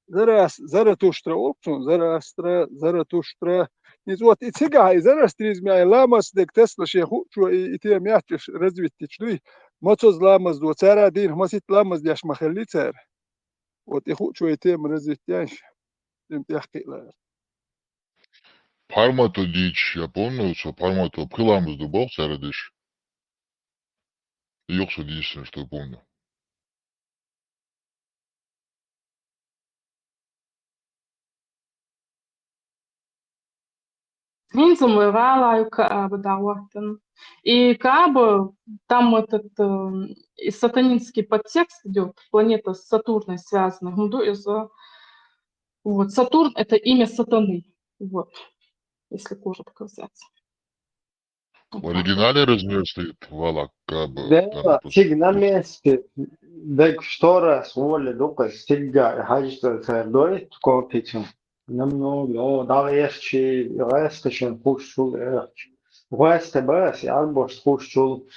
Заратуштра опцию, Заратуштра. Вот и цыга, и зараз тризмюи, ламас дек Тесла шеху, и те мягче развитие чдуи. Моцоз ламас до цара один, масит ламас дяш махали цар. Вот и хочу и тем развитие, им тяжкий лар. Пармато дичь, я помню, что пармато пхиламыз дубал царадыш. Ёксу единственное, что я помню. Принцем Валаю Кааба, да, вот он. И Кааба, там этот и сатанинский подтекст идет, планета с Сатурной связана. Вот, Сатурн — это имя сатаны, вот, если коротко взять. В оригинале размер стоит вала Каба. Да, циг на месте. Так что раз воля дука стига хажда цердой копичем. Намного, да, еще ресточен пушул эрч. Весте бас, арбош пушул.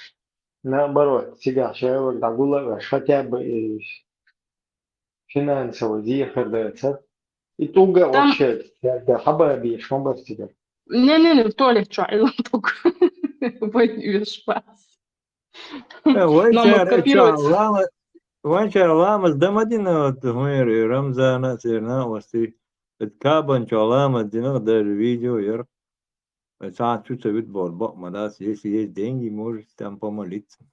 Наоборот, сега шева дагула хотя бы финансово дихардается. И туго Там, вообще, да, хабаби, шмабастига. не, в туалет чай, только весь пас. Нам Ванчар копировать. лама Ванчар ламас дамадина вот мы Рамзана сирна васти кабан чалама дина даже видео яр саат чуть вид борбок мадас если есть деньги может там помолиться.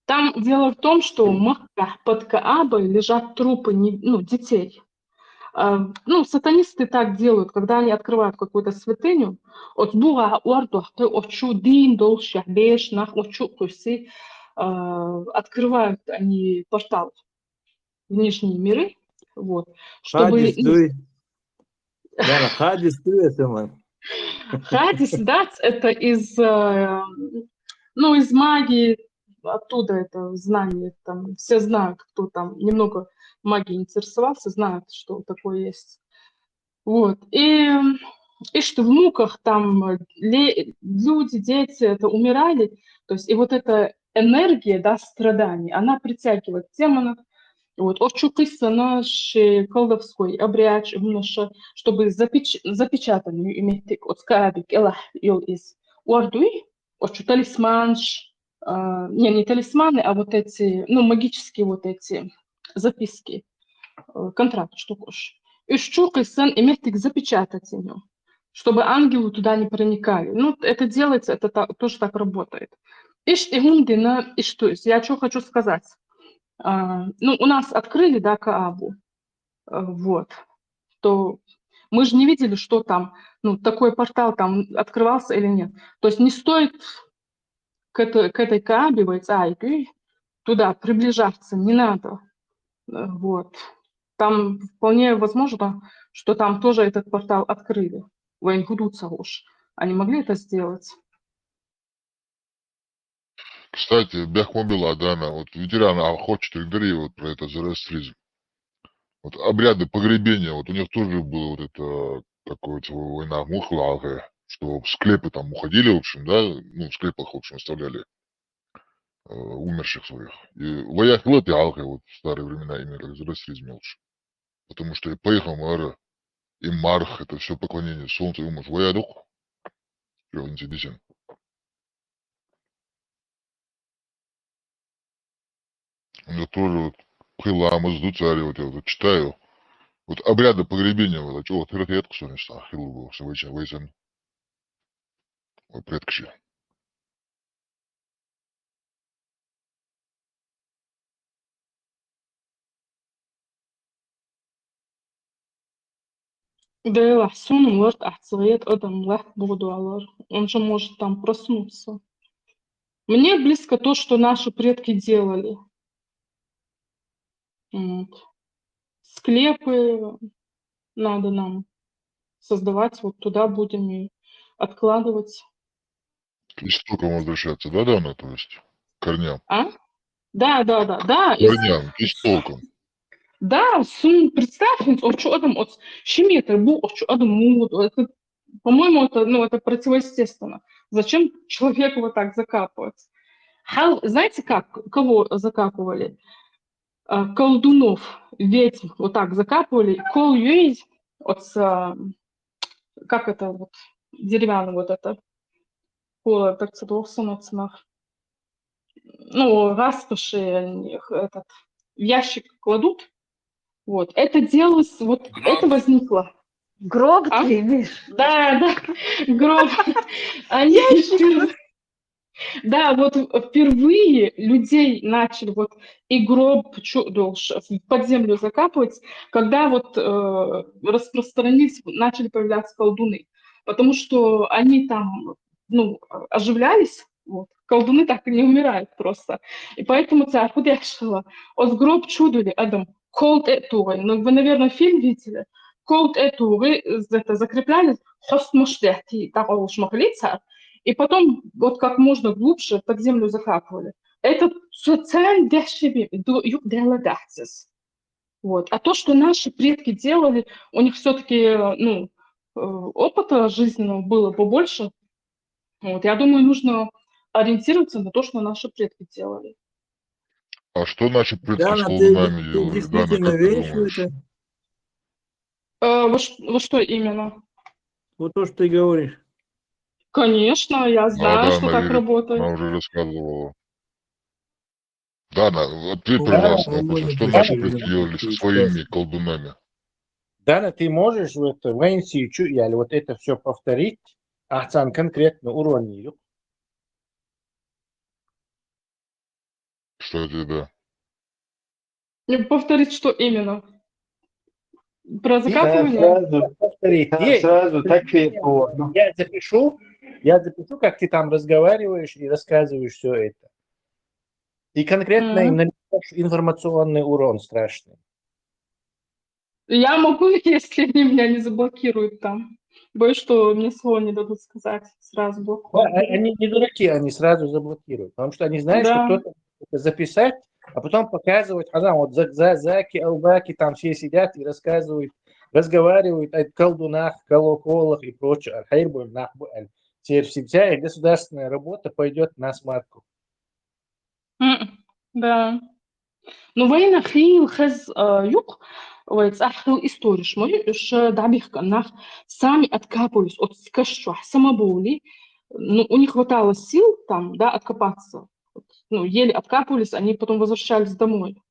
Там дело в том, что в Мекке под Каабой лежат трупы детей. Ну, сатанисты так делают, когда они открывают какую-то святыню, от Бога ордохты, очу дин долшах бешнах, очу куси, открывают они портал в нижние миры, вот, чтобы... Хадис дуй, да, хадис дуй это man. Хадис, да, это из магии, оттуда это знание, там все знают, кто там немного магией интересовался, знают, что такое есть. Вот. И что в муках там люди, дети это умирали, то есть и вот эта энергия, да, страданий, она притягивает демонов. Вот, очукися наш колдовской обряд, чтобы запечатанную иметь от скабик, элах, из уардуи, очу талисманш, не талисманы, а вот эти, магические вот эти записки, контракт, штукош. И щукися иметь их запечатать ее, чтобы ангелы туда не проникали. Ну, это делается, это тоже так работает. И что есть, я что хочу сказать. У нас открыли, да, Каабу, вот, то мы же не видели, что там, такой портал там открывался или нет. То есть не стоит к этой Каабе, туда приближаться, не надо, вот. Там вполне возможно, что там тоже этот портал открыли. Они могли это сделать. Кстати, Бяхмобил Адана, вот ветераны хочет говорить вот про это зороастризм. Вот обряды погребения, вот у них тоже было вот это такое война мухлага, что в склепы там уходили, в общем, да, в склепах, в общем, оставляли умерших своих. И вояхлет и алхи, вот в старые времена именно как зороастризм лучше. Потому что и поехал Мара, и Марх, это все поклонение солнцу, и умыш воядух, все интересен. У меня тоже вот Хилама с Дуцари, вот я вот читаю. Вот обряды погребения, вот, что вот редко что нечто, Хилу был, все вейсен, вот предкши. Да, сон может отцвет адамлах будуалар. Он же может там проснуться. Мне близко то, что наши предки делали. Вот. Склепы надо нам создавать, вот туда будем и откладывать. К истокам возвращаться, да, Дана, то есть, к корням. Да. Корням, к истокам. Да, представь, от щеметр был, это, по-моему, это противоестественно. Зачем человеку вот так закапывать? Знаете как? Кого закапывали? Колдунов, ведьм вот так закапывали. Кол есть, как это вот, деревянный вот это, так це должно. Распаши этот в ящик кладут. Вот, это делалось, вот это возникло. Гроб А? ты имеешь? Да, гроб. Они впервые, да, вот впервые людей начали вот и гроб под землю закапывать, когда вот распространились, начали появляться колдуны. Потому что они там, ну, оживлялись, вот. Колдуны так и не умирают просто. И поэтому царь решила, от гроб чудили, Адам, колд этуры. Ну, вы, наверное, фильм видели. Колд этуры, это закрепляли, хост муштехти, так уж могли царь. И потом вот как можно глубже под землю закапывали. Это социально дешевле, дело дахтис. Вот. А то, что наши предки делали, у них все-таки, ну, опыта жизненного было побольше. Вот. Я думаю, нужно ориентироваться на то, что наши предки делали. А что наши предки с Дана, колдунами ты делали? Дана, действительно как ты веришь в думаешь? это? Во что именно? Вот то, что ты говоришь. Конечно, я знаю, Да, что она так верит. работает. Она уже рассказывала. Дана, ответь, Дана, пожалуйста, на вопрос, а Может что быть, наши Дана, предки верно, делали со ты своими скажешь. колдунами? Дана, ты можешь вот в NCU, или вот это все повторить, Ахсан конкретно урони. Что это, да? Повторить, что именно? Про Ты закапывание? сразу повторить. сразу такфир هو. Я запишу, как ты там разговариваешь и рассказываешь все это. И конкретно им нанесешь информационный урон страшный. Я могу, если они меня не заблокируют там. Боюсь, что мне слова не дадут сказать. Сразу Да, блокнут. они не дураки, они сразу заблокируют. Потому что они знают, что Да. кто-то может это записать, а потом показывать, а там вот заки, албаки там все сидят и рассказывают, разговаривают о колдунах, колоколах и прочее. Теперь вся государственная работа пойдет на смарку. Да. Ну, вين أخي الخز юг, ويتصحوا историш мой, ш дабих канах сами откапывались от скашчу самоболи, ну, у них хватало сил там, да, откопаться. Вот, ну, еле откапывались, они потом возвращались домой.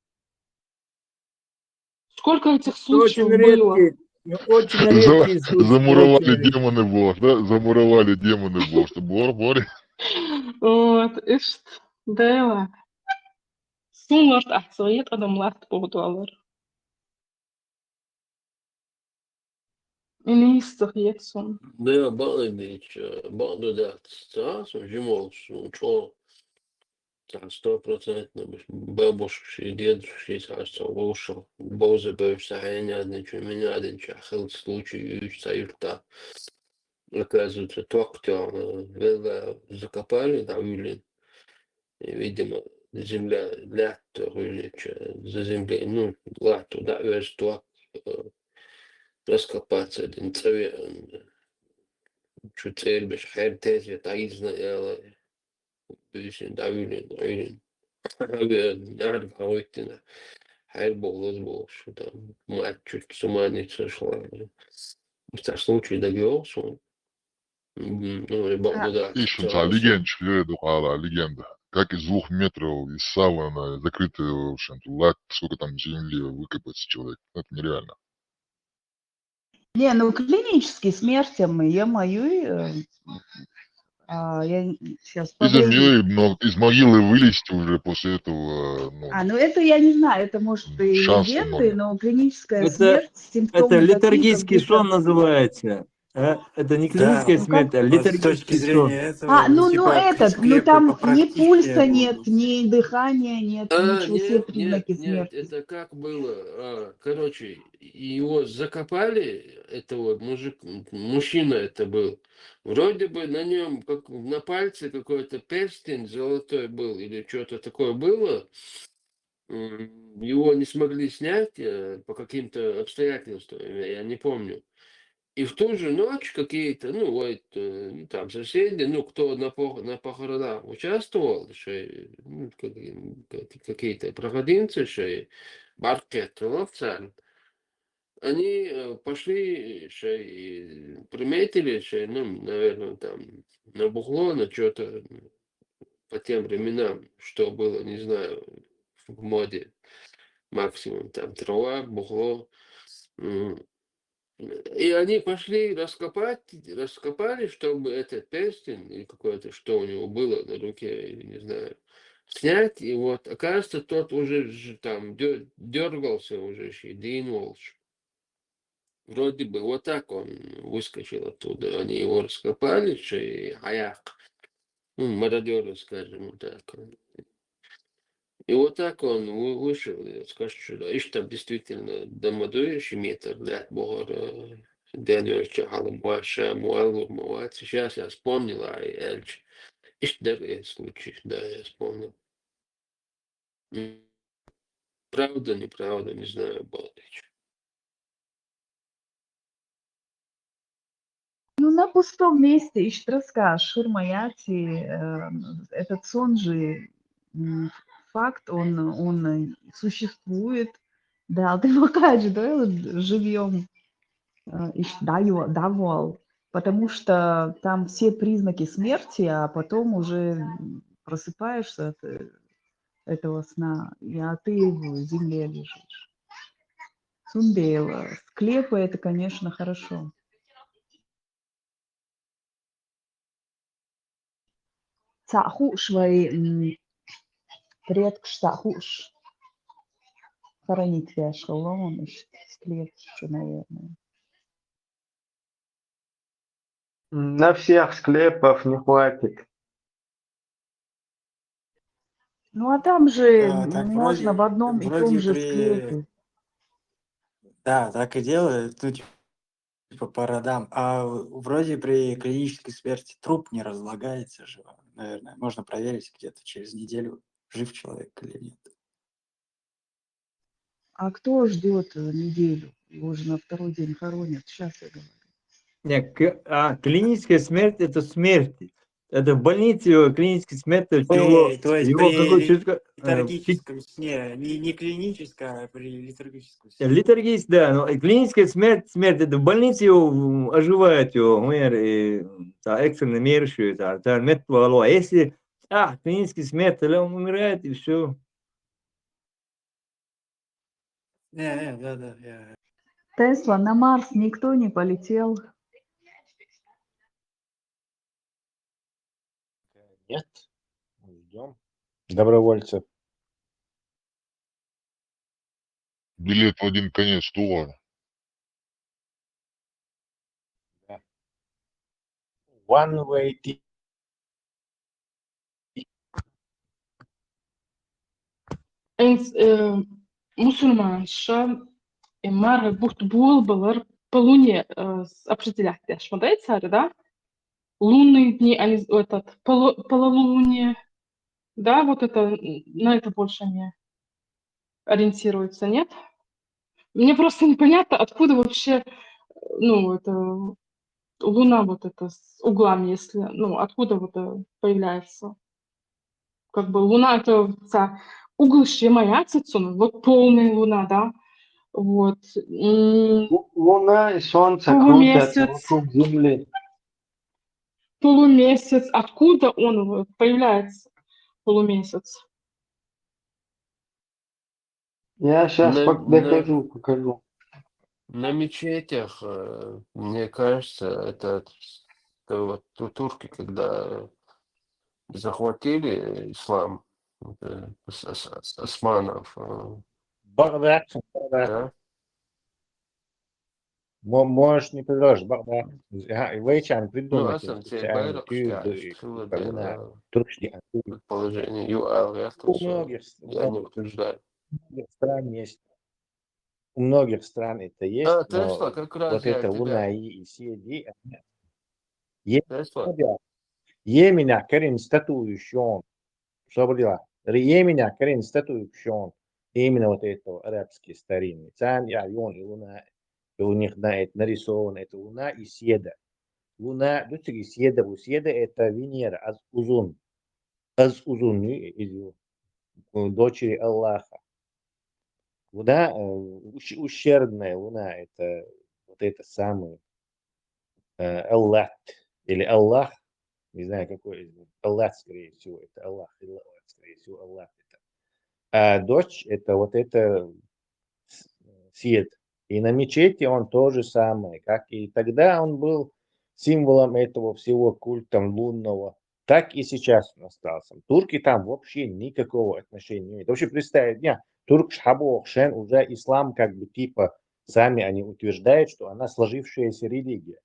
Сколько этих Очень случаев было? очень редкий случай. Замуровали Очень демоны Бог, да? Замуровали демоны Бог, что Бор. Вот, ишт, да. Сумларт ахсоет адамларт богдуалар. Инистер Ятсон. Да, балдеть, балдеть, жимол, что 100% бабушки и дедушки ушел. Бозы бывший, а не один, что меня один чахал случай, и союзта. Оказывается, только закопали, да, Юлин. И, видимо, земля, лято, или за землей, ну, лато, да, весь то, раскопаться один цвет. Что цель бишь, хер тези, таизна, яла, бишь, да, Юлин. Над Хавытина. Хайрбол, что там мать чуть с ума не сошла. В случае добился. Ну, и да. Ищенца, легенда. Как из 2 метров из савана, закрытый, в общем-то, сколько там земли выкопать человек. Это нереально. Не, ну клинические смерти мы, я сейчас по Из времени. из могилы вылезти уже после этого, Ну это я не знаю, это может и шанса легенды, ноль. но клиническая Это, смерть, это симптомы такие, как литургический сон будто... называется. Это не Да, клиническая Ну смерть, а вот с точки литургический сон. зрения этого, ну скорее там ни попрактичнее пульса было нет, бы. ни дыхания нет, ничего себе признаки смерти. Это как было? Короче, его закопали, этого мужчина это был. Вроде бы на нем, как на пальце какой-то перстень золотой был, или что-то такое было. Его не смогли снять по каким-то обстоятельствам, я не помню. И в ту же ночь какие-то, там соседи, кто на похоронах участвовал, какие-то проходимцы, Баркет, царь, они пошли, и приметили, наверное, там, на бухло, на что-то по тем временам, что было, не знаю, в моде, максимум, там, трава, бухло, И они пошли раскопали, чтобы этот перстень, или какое-то, что у него было на руке, или не знаю, снять. И вот, оказывается, тот уже там дергался уже, и двинул. Вроде бы вот так он выскочил оттуда. Они его раскопали, и хаяк, мародеры, скажем так. И вот так он вышел, и скажет, что иш там действительно домодующий метр, да, богор, Daniel Чахалом, Ваша, Муэллу, Муат. Сейчас я вспомнил, Эльч. Иш даже случай, да, я вспомнил. Правда, неправда, не знаю, Балтыч. Ну, на пустом месте, Иштраска, Шурмаяти, этот сон же факт, он существует. Да, ты покажешь, да, живьем, давал, потому что там все признаки смерти, а потом уже просыпаешься от этого сна, а ты в земле лежишь. Сундеева. Склепы это, конечно, хорошо. Цахуш вай предкш цахуш. Хоронить вяшелом, склеп, наверное. На всех склепов не хватит. Ну, а там же Так можно в одном и том вроде же при... склепе. Да, так и делают, ну, типа по родам. А вроде при клинической смерти труп не разлагается же, наверное. Можно проверить где-то через неделю, жив человек или нет. А кто ждет неделю? Его же на второй день хоронят. Сейчас я говорю. Нет, клиническая смерть это смерть. Это в больнице его клиническая смерть, то есть То есть его какой при то литургическом сне, не клиническая, а при литургическом сне. литургист, да, но клиническая смерть, это в больнице его оживает его, умер, и экстренно мерщую, а если, клиническая смерть, тогда он умирает, и все. Да. Тесла, на Марс никто не полетел. Нет, ждем добровольцев. Билет в один конец стула. Да. One way ticket. Musulmanша Эмар Бухтбул был по Луне определять, смотрите, да? Лунные дни, они этот полнолуние, да, вот это на это больше не ориентируются, нет? Мне просто непонятно, откуда вообще, ну, это Луна вот это с углами, если, ну, откуда вот это появляется. Как бы Луна это угол моя вот полная Луна, да, вот. Луна и Солнце крутятся Полумесяц, вокруг Земли. полумесяц, откуда он появляется, полумесяц? Я сейчас покажу. На мечетях, мне кажется, это вот турки, когда захватили ислам, с османов, Багдад. да? Можешь не предложить, Багдад. Вейчан Ну, придумать Асан, тебе специально байрак скажешь, туркши. предположение, ЮАЛ, я не утверждаю. Стран есть. У многих стран это есть, Тесла, но как раз вот я это Луна тебя. и Сиеди, Тесла. Йемина Карин статующий, собрала. Йемина Карин статующий, именно вот это арабский старинный. Цан и Айон и Луна, и у них на это нарисовано, это Луна и Седа. Луна, дочери Седа, у Седа это Венера, аз узун из дочери Аллаха. Луна, ущербная Луна, это вот это самый Аллах или Аллах, не знаю какой из них, Аллах, скорее всего, это Аллах, или Аллах, скорее всего, Аллах это. А дочь это вот это Сиед, И на мечети он то же самое, как и тогда он был символом этого всего культа лунного, так и сейчас он остался. Турки там вообще никакого отношения не имеют. Вообще представить, не, турк Шхабохшен уже ислам как бы типа сами они утверждают, что она сложившаяся религия.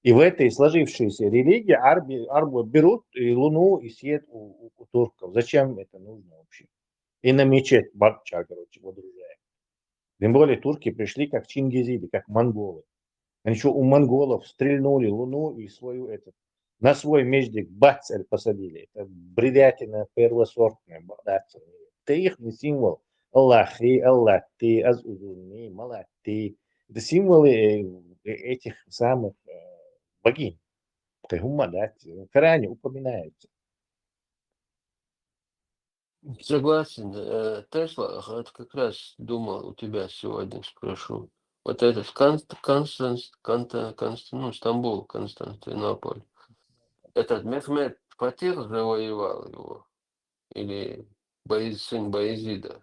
И в этой сложившейся религии арбы берут и луну и свет у турков. Зачем это нужно вообще? И на мечеть Бакча, короче, водружают. Тем более турки пришли как чингизиды, как монголы. Они что, у монголов стрельнули луну и свою на свой междик бацель посадили. Это бредятина первосортная. Это их символ. Аллахи, Аллахи, Азузуни, Малати. Это символы этих самых богинь. В Коране упоминается. Согласен. Тесла, вот как раз думал у тебя сегодня спрошу. Вот этот Стамбул, Константинополь. Этот Мехмед Фатих завоевал его? Или сын Баязида?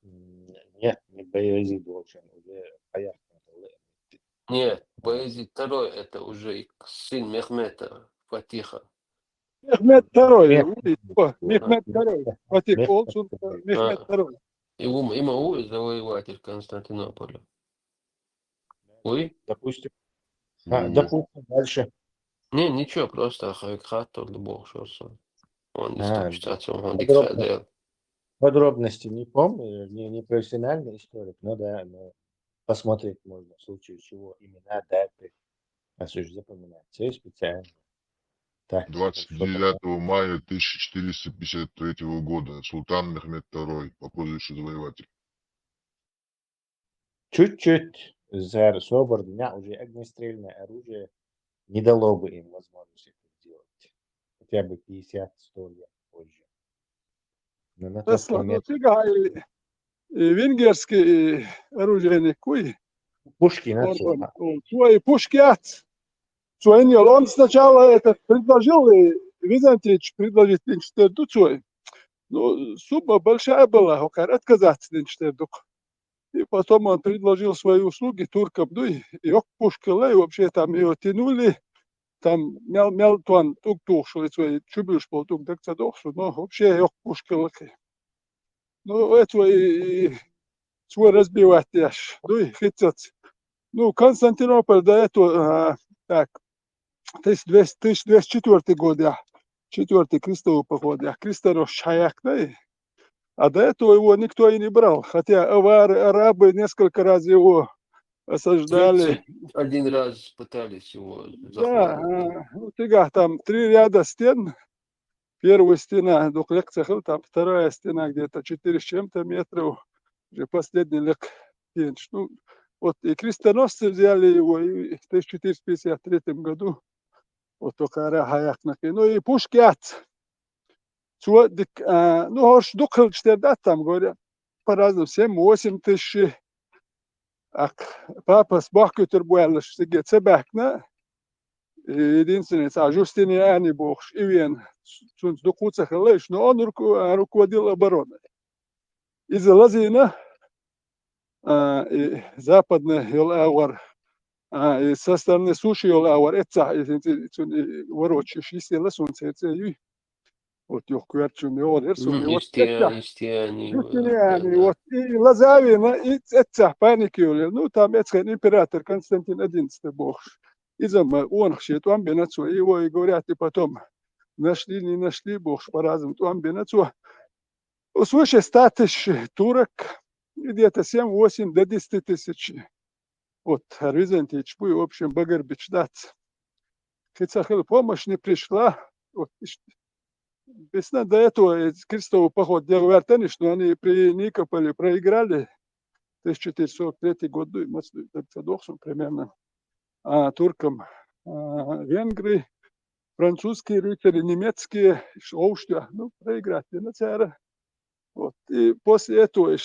Нет, не Баязид очень. Уже понятно. Нет, Баязид II это уже сын Мехмета Фатиха. Мехмед II. Мехмед II. Фатих Олсун, Мехмед II. Имау завоеватель Константинополя. Ой? Допустим. Допустим, дальше. Не, ничего, просто Хатор Бог шоса. Он Подробности не помню, не профессиональный историк, но да, но посмотреть можно в случае чего имена, даты. А что же запоминать? Все специально. Так, 29 мая 1453 года султан Мехмед II по прозвищу Завоеватель. Чуть-чуть за собор дня уже огнестрельное оружие не дало бы им возможности это сделать. Хотя бы 50-100 лет позже. Но на тот Тесла, момент... венгерский оружейник, Пушкин свои пушки он сначала этот предложил, Византич предложить Линчтерду свой. Но сумма большая была, отказаться Линчтерду. И потом он предложил свои услуги туркам, ну и пушкила, и вообще там его тянули, там мял туан тук что свои чубиш был тук докцадохшу, но вообще пушкила. Ну это и свой разбивать аж, ну и хитец. Ну Константинополь до этого так 1204 год, 4-й крестовый поход, кресторож Шаяк, да, а до этого его никто и не брал, хотя авары, арабы несколько раз его осаждали. 31 раз пытались его захватить. Да, там 3 ряда стен, первая стена, там вторая стена где-то 4 с чем-то метров, уже последний лек. Ну, вот и крестоносцы взяли его и в 1453 году. Вот только ну и пушки ну, хош дукхалчтерда там говорят по-разному, 7-8 тысяч. Папа с Бахкютербуэлш, сиге цебекна. Единственный, Жустиниани Бог, Ивен, Сунц Дукуца Халеш, но он руководил обороной. Из Лазина, западный Йолауар, и со стороны суши Йолауар, это ворочаешь, если Ласунца, это вот Йохкверчун, Истиани. Вот и Лазавина, и это паникюли. Ну, там император Константин XI Бог. Из-за он хшит, он бенацу, его и говорят, и потом нашли, не нашли, Бог по-разному, он бенацу. Свыше 100 тысяч турок, где-то 7-8 до 10 тысяч. Вот, Византич, в общем, Багарбич дать. Хотя помощь не пришла. Вот, весна до этого крестовый поход делал что они при Никополе проиграли. 1443 год, примерно. Туркам венгры, французские рыцари, немецкие, ну, проиграли на царя. Вот. И после этого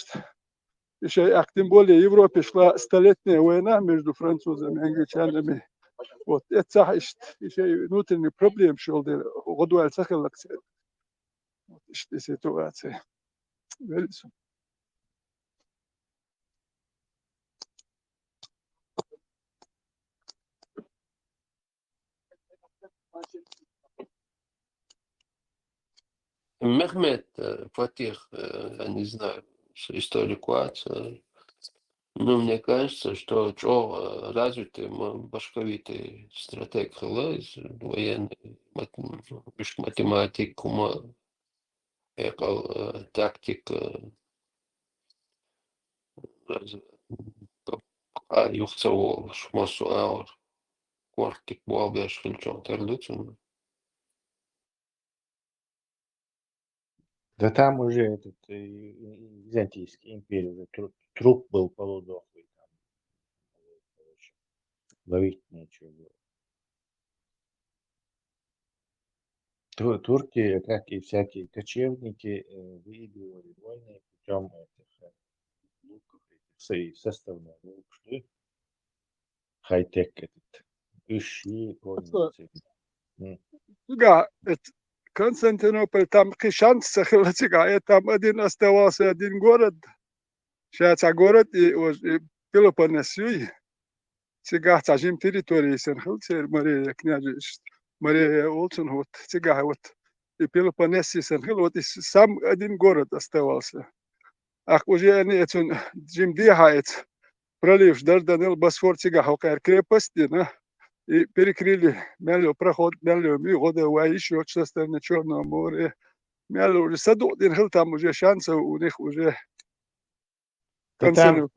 еще, тем более в Европе шла столетняя война между французами и англичанами. Вот. Это еще внутренний проблем шел, годуаль сахалакция. Вот эта ситуация. Мехмед Фатих, я не знаю историю, но мне кажется, что развитый башковитый стратег военный, математик, тактик, юхцевол, шмосу аур, квартик, буалбеш, хильчон, терлицун. Да там уже этот Византийский империя, уже труп был полудохлый. Там, короче, ловить нечего было. Турки, как и всякие кочевники, выигрывали войны путем этих луков, составных лук, что хай-тек этот, ищи, конницы. Га, Константинополь, там Кишан сахилачига, там один оставался один город. Сейчас город и Пелопоннесюй. Сега цажим территории сенхилцер Мария княжество. Мария Олсен вот. Сега вот. И Пелопоннесий сенхил, вот и сам один город оставался. Ах, уже они этим Джим Дихайц пролив Дарданелл Босфор сега хокер крепости, на. И перекрыли мялю проход, мялю года еще со стороны Черного моря. Мялю уже садок, там уже шансов у них уже Да там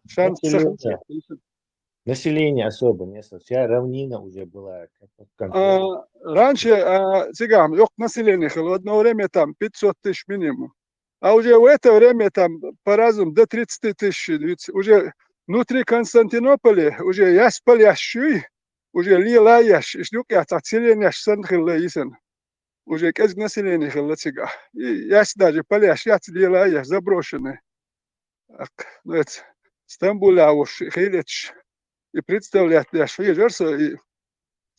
шанс население особо не вся равнина уже была. Раньше цыган, yok население было, одно время там 500 тысяч минимум. А уже в это время там по-разному до 30 тысяч. Уже внутри Константинополя уже есть палящий, уже лилаяш, ждёк я население санхилаисен. Уже как население было цыга. И есть даже палящий, лилаяш заброшенный. Ну это Стамбуля уж хилич. И представляет, я швейцарца и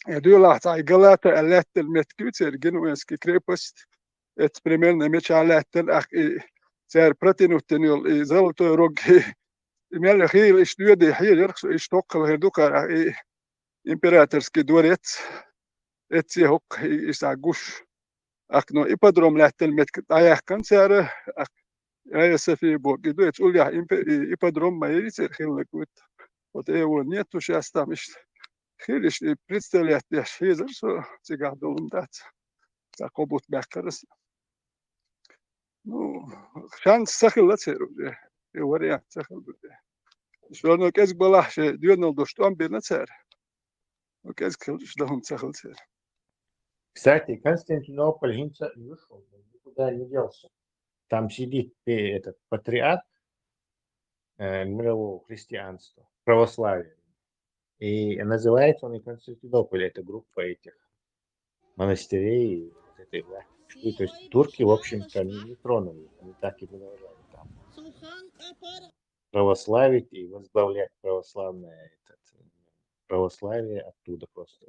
дюлат, а Галата леттен меткютер, генуэнский крепость. Это примерно меча леттен, ах и царь протянутен и золотой рог. И мель хил и штуды хилеркс и штоккал хердукара и императорский дворец. Это хок и сагуш. Ах но ипподром леттен меткут, а я концерт, ах я София Бог. Иду это улья ипподром моей хиллекут. Вот его нету сейчас там еще. Хилиш и представляет, я швейцар, что цыган должен дать. Как обут бэккерс. Ну, шанс сахилацер уже. И вариант сахил уже. Что оно кэс была, что дюнал до что он бенацер. Но кэс что он сахилцер. Кстати, Константинополь не ушел, никуда не делся. Там сидит этот патриарх мирового христианства, православия. И называется он и Константинополь, это группа этих монастырей, вот этой власти. То есть турки, в общем-то, не тронули, они так и продолжали там православить и возглавлять православие оттуда просто.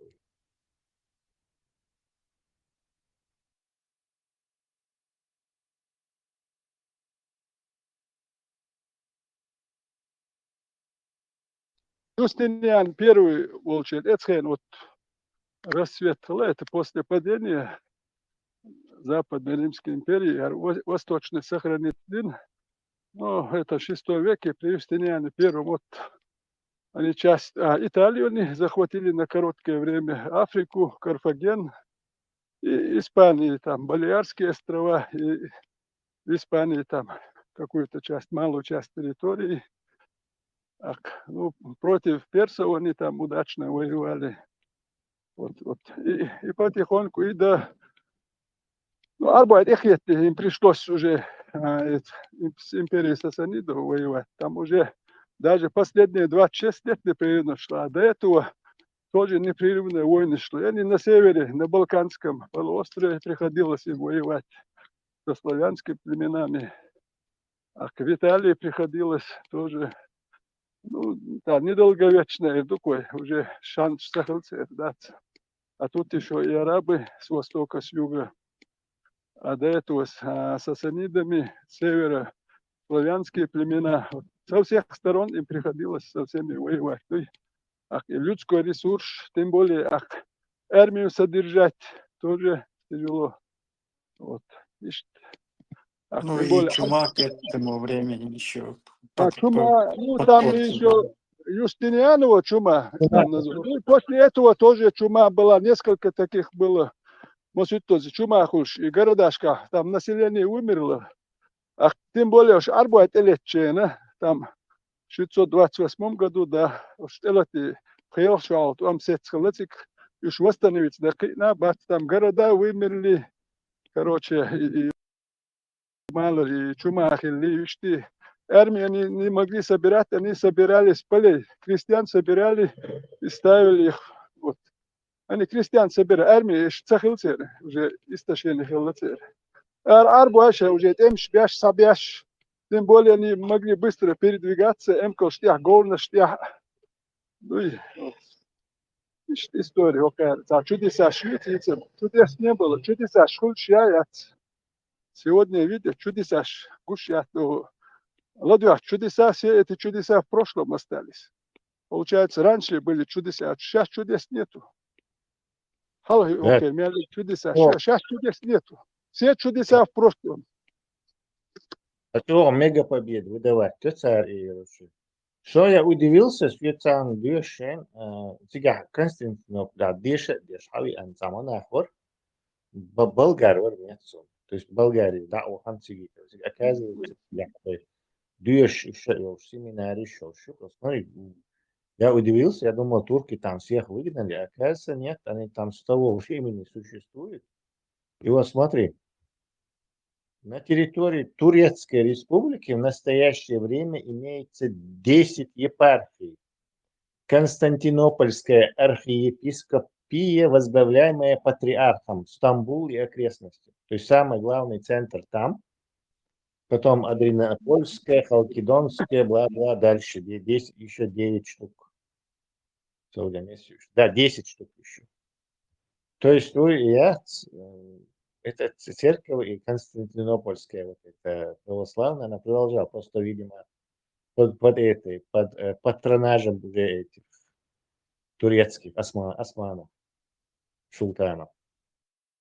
Юстиниан первый волчит, это вот расцвет, это после падения Западной Римской империи, Восточный сохранит дин. Ну, это 6 веке при Юстиниане первом. Вот они часть Италию они захватили на короткое время, Африку, Карфаген, и Испании, там Балиарские острова, и в Испании там какую-то часть, малую часть территории. Ну, против персов они там удачно воевали. Вот. И потихоньку, и до... Ну, Арбайт Эхет, им пришлось уже с империей Сасанидов воевать. Там уже даже последние 26 лет непрерывно шла. А до этого тоже непрерывные войны шли. И они на севере, на Балканском полуострове приходилось им воевать со славянскими племенами. А к Италии приходилось тоже... Ну, да, недолговечное такой, уже шанс сахалцев даться. А тут еще и арабы с востока, с юга. А до этого с сасанидами с севера славянские племена. Со всех сторон им приходилось со всеми воевать. И людской ресурс, тем более армию содержать тоже тяжело. Вот. Ну Тем и более, чума к этому времени еще чума, ну там еще Юстинианова чума, там называют. Ну, и после этого тоже чума была, несколько таких было. Может, тоже чума хуш, и городашка, там население умерло. А тем более, что арбует элетчена, там в 628 году, да, что элети приехал, там сецкалетик, и восстановить, да, там города вымерли, короче, и мало, и чума ахилли, и армии они не могли собирать, они собирали с полей. Крестьян собирали и ставили их. Вот. Они крестьян собирали, армии цахилцер, уже истощение хилцер. Арбуаша уже тем шбяш сабяш. Тем более они могли быстро передвигаться, эмкал штях, горно штях. Ну и история, окажется. А чудеса швидицы, чудес не было, чудеса шхульшьят. Сегодня видят, чудеса гушьят. Ладно, чудеса, все эти чудеса в прошлом остались. Получается, раньше были чудеса, а сейчас чудес нету. Окей, мяли чудеса, сейчас чудес нету. Все чудеса в прошлом. А то мега побед выдавать, то царь и Руси. Что я удивился, Швейцария дешен, сега Константинополь дешет, дешави ансаман ахор, болгар вармецо. То есть Болгария, да, у ханциги. Оказывается, я деш еще в семинаре еще. Смотри, я удивился, я думал, турки там всех выгнали, а оказывается, нет, они там с того времени существуют. И вот смотри, на территории Турецкой Республики в настоящее время имеется 10 епархий. Константинопольская архиепископия, возглавляемая патриархом, Стамбул и окрестности. То есть самый главный центр там. Потом Адрианопольская, Халкидонская, бла-бла, дальше. Здесь еще 9 штук. Да, 10 штук еще. То есть эта церковь и Константинопольская, вот эта православная, она продолжала, просто, видимо, под патронажем уже этих турецких османов, султанов.